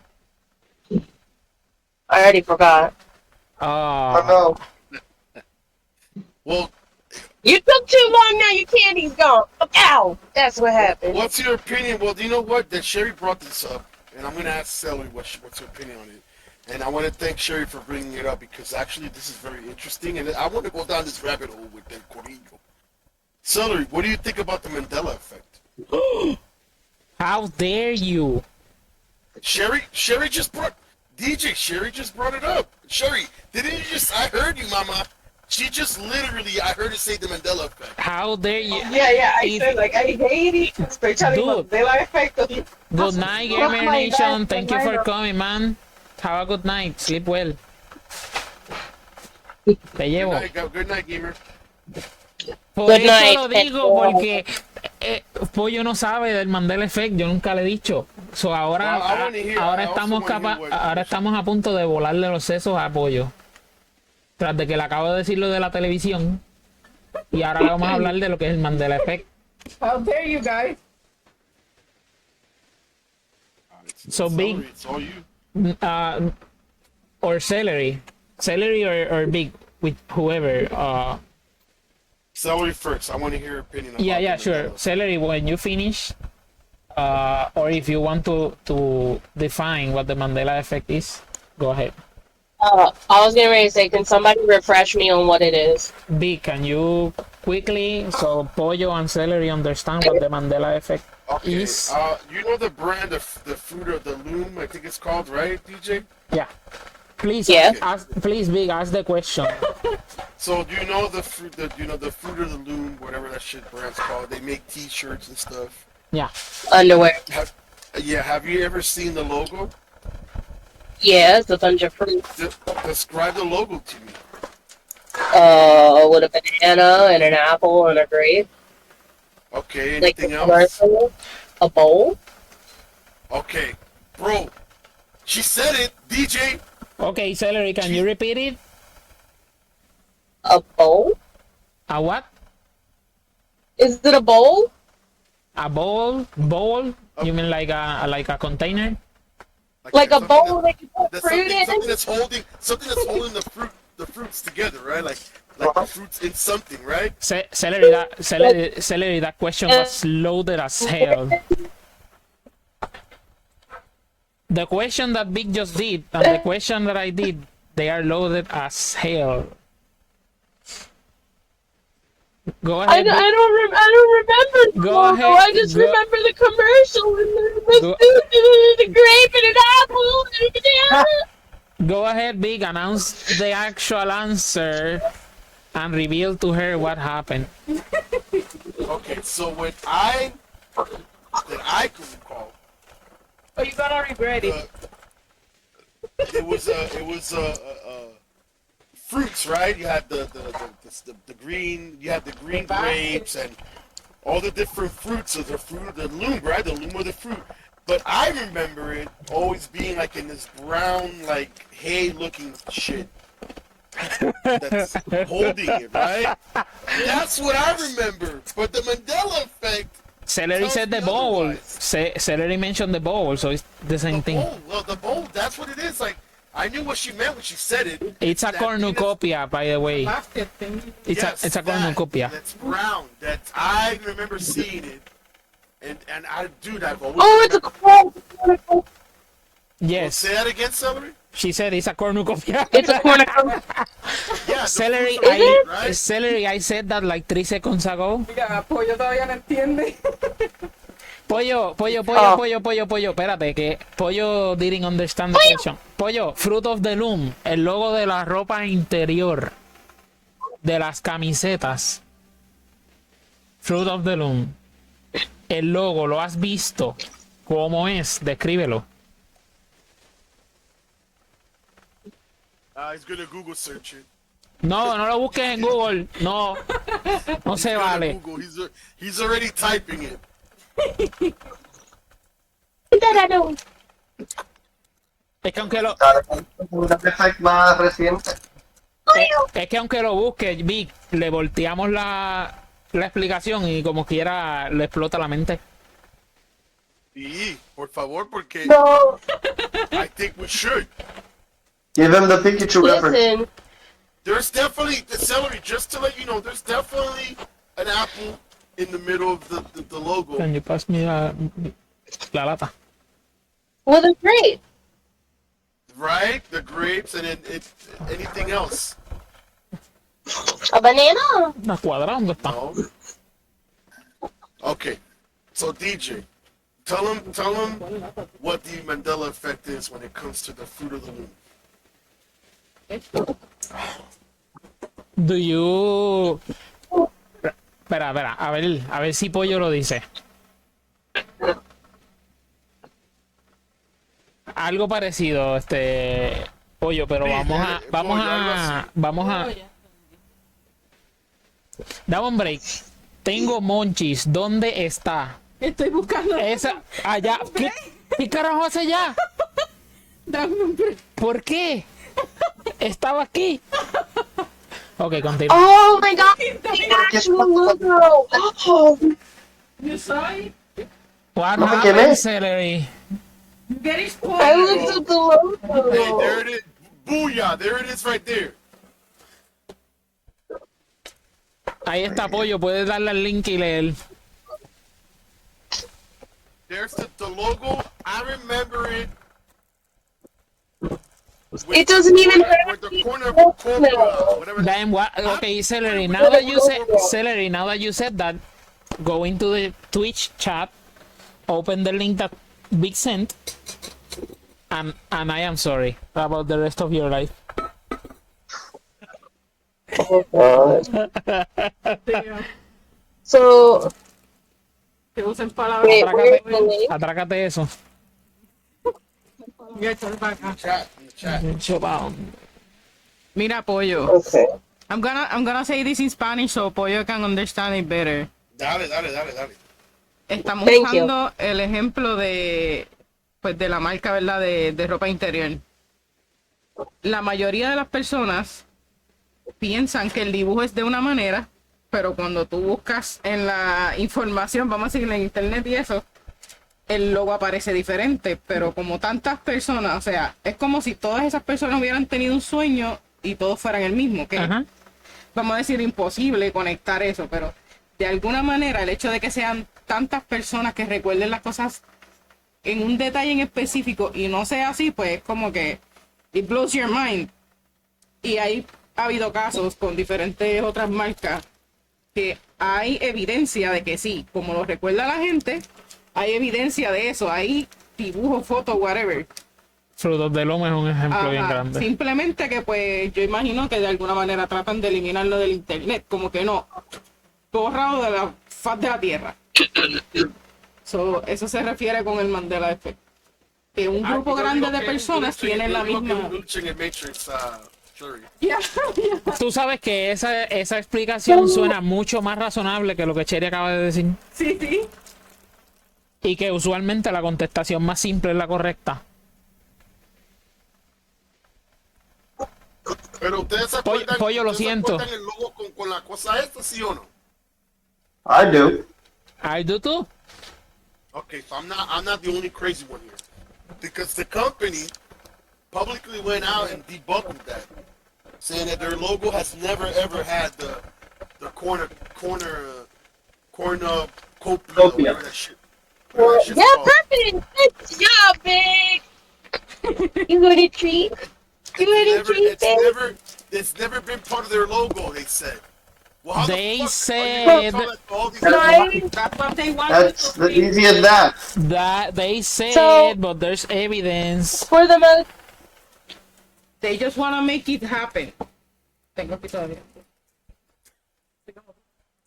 I already forgot.
Oh,
no.
Well,
You took too long now, your candy's gone. Ow! That's what happened.
what's your opinion? Well, do you know what? That Sherry brought this up, and I'm going to ask Celery what's her opinion on it. And I want to thank Sherry for bringing it up because actually this is very interesting, and I want to go down this rabbit hole with El Corillo. Celery, what do you think about the Mandela effect?
how dare you?
Sherry just brought Sherry just brought it up. Sherry, didn't you just? I heard you, Mama. She just literally, I heard her say the Mandela effect.
How dare you?
Yeah, I
It-
said like I hate it, especially
Dude.
Mandela effect.
Good night,
Oh
Gamer
my
Nation.
God,
Thank you for coming, man. Have a good night. Sleep well. Te llevo.
Good night, gamer.
Por
Good
eso
night.
lo digo, porque Pollo no sabe del Mandela Effect. Yo nunca le he dicho. So, ahora
Well, I wanna hear-
ahora
I also
estamos
wanna hear what-
ahora estamos a punto de volarle los sesos a Pollo. Tras de que le acabo de decir lo de la televisión. Y ahora le vamos a hablar de lo que es el Mandela Effect.
How dare you guys?
So
Celery,
big.
it's all you.
Or celery or big with whoever.
Celery first. I want to hear your opinion. About
Yeah,
the
sure.
Mandela.
Celery, when you finish, or if you want to define what the Mandela effect is, go ahead.
I was getting ready to say, can somebody refresh me on what it is?
B, can you quickly, so Pollo and Celery understand what the Mandela effect
Okay.
is?
You know the brand of the fruit of the loom, I think it's called, right, DJ?
Yeah. Please,
Yeah.
please, Big, ask the question.
So do you know the fruit the fruit of the loom, whatever that shit brand's called? They make T-shirts and stuff.
Yeah.
Underwear.
Have you ever seen the logo?
Yeah, it's a bunch of fruit.
Describe the logo to me.
With a banana and an apple and a grape.
Okay,
Like
anything
a
else?
commercial. A bowl.
Okay, bro. She said it, DJ.
Okay, Celery, can you repeat it?
A bowl?
A what?
Is it a bowl?
A bowl? Bowl? You mean like a container?
Like a
something
bowl that you put
that's
fruit in?
something that's holding the fruits together, right? Like the fruits in something, right?
Celery, that question was loaded as hell. The question that Big just did and the question that I did, they are loaded as hell. Go
I
ahead. Big.
don't remember the
Go
logo.
ahead,
I just remember the commercial and
Go-
the grape and an apple and a banana.
Go ahead, Big. Announce the actual answer and reveal to her what happened.
Okay, so that I could recall,
Oh, you're gonna regret it.
it was fruits, right? You had the green, you had the green grapes and all the different fruits of the fruit of the loom, right? The loom of the fruit. But I remember it always being like in this brown, like hay-looking shit that's holding it, right? That's what I remember. But the Mandela effect.
Celery said the bowl. Celery mentioned the bowl, so it's the same thing.
The bowl. That's what it is. Like I knew what she meant when she said it.
It's a
that
cornucopia, by the way.
Basket thing.
It's a cornucopia.
That's brown. That's I remember seeing it, and I've always.
Oh, it's a cornucopia.
Yes,
Say that again, Celery.
she said it's a cornucopia.
It's a cornucopia.
Yeah, the
Celery,
fruits are red, right?
Celery, I said that like 3 seconds ago.
Mira, Pollo todavía no entiende.
Pollo, espérate, que Pollo didn't understand the question. Pollo, fruit of the loom, el logo de la ropa interior, de las camisetas. Fruit of the loom. El logo, ¿lo has visto? ¿Cómo es? Descríbelo.
He's gonna Google search it.
No, no lo busques en Google. No, no se
He's gonna
vale.
Google. He's already typing it.
Es que aunque lo,
Un effect más reciente.
es que aunque lo busque, Vic, le volteamos la explicación y como quiera le explota la mente.
Sí, por favor, porque
No,
I think we should.
Give him the Pikachu reference.
listen.
There's definitely the celery. Just to let you know, there's definitely an apple in the middle of the logo.
Can you pass me la lata?
Well, they're great.
Right? The grapes and then anything else.
A banana.
Una cuadrada, ¿dónde está?
No. Okay. So DJ, tell him what the Mandela effect is when it comes to the fruit of the loom.
Do you... Espera, a ver si Pollo lo dice. Algo parecido, Pollo, pero
Sí,
vamos a... Dame un break. Tengo monchis, ¿dónde está?
Estoy buscando.
Esa, allá. ¿Qué carajo hace allá?
Dame un break.
¿Por qué? Estaba aquí. Ok, continúa.
Oh my god, the actual logo. Oh,
You saw it?
What
No me
happened,
quemé.
Celery?
You get it
I
spoiled.
looked at the logo.
Hey, there it is. Booyah! There it is right there.
Ahí está, Pollo. Puedes darle al link y leer.
There's the logo. I remember it.
It doesn't even have
with
to
the
be
corner of a cobra,
no.
whatever. That,
Then what? Okay, Celery.
With a
Celery. Now that you said that, go into the Twitch chat, open the link that Big sent, and I am sorry about the rest of your life.
Oh god.
Damn.
So
Que usen palabras.
wait, where's the link?
Atrácate eso.
Voy a echar para acá.
in the chat.
Chupao.
Mira, Pollo.
Okay.
I'm gonna say this in Spanish so Pollo can understand it better.
Dale.
Estamos
Thank you.
usando el ejemplo de, pues, de la marca, ¿verdad? De ropa interior. La mayoría de las personas piensan que el dibujo es de una manera, pero cuando tú buscas en la información, vamos a decir en internet y eso, el logo aparece diferente. Pero como tantas personas, o sea, es como si todas esas personas hubieran tenido un sueño y todos fueran el mismo, que
Ajá.
vamos a decir imposible conectar eso, pero de alguna manera el hecho de que sean tantas personas que recuerden las cosas en un detalle en específico y no sea así, pues es como que it blows your mind. Y ha habido casos con diferentes otras marcas que hay evidencia de que sí, como lo recuerda la gente, hay evidencia de eso, hay dibujos, fotos, whatever.
Frutos del Lomo es un ejemplo bien
Ajá,
grande.
simplemente que pues yo imagino que de alguna manera tratan de eliminarlo del internet, como que no, borrado de la faz de la tierra. So, eso se refiere con el Mandela Effect. Que un grupo grande de personas tienen la misma... Yeah, yeah.
Tú sabes que esa explicación suena mucho más razonable que lo que Cherry acaba de decir.
Sí, sí.
Y que usualmente la contestación más simple es la correcta.
Pero ustedes se acuerdan,
Pollo, lo
¿ustedes se
siento.
acuerdan el logo con la cosa esta, sí o no?
I do.
I do too.
Okay, so I'm not the only crazy one here. Because the company publicly went out and debunked that, saying that their logo has never ever had the cornucopia, whatever that shit. Whatever that shit's
Yeah,
called.
perfect. Good job, Big. You got a treat. You got a treat, Big.
It's never been part of their logo. They said. Well, how
They
the fuck
said-
are you gonna tell that to all these
Right.
That's what they want.
That's the easy as that.
That they said,
So-
but there's evidence.
For the most
They just want to make it happen. Tengo aquí todavía.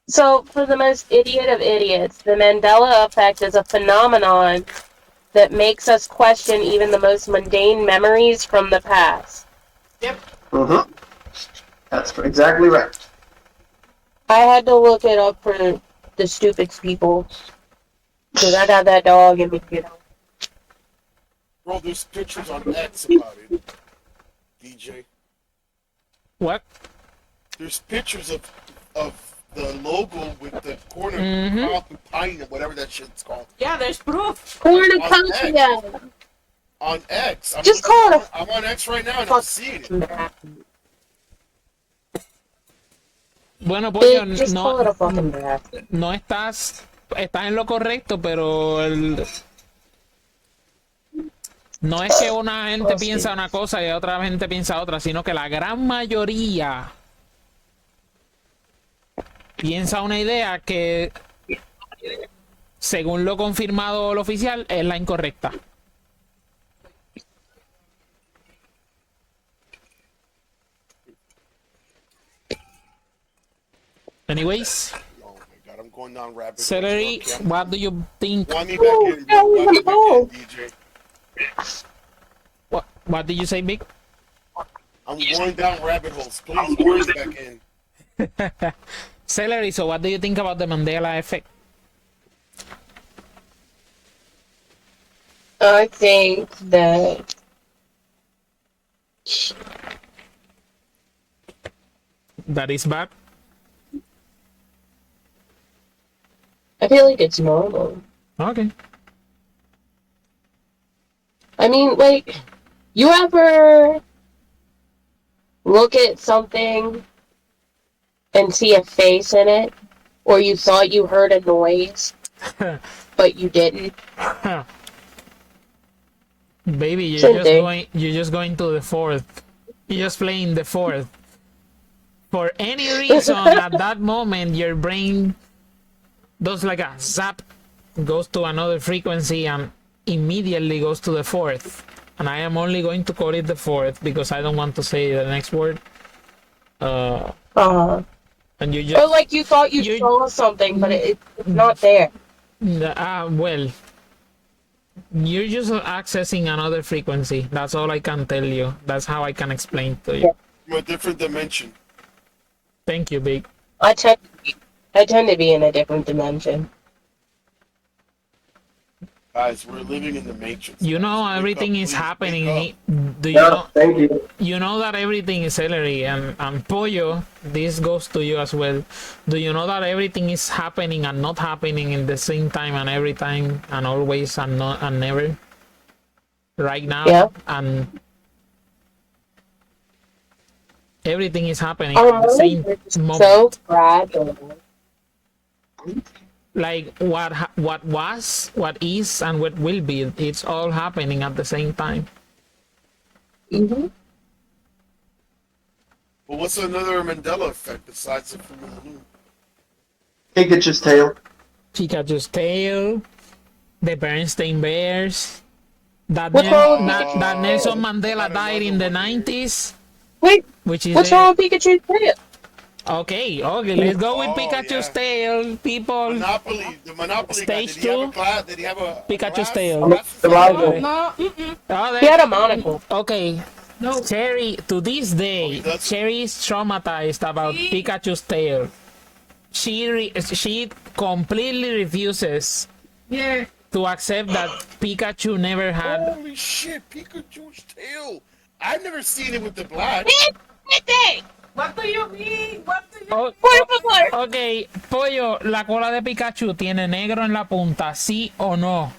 So, for the most idiot of idiots, the Mandela effect is a phenomenon that makes us question even the most mundane memories from the past.
Yep.
Mm-hmm. That's exactly right.
I had to look it up for the stupid people. Because I got that dog in me, you know.
Bro, there's pictures on X about it. DJ.
What?
There's pictures of the logo with the corner
Mhm.
crop and pine and whatever that shit's called.
Yeah, there's proof.
Cornucopia!
On X.
Just call it
I'm on X right now and I'm seeing it.
Bueno, Pollo,
Just call it a fucking bath.
no estás en lo correcto, pero no es que una gente
Oh,
piensa
sí.
una cosa y otra gente piensa otra, sino que la gran mayoría piensa una idea que, según lo confirmado o lo oficial, es la incorrecta. Anyways,
Oh my god, I'm going down rabbit holes.
Celery,
Okay,
what do you think?
want me back in, bro. Want me back in, DJ.
What did you say, Big?
I'm going down rabbit holes. Please bring me back in.
Celery, so what do you think about the Mandela effect?
I think that
That is bad.
I feel like it's normal.
Okay.
I mean, like, you ever look at something and see a face in it, or you thought you heard a noise, but you didn't?
Baby,
Same thing.
you're just going to the fourth. You're just playing the fourth. For any reason, at that moment, your brain does like a zap, goes to another frequency, and immediately goes to the fourth. And I am only going to call it the fourth because I don't want to say the next word.
Uh-huh.
And you
Or
just
like you thought you
you-
saw something, but it's not there.
well, you're just accessing another frequency. That's all I can tell you. That's how I can explain to you.
From a different dimension.
Thank you, Big.
I tend to be in a different dimension.
Guys, we're living in the matrix.
You know
guys. Wake
everything
up,
is
please,
happening.
wake up.
Do you
Yeah,
know?
thank you.
You know that everything is celery and pollo. This goes to you as well. Do you know that everything is happening and not happening in the same time and every time and always and not and never? Right now,
Yeah.
and everything is happening at the same moment.
So fragile.
Like what was, what is, and what will be. It's all happening at the same time.
Mm-hmm.
But what's another Mandela effect besides the full moon?
Pikachu's tail.
Pikachu's tail, the Bernstein Bears. That,
What's wrong with
that Nelson Mandela
Got
died in
another
the
one here.
90s,
Wait,
which is
what's wrong with Pikachu's tail?
Okay, let's go with
Oh,
Pikachu's
yeah.
tail, people.
Monopoly, the Monopoly
Stage
guy. Did he have a
two?
class? Did he have a
Pikachu's
glass?
tail.
Glasses?
The rival.
No, mm-mm.
Oh,
He had a monocle.
okay,
No.
Cherry, to this
Oh,
day,
he does?
Cherry is traumatized about Pikachu's tail. She completely refuses
Yeah.
to accept that Pikachu never had.
Holy shit, Pikachu's tail. I've never seen it with the black.
What do you mean? What do you
Oh,
Por favor.
ok, Pollo, la cola de Pikachu tiene negro en la punta, ¿sí o no?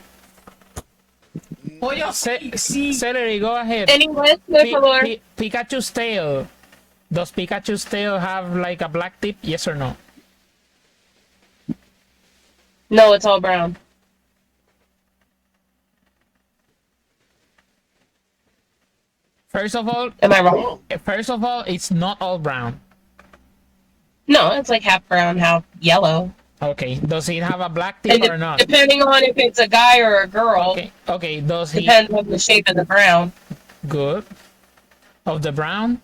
Pollo, sí.
Celery, go ahead.
En inglés, por favor.
Pikachu's tail. Does Pikachu's tail have like a black tip? Yes or no?
No, it's all brown.
First of all,
Am I wrong?
it's not all brown.
No, it's like half brown, half yellow.
Okay. Does it have a black tip or not?
Depending on if it's a guy or a girl,
Okay. Okay. Does he?
depends on the shape of the brown.
Good. Of the brown.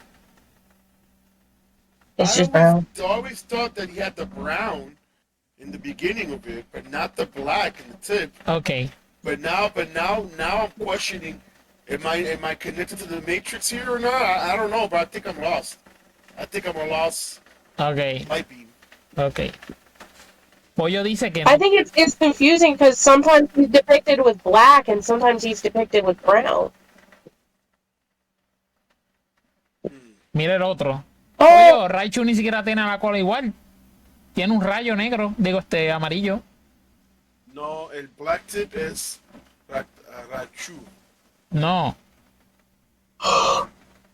It's just brown.
I always thought that he had the brown in the beginning of it, but not the black in the tip.
Okay.
But now I'm questioning. Am I connected to the Matrix here or not? I don't know, but I think I'm lost. I think I'm a lost
Okay.
light beam.
Okay. Pollo dice que
I
no.
think it's confusing because sometimes he's depicted with black and sometimes he's depicted with brown.
Mira el otro.
Oh,
Pollo, Raichu ni siquiera tiene la cola igual. Tiene un rayo negro, digo amarillo.
No, el black tip is Raichu.
No.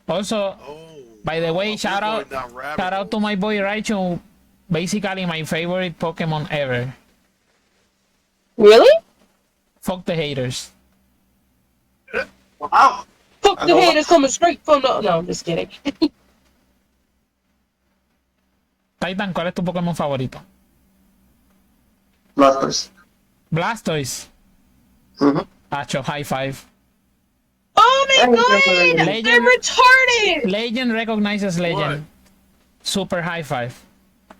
Also,
Oh.
by the way,
we're
shout
going
out
down rabbit
to
holes.
my boy Raichu. Basically, my favorite Pokemon ever.
really?
Fuck the haters.
Wow.
Fuck the haters coming straight from the... No, I'm just kidding.
Titan, ¿cuál es tu Pokémon favorito?
Blastoise.
Blastoise.
Mhm.
Acho, high five.
Oh my god!
Legend.
They're retarded!
Legend recognizes legend. Super high five.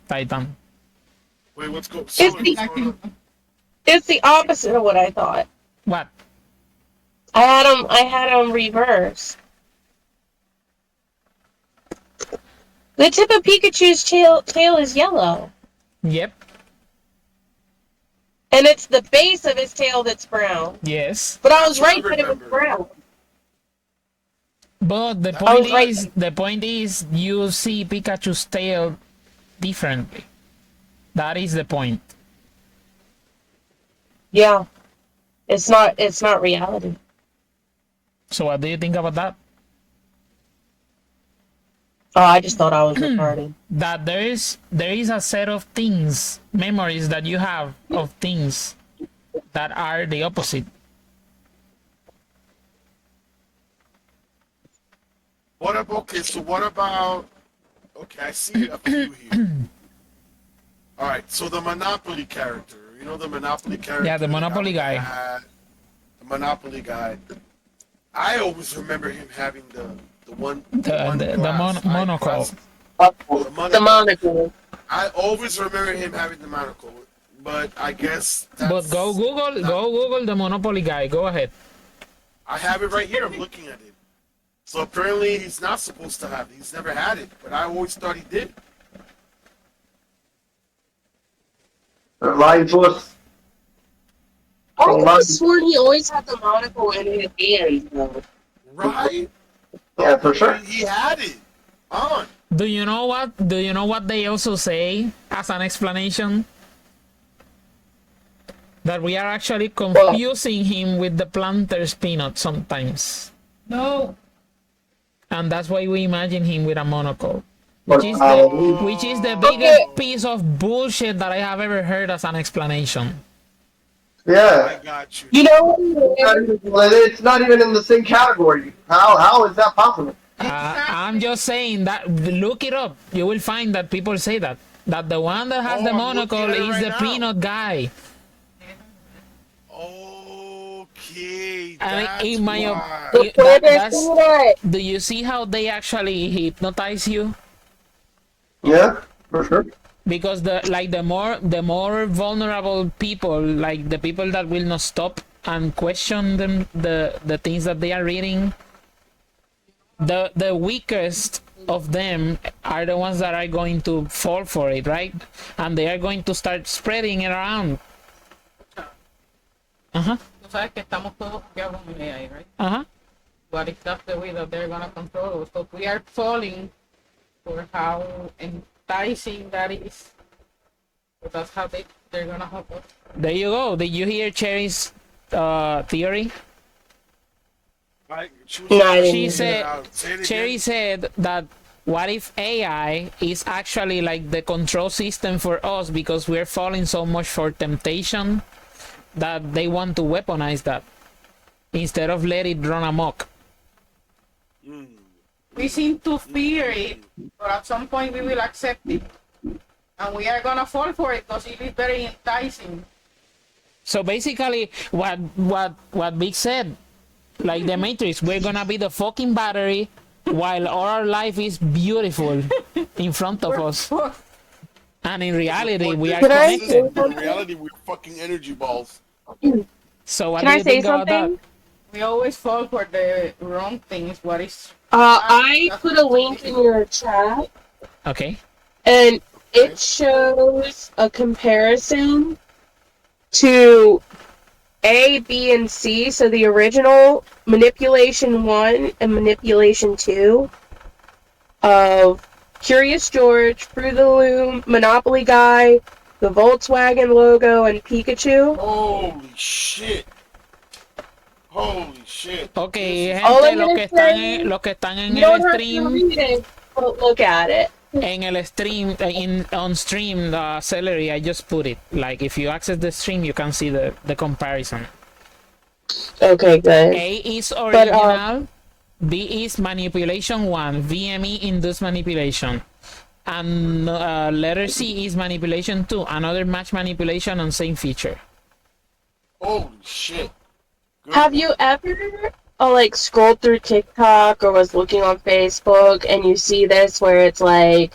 Titan.
Wait, what's going
the- It's the opposite of what I thought.
What?
I had them reversed. The tip of Pikachu's tail is yellow.
Yep.
And it's the base of his tail that's brown.
Yes.
But I was
That's what I
right that it was
remember.
brown.
But the
I was
point is you see Pikachu's tail differently. That is the point.
Yeah. It's not reality.
So what do you think about that?
Oh, I just thought I was retarded.
That there is a set of things, memories that you have of things that are the opposite.
What about, okay, so what about, okay, I see a few here. Alright, so the Monopoly character, you know the Monopoly character?
Yeah, the
that got
Monopoly
with the
guy.
hat, the Monopoly guy. I always remember him having the one glass, right?
monocle.
Glass,
The
the monocle.
monocle.
I always remember him having the monocle, but I guess
But
that's
go Google,
not,
go Google the Monopoly guy. Go ahead.
I have it right here. I'm looking at it. So apparently he's not supposed to have it. He's never had it, but I always thought he did.
They're lying to us.
I could have sworn he always had the monocle in his hand, though.
Right?
Yeah, for sure.
He had it on.
Do you know what? Do you know what they also say as an explanation? That we are actually confusing him with the planter's peanut sometimes.
No.
And that's why we imagine him with a monocle.
But,
Which is the biggest piece of bullshit that I have ever heard as an explanation.
yeah.
I got you.
You know,
It's not even in the same category. How is that possible?
I'm just saying that, look it up. You will find that people say that. That the one that has the
I'm
monocle
looking at it
is
right
the
now.
peanut guy.
Okay,
And
that's
in my
why.
do you see how they actually hypnotize you?
Yeah, for sure.
Because the more vulnerable people, like the people that will not stop and question them, the things that they are reading, the weakest of them are the ones that are going to fall for it, right? And they are going to start spreading it around.
Tú sabes que estamos todos confiados en AI, right? What if that's the way that they're gonna control us? So we are falling for how enticing that is. So that's how they're gonna help us.
There you go. Did you hear Cherry's theory? She said, Cherry said that what if AI is actually like the control system for us because we're falling so much for temptation that they want to weaponize that instead of let it run amok.
We seem to fear it, but at some point we will accept it. And we are gonna fall for it because it is very enticing.
So basically what Vic said, like the Matrix, we're gonna be the fucking battery while our life is beautiful in front of us. And in reality, we are connected.
In reality, we're fucking energy balls.
So what
Can
do
I
you
say
think about that?
something?
We always fall for the wrong things. What is
I put a link in your chat,
Okay.
and it shows a comparison to A, B, and C. So the original Manipulation 1 and Manipulation 2 of Curious George, Fruit of the Loom, Monopoly Guy, the Volkswagen logo, and Pikachu.
Holy shit. Holy shit.
Okay,
All
gente,
I'm gonna say,
los que están en
You
el
don't have to
stream,
read it, but look at it.
en el stream, on stream, Celery, I just put it. Like, if you access the stream, you can see the comparison.
Okay, good.
A is original, B is manipulation 1, VME induced manipulation. And letter C is manipulation 2, another match manipulation on same feature.
Holy shit. Good
Have
one.
you ever like scrolled through TikTok or was looking on Facebook and you see this where it's like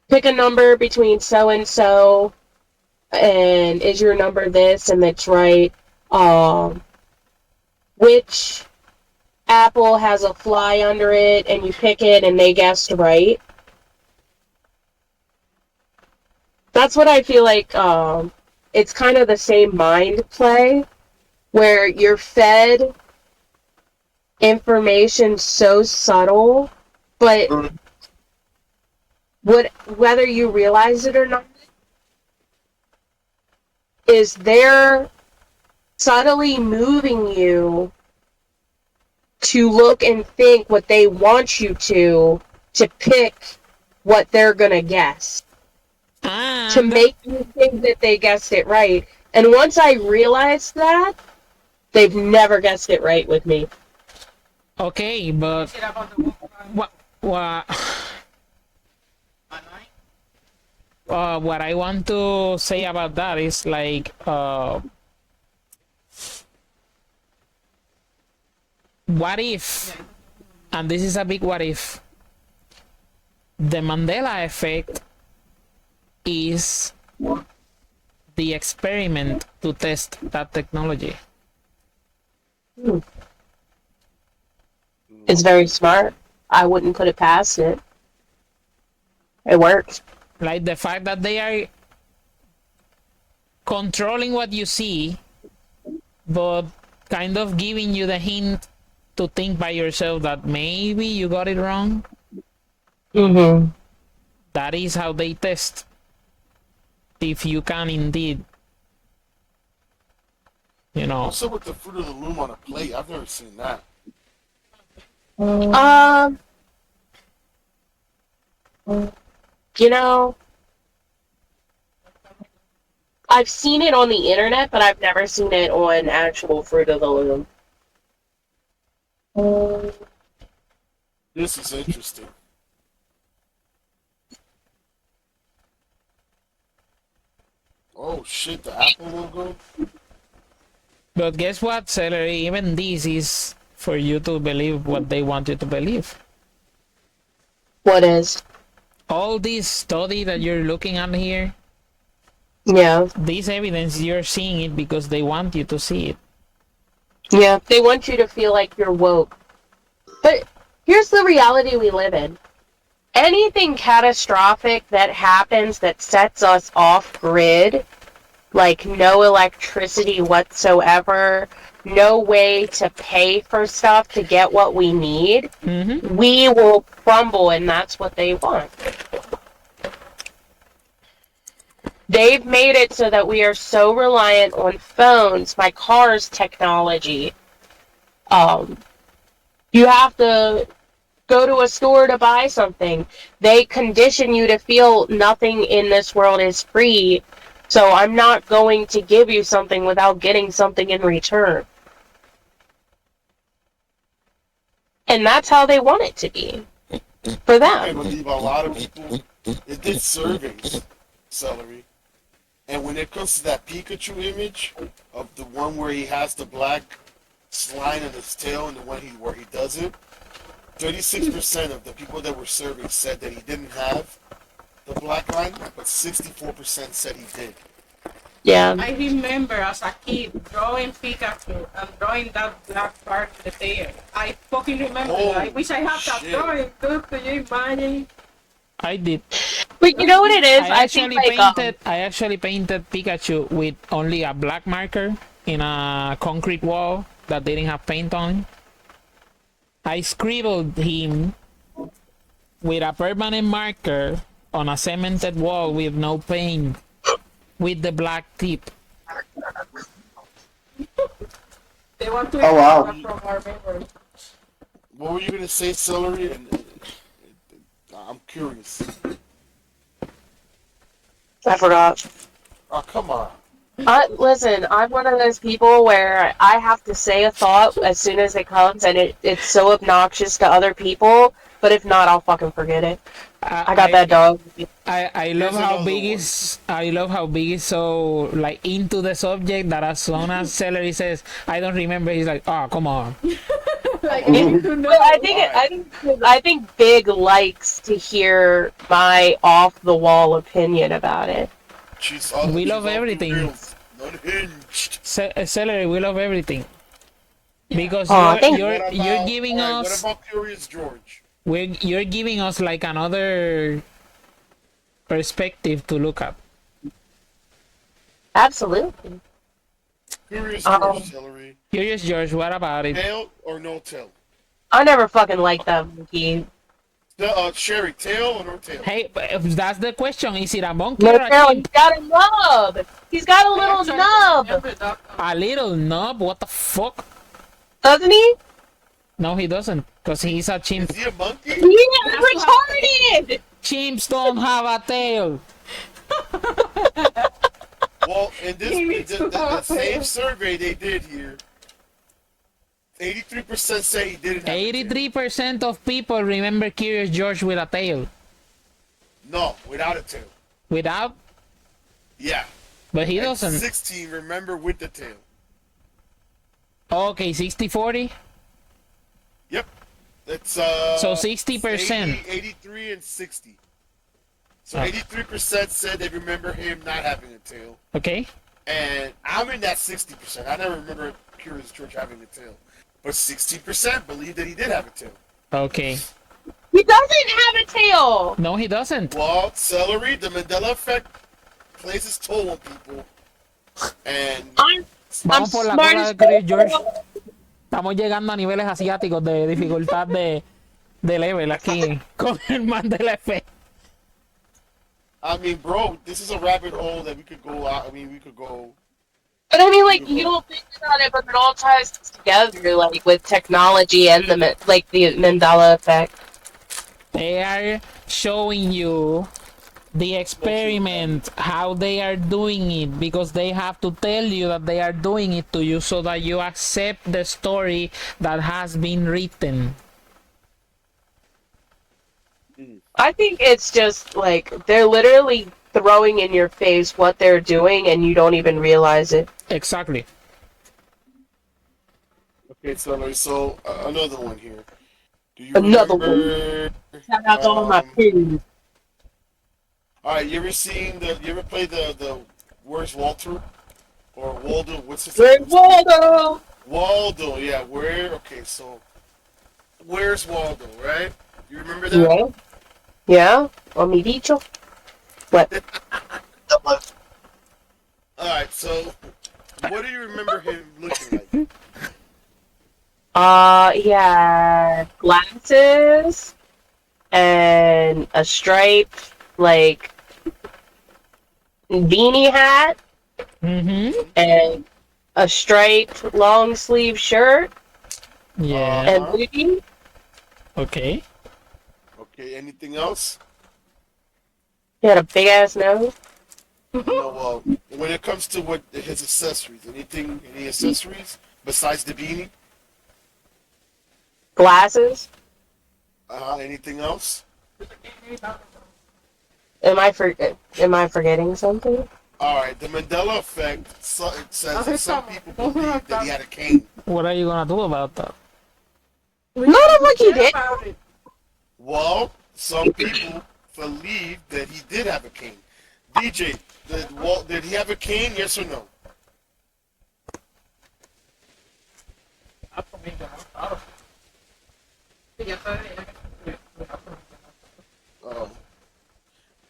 pick a number between so and so and is your number this and it's right, which apple has a fly under it and you pick it and they guessed right? That's what I feel like. It's kind of the same mind play where you're fed information so subtle, but whether you realize it or not, is they're subtly moving you to look and think what they want you to pick what they're gonna guess. To make you think that they guessed it right. And once I realized that, they've never guessed it right with me.
Okay, but
Shit about the
what what I want to say about that is like what if, and this is a big what if, the Mandela effect is the experiment to test that technology.
It's very smart. I wouldn't put it past it. It works.
Like the fact that they are controlling what you see, but kind of giving you the hint to think by yourself that maybe you got it wrong.
Mm-hmm.
That is how they test if you can indeed, you know.
What's up with the Fruit of the Loom on a plate? I've never seen that.
You know, I've seen it on the internet, but I've never seen it on actual Fruit of the Loom.
This is interesting. Oh shit, the Apple logo?
But guess what, Celery? Even this is for you to believe what they want you to believe.
What is?
All this study that you're looking at here,
Yeah.
this evidence, you're seeing it because they want you to see it.
Yeah. They want you to feel like you're woke. But here's the reality we live in. Anything catastrophic that happens that sets us off grid, like no electricity whatsoever, no way to pay for stuff to get what we need, we will crumble, and that's what they want. They've made it so that we are so reliant on phones, my car's technology. You have to go to a store to buy something. They condition you to feel nothing in this world is free, so I'm not going to give you something without getting something in return. And that's how they want it to be. For
I
them.
believe a lot of people, it did surveys, Celery. And when it comes to that Pikachu image of the one where he has the black line on his tail and the one where he doesn't, 36% of the people that were surveyed said that he didn't have the black line, but 64% said he did.
Yeah.
I remember as a kid drawing Pikachu and drawing that black part in the tail. I fucking remember.
Oh,
I wish I had that
shit.
drawing too. Could you imagine?
I did.
But you know what it is?
I
think
actually painted Pikachu with only a black marker in a concrete wall that didn't have paint on it. I scribbled him with a permanent marker on a cemented wall with no paint, with the black tip.
They want to
Oh, wow.
from our memory.
What were you going to say, Celery? I'm curious.
I forgot.
Oh, come on.
Listen, I'm one of those people where I have to say a thought as soon as it comes, and it's so obnoxious to other people, but if not, I'll fucking forget it. I got that dog.
I love
Here's
how
another
big
one.
is I love how big is so like into the subject that as soon as Celery says I don't remember, he's like, oh come on.
Like, I need to know.
Well, I think Big likes to hear my off the wall opinion about it.
We love everything.
Unhinged.
Celery, we love everything because
Aw, thank
you're giving
Alright,
us
what about Curious George?
you're giving us like another perspective to look at.
Absolutely.
Curious George, Celery.
Curious George, what about it?
Tail or no tail?
I never fucking liked that monkey.
Sherry, tail or no tail?
Hey, if that's the question. Is it a monkey
No,
or a
he's
chimp?
got a nub. He's got a little
Actually,
nub,
remember that.
A little nub? What the fuck?
doesn't he?
No, he doesn't, because he's a chimp.
Is he a monkey?
Yeah, retarded.
Chimps don't have a tail.
Well, in this
He needs to
the
have
same
tail.
survey they did here, 83% say he didn't have a tail.
83% of people remember Curious George with a tail.
No, without a tail.
Without?
Yeah.
But he
And
doesn't.
16 remember with the tail.
Okay, 60-40?
Yep. It's
So 60%.
83 and 60. So 83% said they remember him not having a tail.
Okay.
And I'm in that 60%. I never remember Curious George having a tail. But 60% believe that he did have a tail.
Okay.
He doesn't have a tail.
No, he doesn't.
Well, Celery, the Mandela effect plays its toll on people. And
I'm
Vamos por la
smart
cola
as
de Curious George. Estamos llegando a niveles asiáticos de dificultad de level aquí con el Mandela Effect.
I mean, bro, this is a rabbit hole that we could go out. I mean, we could go.
But I mean, like, you don't think about it, but it all ties together, like, with technology and the Mandela effect.
They are showing you the experiment, how they are doing it, because they have to tell you that they are doing it to you so that you accept the story that has been written.
I think it's just, like, they're literally throwing in your face what they're doing and you don't even realize it.
Exactly.
Okay, Celery. So another one here. Do you
Another
remember?
Shout out to all my kids.
All right, you ever played the Where's Walter or Waldo? What's his
Where's
name?
Waldo?
Waldo, yeah. Okay, so Where's Waldo, right? You remember that?
Yeah. Yeah? O mi dicho? What?
All right, so what do you remember him looking like?
He had glasses and a striped, like, beanie hat
Mm-hmm.
and a striped long sleeve shirt
Yeah.
and booties.
Okay.
Okay, anything else?
He had a big ass nose.
No. When it comes to what his accessories, any accessories besides the beanie?
Glasses.
Anything else?
Am I forgetting something?
All right, the Mandela effect it says that some people believe that he had a cane.
What are you gonna do about that?
None of what he did.
Well, some people believe that he did have a cane. DJ, did he have a cane? Yes or no?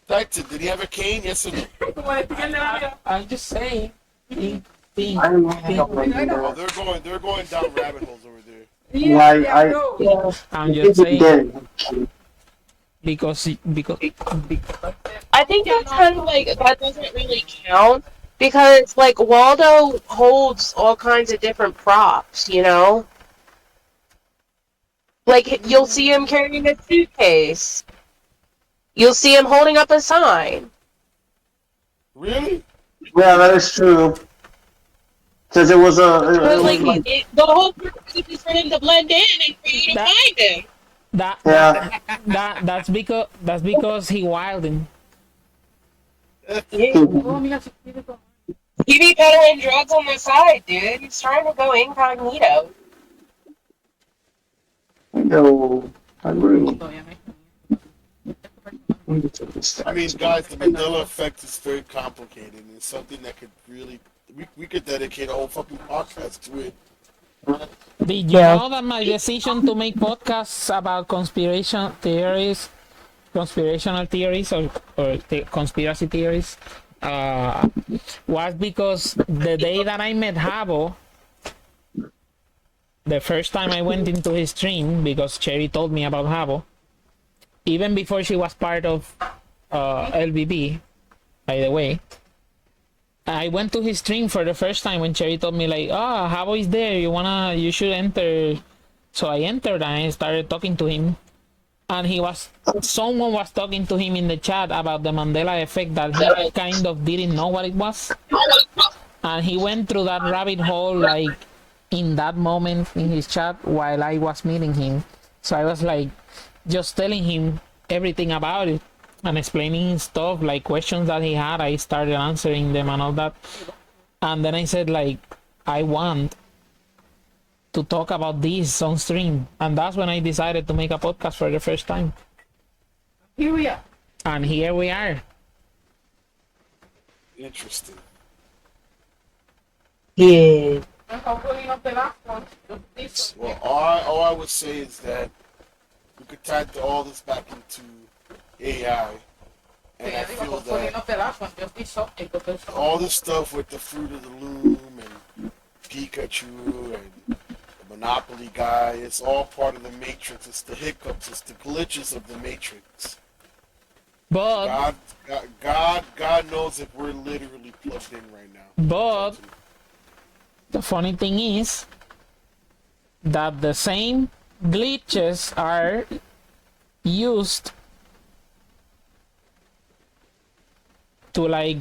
Titan, did he have a cane? Yes or no?
I'm just saying.
I don't know.
Oh, they're going down rabbit holes over there.
Yeah.
I'm just saying
Did.
because
I think that's kind of like, that doesn't really count because, like, Waldo holds all kinds of different props, you know? Like, you'll see him carrying a suitcase. You'll see him holding up a sign.
Really?
Yeah, that is true. Because it was
But, like, the whole purpose is for him to blend in and for you to
That-
find him.
that's because he wilding.
He be peddling drugs on the side, dude. He's trying to go incognito.
No, I agree.
I mean, guys, the Mandela effect is very complicated. And it's something that could really, we could dedicate a whole fucking podcast to it.
Did you know that my decision to make podcasts about conspirational theories or conspiracy theories was because the day that I met Habo, the first time I went into his stream, because Cherry told me about Habo, even before she was part of LBB, by the way, I went to his stream for the first time when Cherry told me, like, oh, Habo is there, you should enter. So I entered and I started talking to him. And someone was talking to him in the chat about the Mandela effect that he kind of didn't know what it was. And he went through that rabbit hole, like, in that moment in his chat while I was meeting him. So I was like just telling him everything about it and explaining stuff, like questions that he had. I started answering them and all that. And then I said, like, I want to talk about this on stream. And that's when I decided to make a podcast for the first time.
Here we are.
And here we are.
Interesting.
Yeah.
And hopefully not the last one. Just this one.
Well, all I would say is that we could tie all this back into AI, and I feel
Hopefully
that
not the last one. Just this subject of this one.
all this stuff with the Fruit of the Loom and Pikachu and the Monopoly guy, it's all part of the Matrix. It's the hiccups, it's the glitches of the Matrix.
But
God knows if we're literally plugged in right now.
But the funny thing is that the same glitches are used to like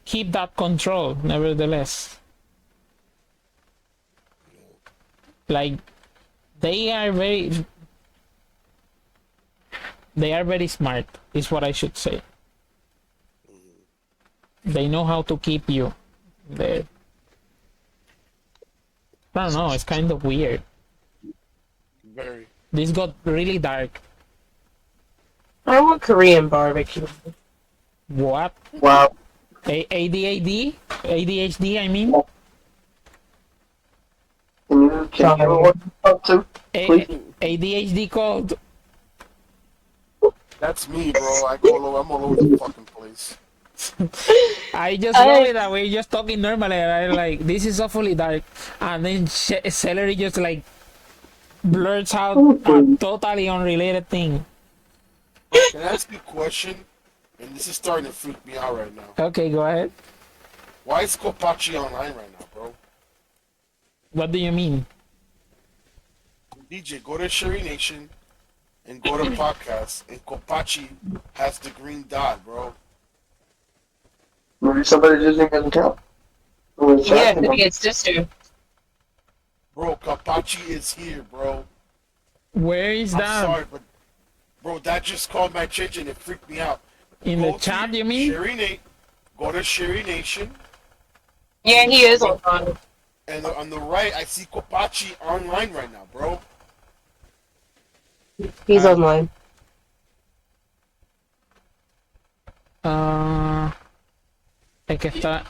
keep that control nevertheless. Like they are very smart is what I should say. They know how to keep you there. I don't know, it's kind of weird.
Very.
This got really dark.
I want Korean barbecue.
What?
Wow.
ADHD? I mean?
Can you order up to? Please?
ADHD code.
That's me, bro. I'm all over the fucking place.
I just love it that we're just talking normally. And I'm like, this is awfully dark. And then Celery just like blurts out a totally unrelated thing.
Can I ask you a question? And this is starting to freak me out right now.
Okay, go ahead.
Why is Kopachi online right now, bro?
What do you mean?
DJ, go to Sherry Nation and go to podcast, and Kopachi has the green dot, bro.
Maybe somebody's using his account.
Yeah, maybe it's sister.
Bro, Kopachi is here, bro.
Where is
I'm
that?
sorry, but bro, that just called my attention. It freaked me out.
In
Go
the
to
chat, you mean?
Go to Sherry Nation,
Yeah, he is on.
and on the right, I see Kopachi online right now, bro.
He's online.
Es que está.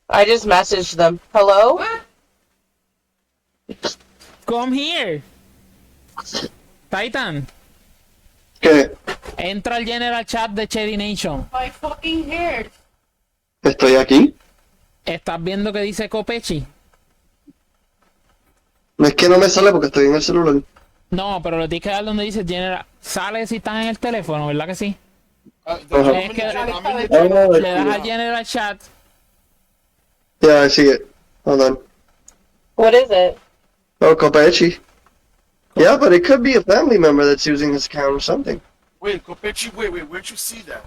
I just messaged them. Hello?
Come here. Titan,
¿Qué?
entra al general chat de Cherry Nation.
My fucking hair.
¿Estoy aquí?
¿Estás viendo que dice Copechi?
Es que no me sale porque estoy en el celular.
No, pero le tienes que dar donde dice general. Sale si estás en el teléfono, ¿verdad que sí?
I'm
Es
in
que
the gen- I'm in the
le das al general chat.
Yeah, I see it. Hold on.
What is it?
Oh, Kopachi. Yeah, but it could be a family member that's using his account or something.
Wait, Kopechi, wait, where'd you see that?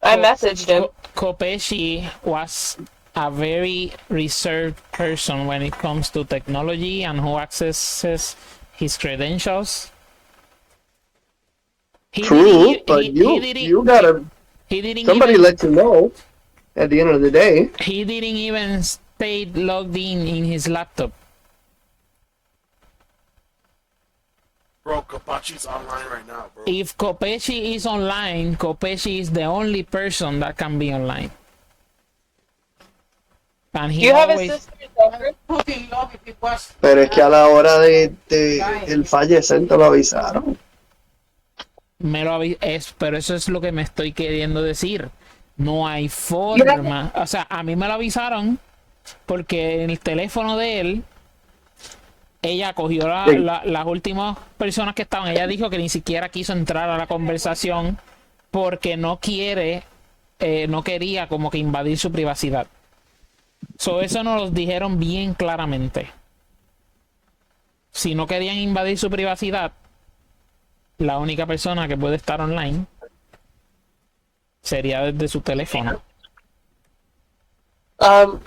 I messaged him.
Kopeshi was a very reserved person when it comes to technology and who accesses his credentials. He
True,
didn't-
but
he didn't-
you gotta,
he didn't
somebody
even,
let you know at the end of the day.
he didn't even stay logged in his laptop.
Bro, Kopachi's online right now, bro.
If Kopeshi is online, Kopeshi is the only person that can be online. And
Do
he
you have a
always,
sister's number?
Fucking love if it was.
Pero es que a la hora de el fallecer te lo avisaron.
me lo pero eso es lo que me estoy queriendo decir. No hay forma. O sea, a mí me lo avisaron porque en el teléfono de él, ella cogió las últimas personas que estaban. Ella dijo que ni siquiera quiso entrar a la conversación porque no quería como que invadir su privacidad. Eso nos lo dijeron bien claramente. Si no querían invadir su privacidad, la única persona que puede estar online sería desde su teléfono.
Um,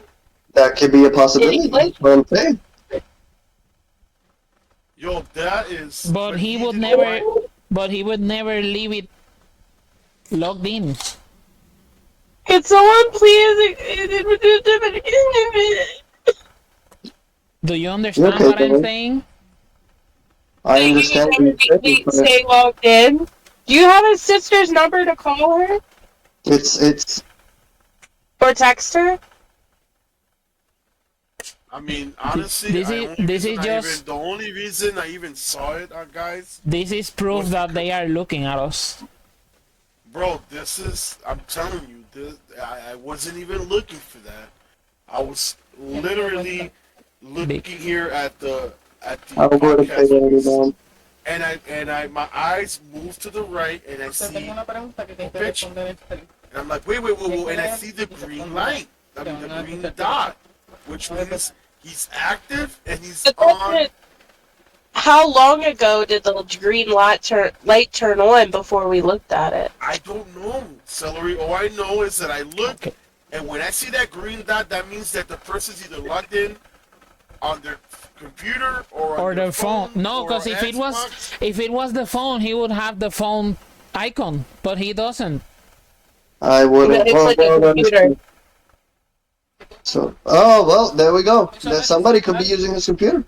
That could be a possibility.
Anyway.
But I'm saying.
Yo, that is.
But he would
didn't
never.
write-
But he would never leave it logged in.
Can someone please?
Do you understand
Okay,
what I'm
Billy.
saying?
I understand what you're saying, but
Stay logged in. Do you have his sister's number to call her
it's
or text her?
I mean, honestly,
This is
the only reason I even saw it, guys,
This is proof that they are looking at us.
bro. This is. I'm telling you, I wasn't even looking for that. I was literally looking here at the
I would have
podcast
paid
voice,
down.
and I my eyes moved to the right, and I see,
Tengo una pregunta que te
Bitch.
responder en stream.
and I'm like, wait, and I see the green light. I mean, the green dot, which means he's active and he's
The
on.
question is, how long ago did the green light turn on before we looked at it?
I don't know, Celery. All I know is that I look, and when I see that green dot, that means that the person's either logged in on their computer or on
Or their phone. No,
or
because if
Xbox.
it was the phone, he would have the phone icon, but he doesn't.
I would have.
It's like a computer.
So, oh well, there we go. That somebody could be using his computer,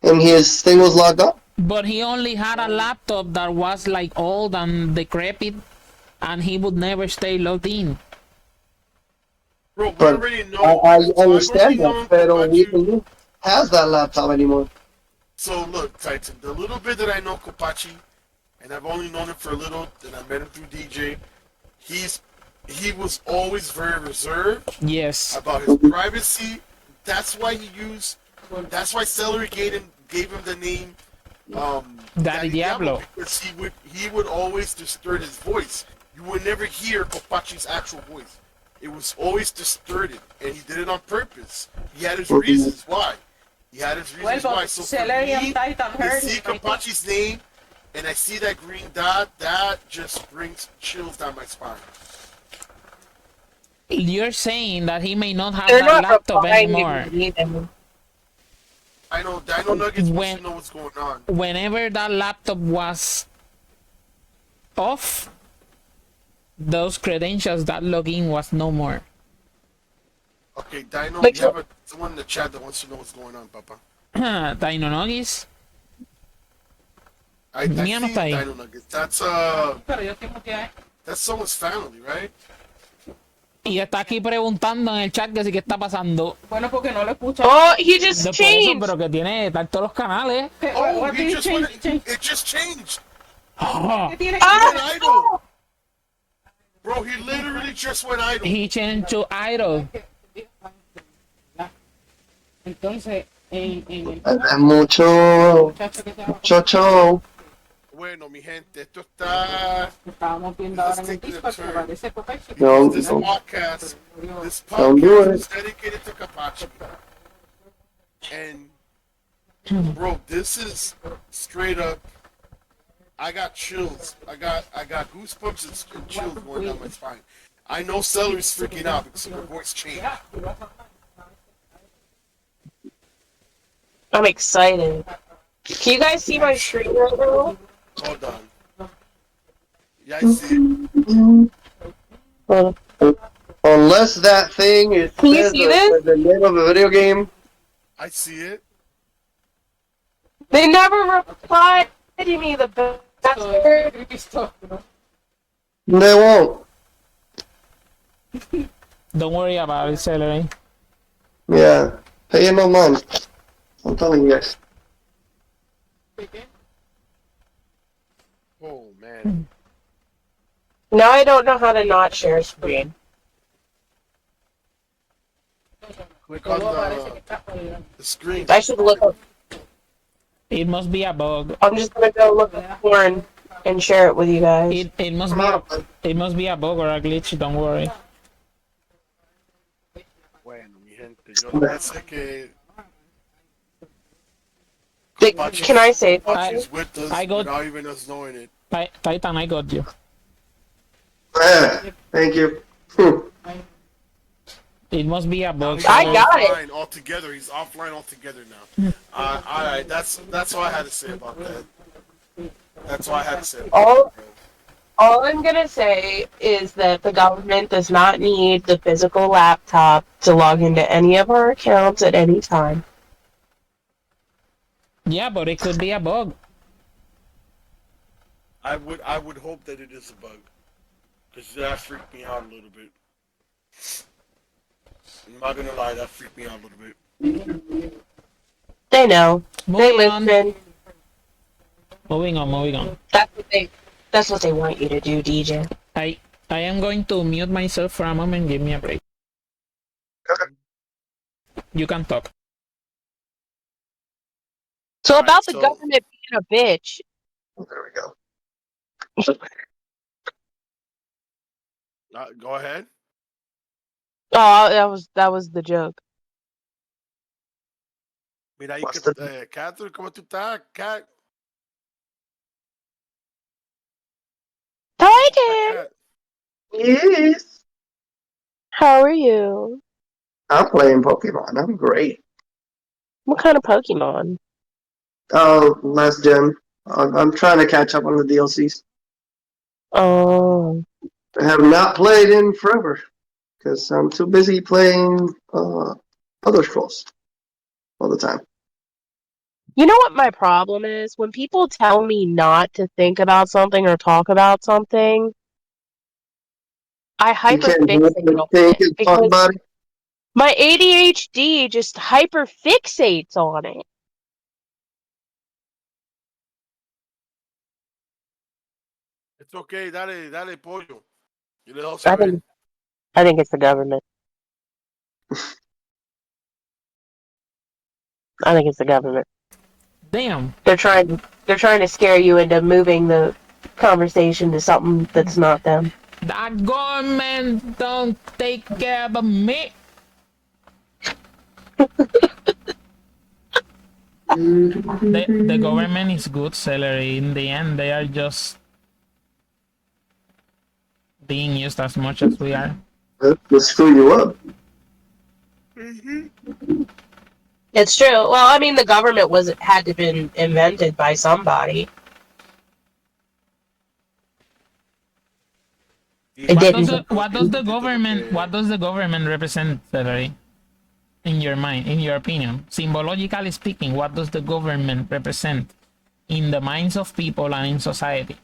and his thing was logged up.
But he only had a laptop that was like old and decrepit, and he would never stay logged in.
Bro, we
But
already know.
I
so I've
understand
already
that, but
known
we
Kopachi.
has that laptop anymore.
So look, Titan, the little bit that I know Kopachi, and I've only known him for a little, and I met him through DJ, he was always very reserved
Yes.
about his privacy. That's why that's why Celery gave him the name
Daddy Diablo.
because he would always distort his voice. You would never hear Kopachi's actual voice. It was always distorted, and he did it on purpose. He had his reasons why. He had his reasons
Well,
why.
but
So for
Celery and
me,
Titan
to
heard
see
it, I think.
Kapachi's name and I see that green dot, that just brings chills down my spine.
You're saying that he may not have
They're
that
not
laptop
replying
anymore.
to me either.
I know Dino Nuggets wants
When-
to know what's going on.
Whenever that laptop was off, those credentials, that login was no more.
Okay, Dino,
Like
we have someone in the chat that wants to know what's going on, Papa.
Dino Nogis.
I
Mía no
see
está ahí.
Dino Nuggets.
Pero yo estoy muteada.
That's someone's family, right?
Y está aquí preguntando en el chat que sí que está pasando.
Bueno, porque no lo escucho.
Oh, he just
Por eso,
changed.
pero que tiene está en todos los canales.
Oh,
What
he
did
just
change?
went, it just changed.
¿Qué tiene?
He went idle. Bro, he literally just went idle.
He changed to idol.
Entonces, en el
Es mucho,
muchacho que estaba-
mucho show.
Bueno, mi gente, esto está...
estábamos viendo ahora en el Discord, que parece Poco.
No,
This
no.
podcast, this
Don't do
podcast
it.
is dedicated to Kapachi. And bro, this is straight up. I got chills. I got goosebumps and chills going down my spine. I know Celery's freaking out because her voice changed.
I'm excited. Can you guys see my screen right now?
Hold on. Yeah, I see it.
Unless that thing is
Can you see this?
the name of a video game.
I see it.
They never replied to me, the bastard.
They won't.
Don't worry about it, Celery.
Yeah. Pay no mind. I'm telling you guys.
Oh man.
Now I don't know how to not share screen.
Click on the screen.
I should look up.
It must be a bug.
I'm just gonna go look at porn and share it with you guys.
It must be a bug or a glitch. Don't worry.
Bueno, mi gente, yo le voy a decir que
Can I say
Kapachi's with us
I got-
without even us knowing it.
Titan, I got you.
Thank you.
It must be a bug.
He's
I got it.
offline altogether. He's offline altogether now. All right. That's all I had to say about that. That's all I had to say about
All,
that, bro.
all I'm gonna say is that the government does not need the physical laptop to log into any of our accounts at any time.
Yeah, but it could be a bug.
I would hope that it is a bug, because that freaked me out a little bit. I'm not gonna lie, that freaked me out a little bit.
They know. They
Moving on.
listen.
Moving on.
That's what they want you to do, DJ.
I am going to mute myself for a moment. Give me a break. You can talk.
So
All right,
about the
so-
government being a bitch.
There we go.
Go ahead.
Oh, that was the joke.
Mira ahí
What's
que,
the-
Catherine, ¿cómo tú estás, Cat?
Titan,
Cat.
Yes.
how are you?
I'm playing Pokemon. I'm great.
What kind of Pokemon?
Last gen. I'm trying to catch up on the DLCs.
Oh,
I have not played in forever because I'm too busy playing Elder Scrolls all the time.
you know what my problem is? When people tell me not to think about something or talk about something, I
You can't help
hyperfixate on
but think
it
and talk
because
about it.
my ADHD just hyperfixates on it.
It's okay, dale, pollo. Yo le dejo
I
saber.
think I think it's the government. I think it's the government.
Damn.
They're trying to scare you into moving the conversation to something that's not them.
The government don't take care of me. The government is good salary. In the end, they are just being used as much as we are.
They'll screw you up.
It's true. Well, I mean, the government had to been invented by somebody. It didn't.
What does the government represent, salary? In your mind, in your opinion, symbologically speaking, what does the government represent in the minds of people and in society?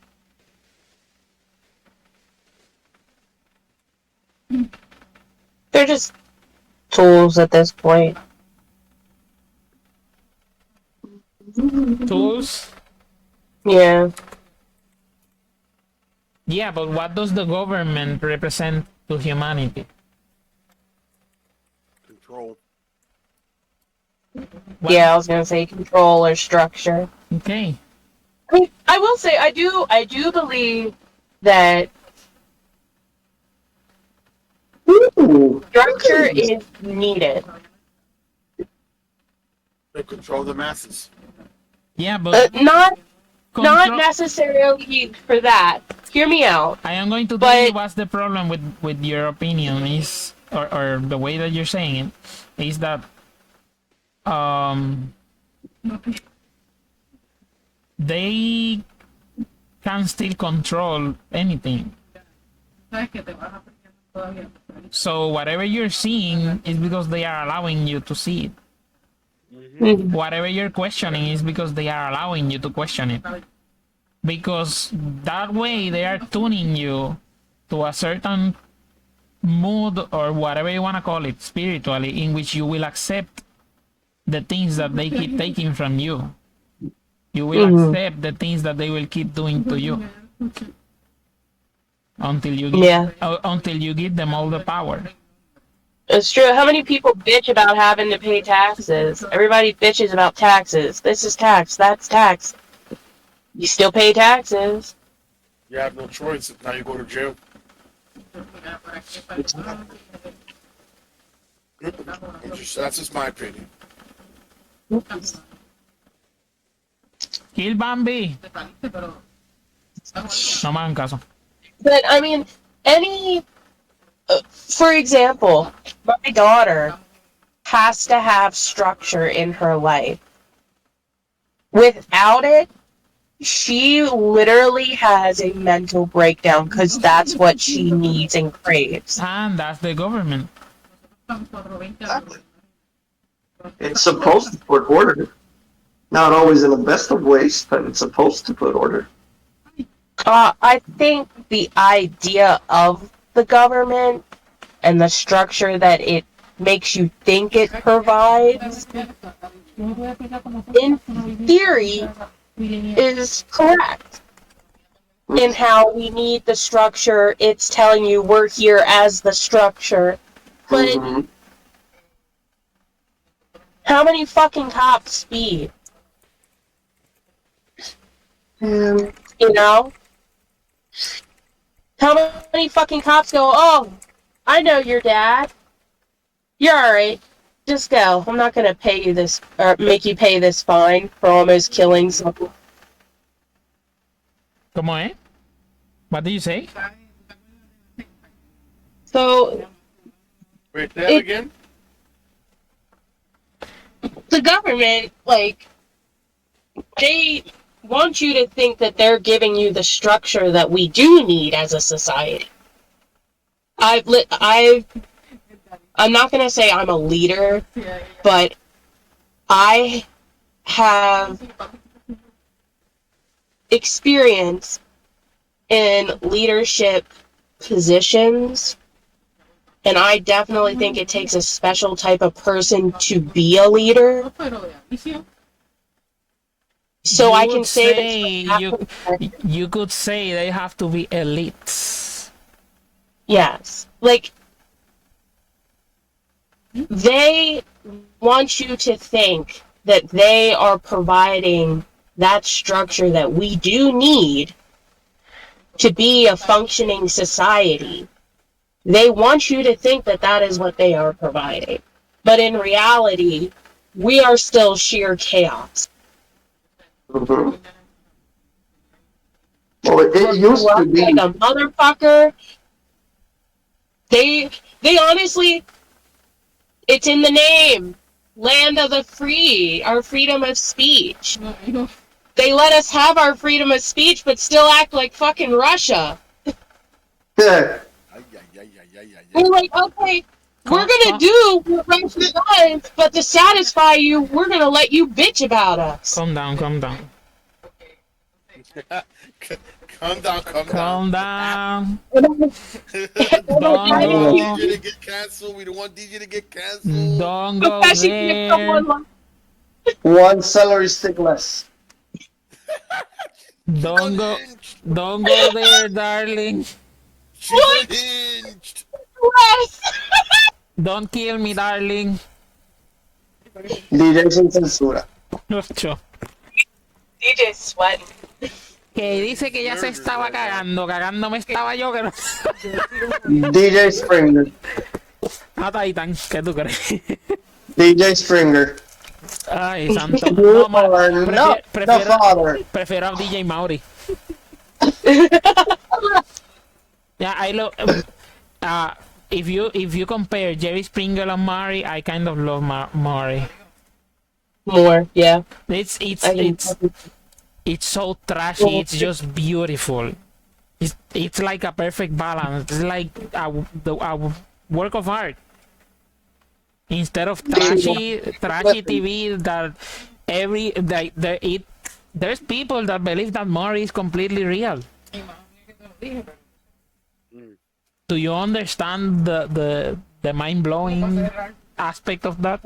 They're just tools at this point.
Tools?
Yeah.
Yeah, but what does the government represent to humanity?
Control.
What?
Yeah, I was gonna say control or structure.
Okay.
I mean, I will say I do believe that
Ooh,
structure is needed.
They control the masses.
Yeah, but
Not
control.
necessarily for that. Hear me out.
I am going to tell you
But
what's the problem with your opinion is, or the way that you're saying it, is that they can still control anything. So whatever you're seeing is because they are allowing you to see it. Whatever you're questioning is because they are allowing you to question it. Because that way they are tuning you to a certain mood or whatever you want to call it spiritually, in which you will accept the things that they keep taking from you. You will accept the things that they will keep doing to you until you give them all the power.
it's true. How many people bitch about having to pay taxes? Everybody bitches about taxes. This is tax. That's tax. You still pay taxes.
You have no choice if now you go to jail. That's just my opinion.
Kill Bambi. No me hagan caso.
But I mean, any For example, my daughter has to have structure in her life. Without it, she literally has a mental breakdown because that's what she needs and craves.
And that's the government.
Exactly. It's supposed to put order. Not always in the best of ways, but it's supposed to put order.
I think the idea of the government and the structure that it makes you think it provides, in theory, is correct. In how we need the structure, it's telling you we're here as the structure. But
Mhm.
how many fucking cops speed?
And
You know? How many fucking cops go, oh, I know your dad. You're alright. Just go. I'm not gonna pay you this, or make you pay this fine for almost killing someone.
¿Cómo es? What did you say?
So,
Wait, say that
It-
again?
the government, like, they want you to think that they're giving you the structure that we do need as a society. I'm not gonna say I'm a leader, but I have experience in leadership positions, and I definitely think it takes a special type of person to be a leader. So
You
I can
would
say that
you could say they have to be elites.
yes, like they want you to think that they are providing that structure that we do need to be a functioning society. They want you to think that that is what they are providing. But in reality, we are still sheer chaos.
Mhm. Well, it used to be.
Like a motherfucker. They honestly, it's in the name. Land of the free, our freedom of speech. They let us have our freedom of speech, but still act like fucking Russia.
Yeah.
We're like, okay, we're gonna do what Russia does, but to satisfy you, we're gonna let you bitch about us.
Calm down, calm down.
Calm down, calm
Calm down.
down.
Don't
We don't want
go.
DJ to get canceled. We don't want DJ to get canceled.
Don't go
Especially if
there.
someone like,
One celery stick less.
Don't go. Don't go there, darling.
She's unhinged.
Wes!
Don't kill me, darling.
DJ sin censura.
Ocho.
DJ sweating.
Que dice que ya se estaba cagando. Cagándome estaba yo, que no.
DJ Springer.
Ah, Titan, ¿qué tú crees?
DJ Springer.
Ay, santo.
You
No,
are not the father.
prefiero a DJ Mauri. Yeah, I love. If you compare Jerry Springer and Maury, I kind of love Maury.
More, yeah.
It's so trashy. It's just beautiful. It's like a perfect balance. It's like a work of art. Instead of trashy TV that there's people that believe that Maury is completely real. Do you understand the mind blowing aspect of that?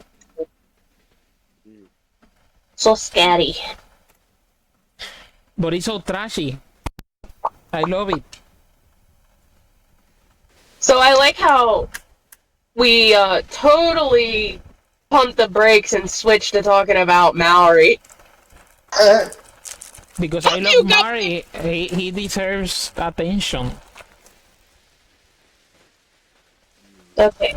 So scary.
But it's so trashy. I love it.
So I like how we totally pumped the brakes and switched to talking about Maori.
Because I love Maury. He deserves attention.
Okay,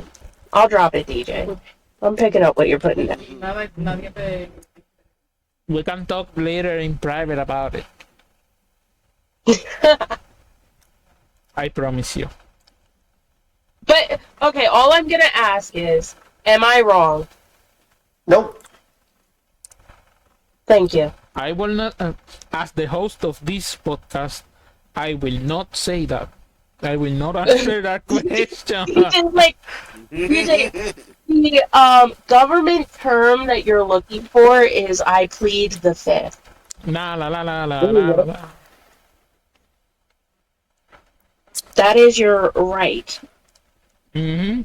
I'll drop it, DJ. I'm picking up what you're putting down.
We can talk later in private about it. I promise you.
But Okay, all I'm gonna ask is, am I wrong?
Nope.
Thank you.
I will not, as the host of this podcast, I will not say that. I will not answer that question.
BJ, like, BJ, the government term that you're looking for is I plead the fifth.
La la la la la la la.
That is your right.
Mm-hmm.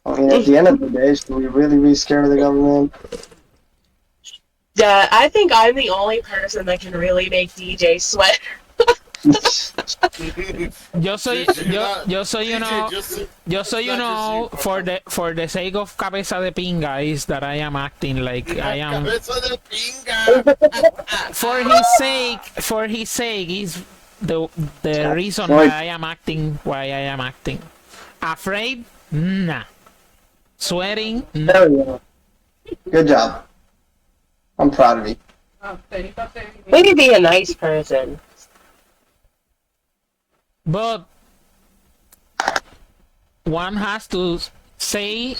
I mean, at the end of the day, should we really be scared of the government?
Yeah, I think I'm the only person that can really make DJ sweat.
Yo soy, yo soy, you know, yo soy, you know, for the sake of cabeza de pinga is that I am acting like I am. For his sake is the reason why I am acting. Afraid? Nah. Sweating? Nah.
There we go. Good job. I'm proud of you.
Maybe be a nice person.
But one has to say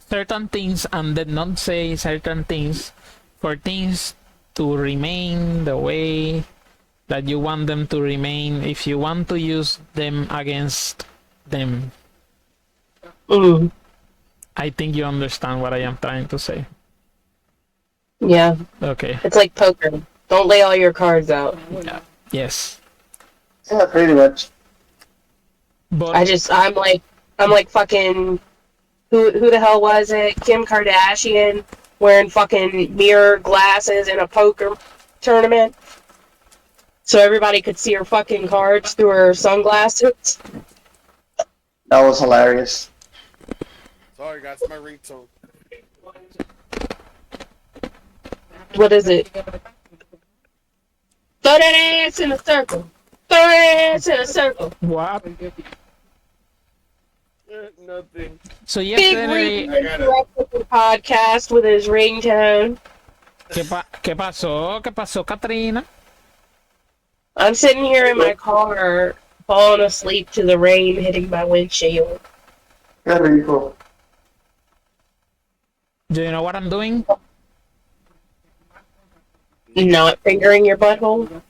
certain things and then not say certain things for things to remain the way that you want them to remain if you want to use them against them.
Mm.
I think you understand what I am trying to say.
Yeah,
Okay.
it's like poker. Don't lay all your cards out.
Yeah. Yes.
Yeah, pretty much.
But
I'm like fucking who the hell was it? Kim Kardashian wearing fucking mirror glasses in a poker tournament. So everybody could see her fucking cards through her sunglasses.
That was hilarious.
Sorry, guys, my ringtone.
What is it? Throw that ass in a circle. Throw that ass in a circle.
what?
Nothing.
So
Big
yesterday,
Reed interrupted the podcast with his ringtone.
¿Qué pasó? ¿Qué pasó, Katrina?
I'm sitting here in my car, falling asleep to the rain hitting my windshield.
Qué rico.
Do you know what I'm doing?
Not fingering your butthole.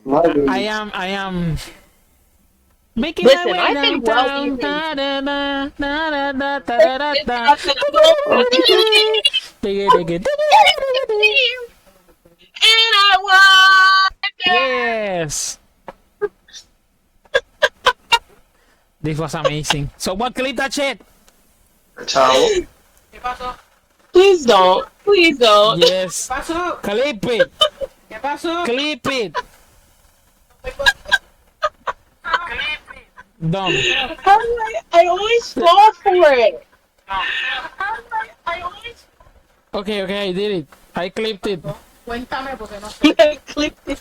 I am making
Listen,
my way
I think
downtown.
wealthy And I won!
Yes. This was amazing. So what, clip that shit?
Chao.
Please don't. Please don't.
Yes.
pasó?
Clip it.
¿Qué pasó?
Clip it. Done.
How do I always fall for it. I always
Okay, I did it. I clipped it.
Cuéntame porque no sé.
clicked it.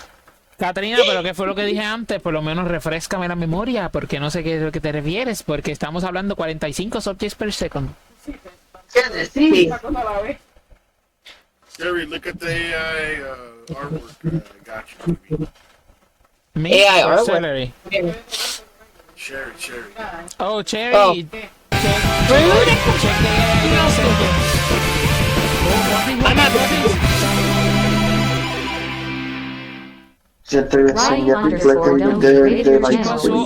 Catrina, pero ¿qué fue lo que dije antes? Por lo menos refrescame la memoria, porque no sé qué es lo que te refieres, porque estamos hablando 45 subjects per second.
Sí.
Una cosa a la vez.
Jerry, look at the AI artwork. I got you.
Me
AI
or
artwork.
celery?
Cherry.
Oh, Cherry.
Oh.
Check the AI subjects.
Ya te enseñé
Ryan
el fleco
_don't
de
creator
¿Qué
channel.
pasó?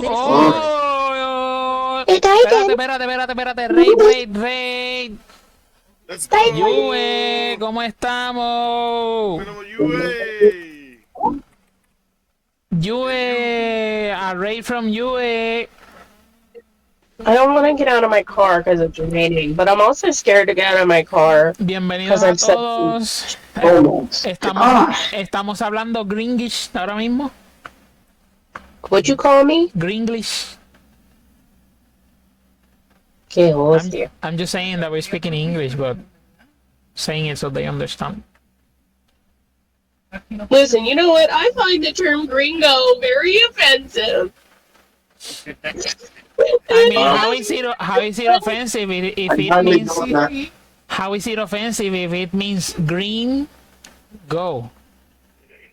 Six
Oh, espérate. Raid.
Let's go.
Yue, ¿cómo estamos?
Bueno, UA.
Yue, a raid from Yue.
I don't want to get out of my car because it's raining, but I'm also scared to get out of my car.
Bienvenidos
Because
a
I'm so-
todos. Estamos hablando Gringlish ahora mismo.
What'd you call me?
Gringlish.
Okay, hostia.
I'm just saying that we're speaking English, but saying it so they understand.
Listen, you know what? I find the term gringo very offensive.
I mean, how is it offensive if it means how is it offensive if it means green? Go.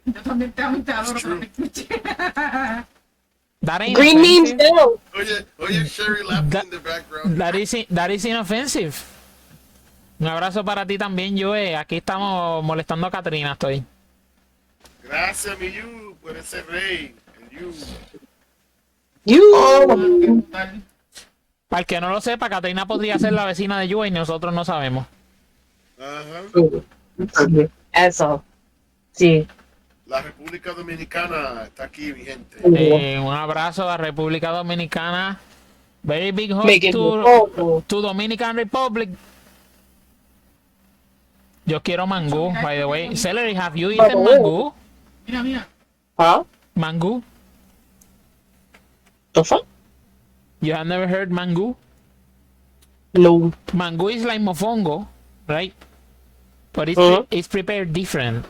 Yo también te adoro, pero me escuché.
that ain't
Green means
offensive.
no.
Oye, Sherry laughing in the background.
That is inoffensive. Un abrazo para ti también, Joe. Aquí estamos molestando a Katrina, estoy.
Gracias, mi you, por ese rey. And you.
You.
Para el que no lo sepa, Katrina podría ser la vecina de Joe y nosotros no sabemos.
Ajá.
Eso. Sí.
La República Dominicana está aquí, mi gente.
Un abrazo a República Dominicana. Very big hug
Make it local.
to Dominican Republic. Yo quiero mangú, by the way. Celery, have you eaten mangú?
Mira, mira.
Huh?
Mangú?
The fuck?
You have never heard mangú?
No.
Mangú is like mofongo, right? But it's prepared different.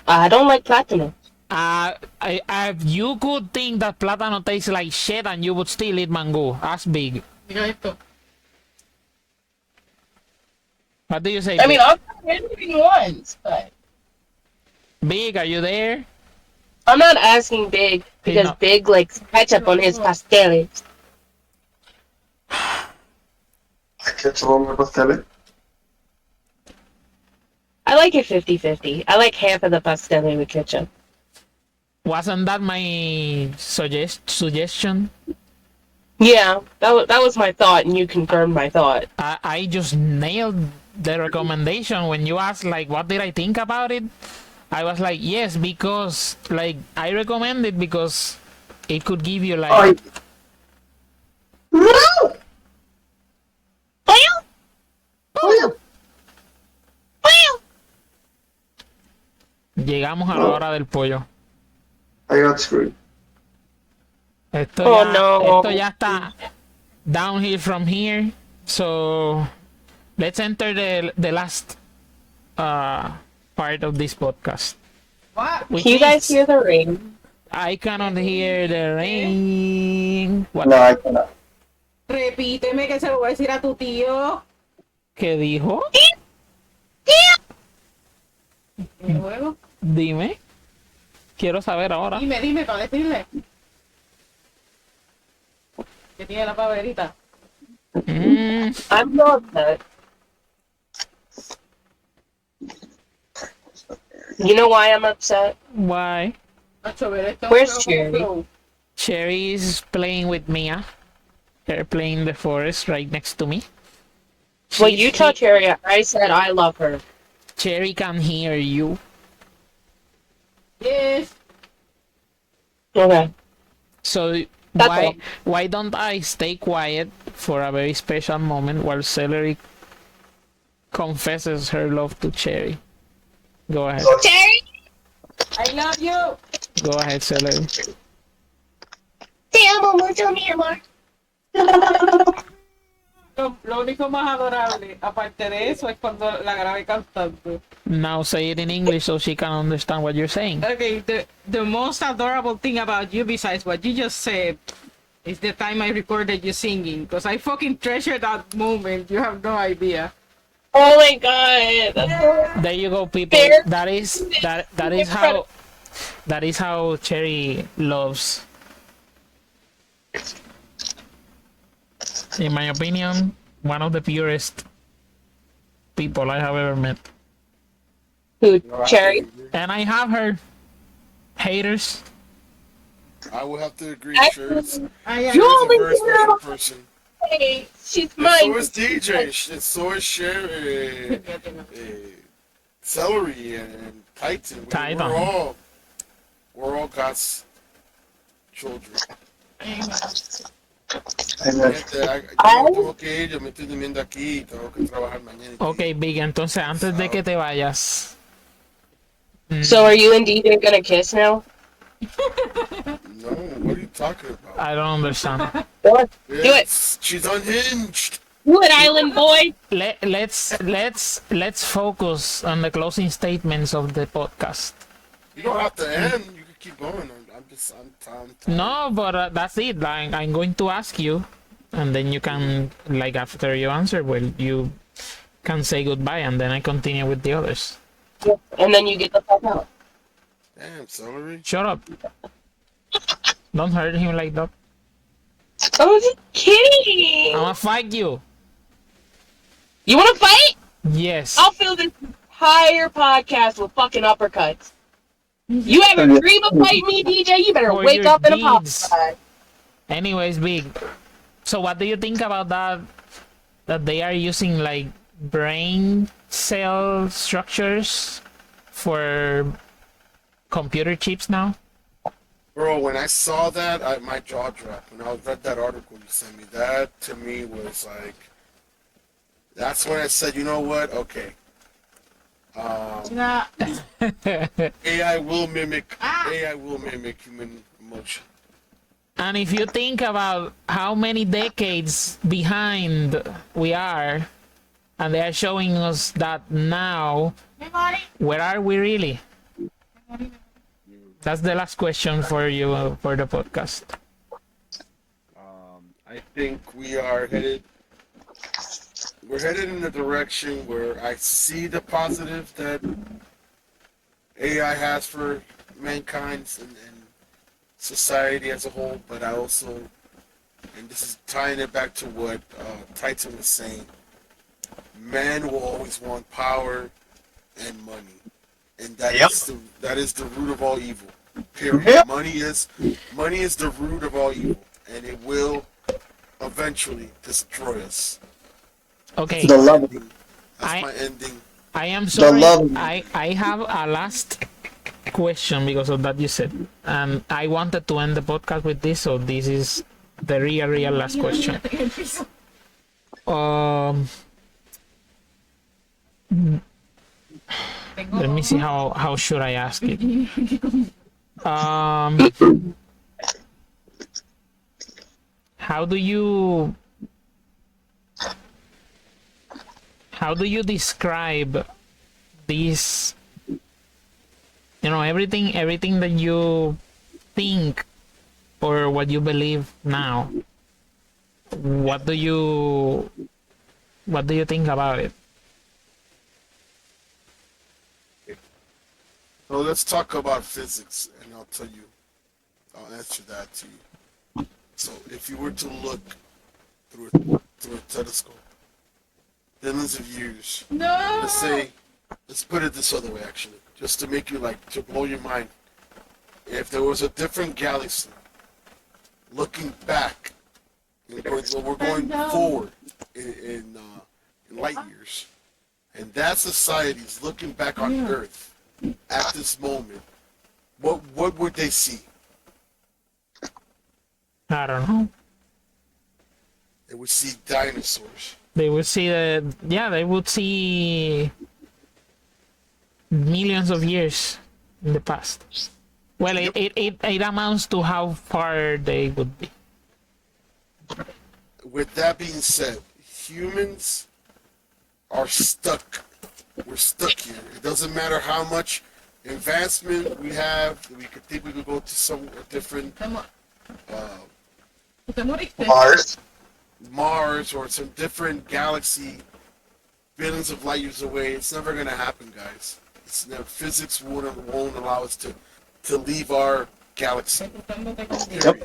I don't like platinum.
You could think that plátano tastes like shit and you would still eat mango. That's big.
Mira esto.
What do you say?
I mean, I've had anything once, but
Big, are you there?
I'm not asking Big because
no.
Big likes ketchup on his pasteles.
¿Qué son los pasteles?
I like it 50-50. I like half of the pastele with ketchup.
Wasn't that my suggestion?
Yeah, that was my thought, and you confirmed my thought.
I just nailed the recommendation when you asked, like, what did I think about it? I was like, yes, because, like, I recommend it because it could give you, like... Llegamos a la hora del pollo.
I got screwed.
Esto ya está downhill from here. So let's enter the last part of this podcast.
What?
Can you guys hear the rain?
I cannot hear the rain. What?
No, I cannot.
Repíteme que se lo voy a decir a tu tío.
¿Qué dijo?
Y luego,
Dime. Quiero saber ahora.
dime para decirle. Que tiene la paverita.
I'm not upset. You know why I'm upset?
Why?
Nacho, ver, esto
Where's
es un
Cherry?
flow.
Cherry is playing with Mia. They're playing in the forest right next to me.
Well, you tell Cherry I said I love her.
Cherry can hear you.
Yes.
Okay.
So
That's all.
why don't I stay quiet for a very special moment while Celery confesses her love to Cherry? Go ahead.
Cherry?
I love you.
Go ahead, Celery.
Te amo mucho, mi amor.
Lo único más adorable, aparte de eso, es cuando la grabé cantando.
Now say it in English so she can understand what you're saying.
Okay, the most adorable thing about you, besides what you just said, is the time I recorded you singing. Because I fucking treasure that moment. You have no idea.
Oh my god. That's so...
There you go, people.
Fair.
That is how Cherry loves. In my opinion, one of the purest people I have ever met.
Who, Cherry?
And I have heard haters.
I will have to agree,
Actually,
sure.
I
You
She's a
only
very special
girl.
person.
Hey, she's
And
mine.
so is DJ, and so is Cher, Celery, and Titan.
Titan.
We're all God's children.
Amen.
Yo tengo que ir, yo me estoy durmiendo aquí, tengo que trabajar mañana.
Ok, Big, entonces antes de que te vayas.
So are you and DJ gonna kiss now?
No, what are you talking about?
I don't understand.
What? Do it.
She's unhinged.
Do it, Island Boy.
Let's focus on the closing statements of the podcast.
You don't have to end. You can keep going. I'm tired.
No, but that's it. Like, I'm going to ask you, and then you can, like, after you answer, well, you can say goodbye, and then I continue with the others.
And then you get the fuck out.
Damn, Celery.
Shut up. Don't hurt him like that.
I was just kidding.
I'ma fight you.
You want to fight?
Yes.
I'll fill this entire podcast with fucking uppercuts. You ever dream of fighting me, DJ? You better
For
wake
your
up and
deeds.
apologize.
Anyways, Big. So what do you think about that? That they are using like brain cell structures for computer chips now?
Bro, when I saw that, my jaw dropped. When I read that article you sent me, that to me was like, that's when I said, you know what? Okay. AI will mimic human emotion.
And if you think about how many decades behind we are, and they are showing us that now, where are we really? That's the last question for you for the podcast.
I think we're headed in a direction where I see the positive that AI has for mankind and society as a whole, but I also, and this is tying it back to what Titan was saying, man will always want power and money, and that is the root of all evil. Period.
Yep.
Money is the root of all evil, and it will eventually destroy us.
Okay.
The love.
That's my ending.
I am sorry.
love-
I have a last question because of that you said. And I wanted to end the podcast with this, so this is the real last question. Let me see how should I ask it. How do you describe this, everything that you think or what you believe now? What do you think about it?
So let's talk about physics, and I'll answer that to you. So if you were to look through a telescope, billions of years, let's put it this other way actually, just to make you to blow your mind. If there was a different galaxy looking back, we're going forward in light years, and that society is looking back on Earth at this moment, what would they see?
I don't know.
They would see dinosaurs.
They would see they would see millions of years in the past. Well, it amounts to how far they would be.
With that being said, humans are stuck. We're stuck here. It doesn't matter how much advancement we have. We could think we could go to some different Mars or some different galaxy billions of light years away. It's never going to happen, guys. Physics won't allow us to leave our galaxy. Period.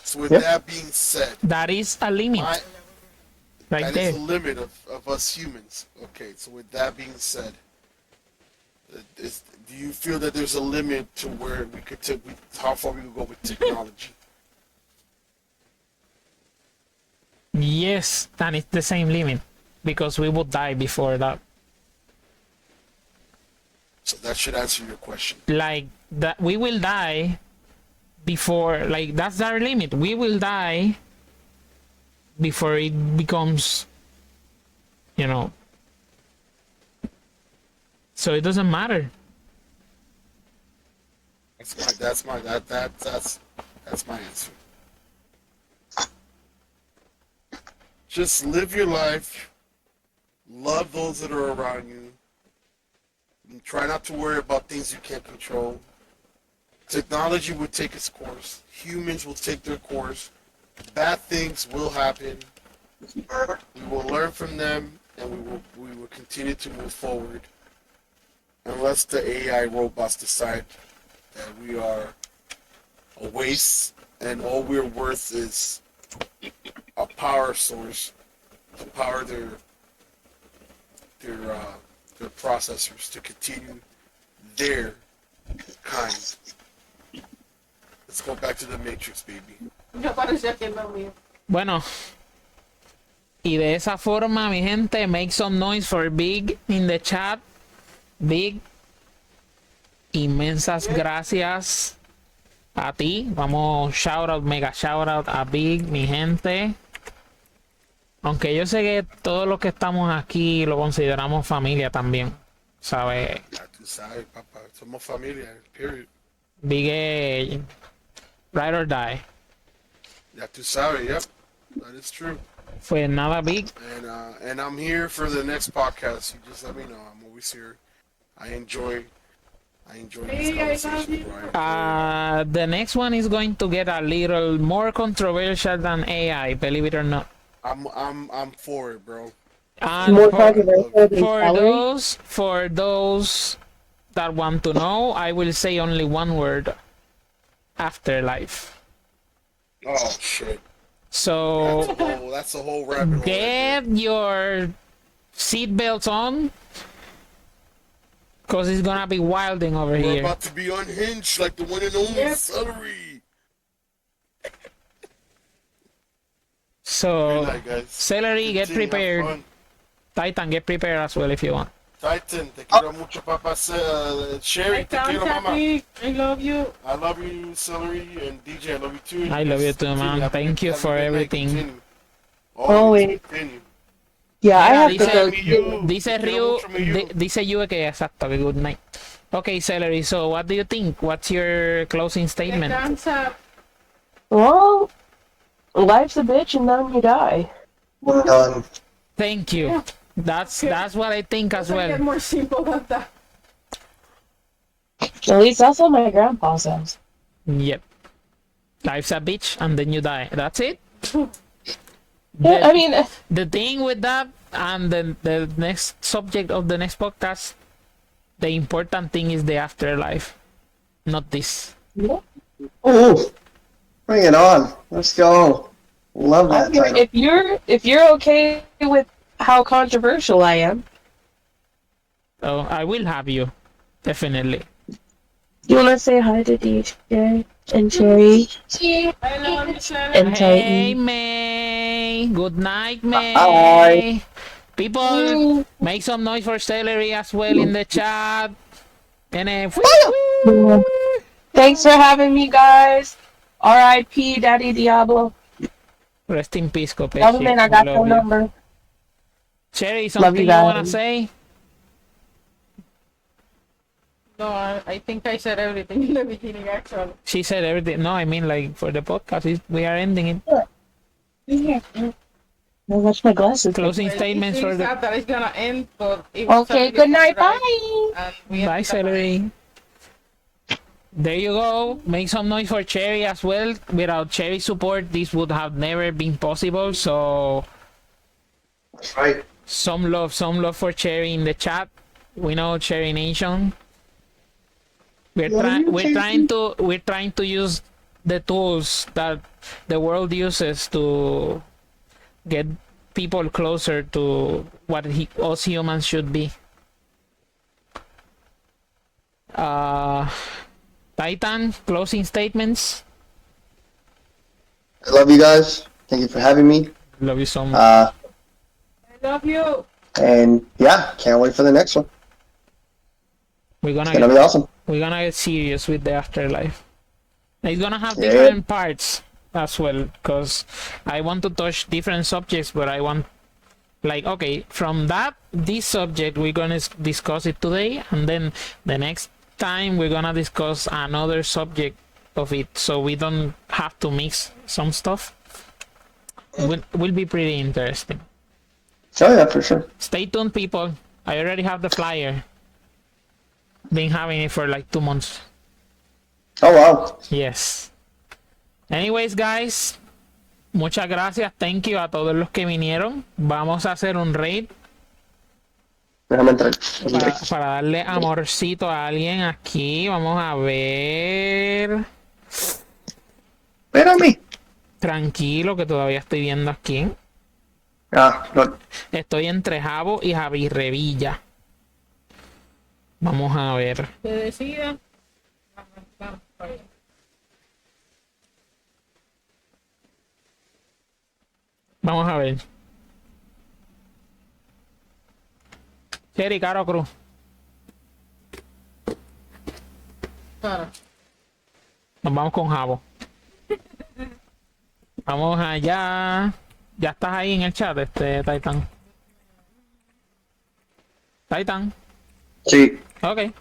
So with that being said,
that is a limit.
That is the limit of us humans. Okay, so with that being said, do you feel that there's a limit to where how far we could go with technology?
Yes, and it's the same limit because we would die before that.
So that should answer your question.
Like that, we will die before. Like that's our limit. We will die before it becomes, so it doesn't matter.
That's my answer. Just live your life, love those that are around you, and try not to worry about things you can't control. Technology will take its course. Humans will take their course. Bad things will happen. We will learn from them, and we will continue to move forward. Unless the AI robots decide that we are a waste and all we're worth is a power source to power their processors to continue their kind. Let's go back to the Matrix, baby.
Yo parecía que no mío.
Bueno, y de esa forma, mi gente, make some noise for Big in the chat. Big, inmensas gracias a ti. Vamos, shout out, mega shout out a Big, mi gente. Aunque yo sé que todos los que estamos aquí lo consideramos familia también, ¿sabes?
Ya tú sabes, papá. Somos familia, period.
Big, ride or die.
Ya tú sabes, yep. That is true.
Pues nada, Big.
And I'm here for the next podcast. You just let me know. I'm always here. I enjoy these conversations, bro.
The next one is going to get a little more controversial than AI, believe it or not.
I'm for it, bro.
And
More controversial than
for
salary?
those that want to know, I will say only one word: afterlife.
Oh shit.
So
That's a whole rabbit hole.
get your seatbelts on, cause it's gonna be wilding over
We're
here.
about to be unhinged like the one and only Celery.
So
Good night, guys.
Celery, get
Continue, have
prepared.
fun.
Titan, get prepared as well if you want.
Titan, te quiero mucho, papá. Sherry, te quiero, mamá.
I love you.
I love you, Celery, and DJ, I love you too.
I love you too, man.
Continue.
Thank you
Have a
for
good night.
everything.
Continue.
Always.
Continue.
Yeah, I
Yeah,
have to
dice-
go.
Me, you.
Dice
Te quiero
Ryu,
mucho, me, you.
dice Yue que exacto, que good night. Okay, Celery, so what do you think? What's your closing statement?
Descansa.
Well, life's a bitch and then you die.
We're done.
Thank you. That's what I think as
Get
well.
more simple than that.
At least that's what my grandpa says.
Yep. Life's a bitch and then you die. That's it.
Yeah, I mean,
The thing with that and the next subject of the next podcast, the important thing is the afterlife, not this.
Ooh, bring it on. Let's go. Love that title.
if you're okay with how controversial I am,
Oh, I will have you. Definitely.
you wanna say hi to DJ and Cherry
I love you, Shannon.
and
Hey,
Titan?
May. Good night, May.
Bye.
People, make some noise for Celery as well in the chat. And
Thanks for having me, guys. R.I.P. Daddy Diablo.
rest in peace, Kopeshi.
Government, I
We
got
love
your
you.
number.
Cherry,
Love
something
you
you wanna
guys.
say?
No, I think I said everything in the beginning, actually.
She said everything. No, I mean like for the podcast, we are ending it.
No, that's my glasses.
Closing
It's
statements
really
for the.
sad that it's gonna end, but it was
Okay,
a
good night.
ride,
Bye.
and we ended
Bye,
up-
Celery. There you go. Make some noise for Cherry as well. Without Cherry support, this would have never been possible. So
That's right.
some love for Cherry in the chat. We know Cherry Nation. We're trying to use the tools that the world uses to get people closer to what us humans should be. Titan, closing statements.
I love you guys. Thank you for having me.
Love you so much.
I love you.
And yeah, can't wait for the next one.
We're
It's gonna be awesome.
get serious with the afterlife. It's gonna have
Yeah.
different parts as well, because I want to touch different subjects, but I want, like, okay, from this subject we're gonna discuss it today, and then the next time we're gonna discuss another subject of it, so we don't have to mix some stuff. Will be pretty interesting.
Oh yeah, for sure.
Stay tuned, people. I already have the flyer. Been having it for like 2 months.
Oh wow.
Yes. Anyways, guys, muchas gracias. Thank you a todos los que vinieron. Vamos a hacer un raid
Déjame entrar.
para darle amorcito a alguien aquí. Vamos a ver.
Espera.
Tranquilo, que todavía estoy viendo aquí.
Ah, no.
Estoy entre Jabo y Javi Revilla. Vamos a ver.
Se decida. Vamos para allá.
Vamos a ver. Cherry, Caro Cruz.
Claro.
Nos vamos con Jabo. Vamos allá. Ya estás ahí en el chat, Titan. Titan.
Sí.
Ok.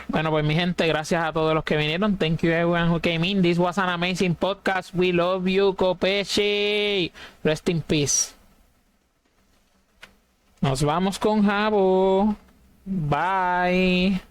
Bueno, pues mi gente, gracias a todos los que vinieron. Thank you everyone who came in. This was an amazing podcast. We love you, Copeche. Rest in peace. Nos vamos con Jabo. Bye.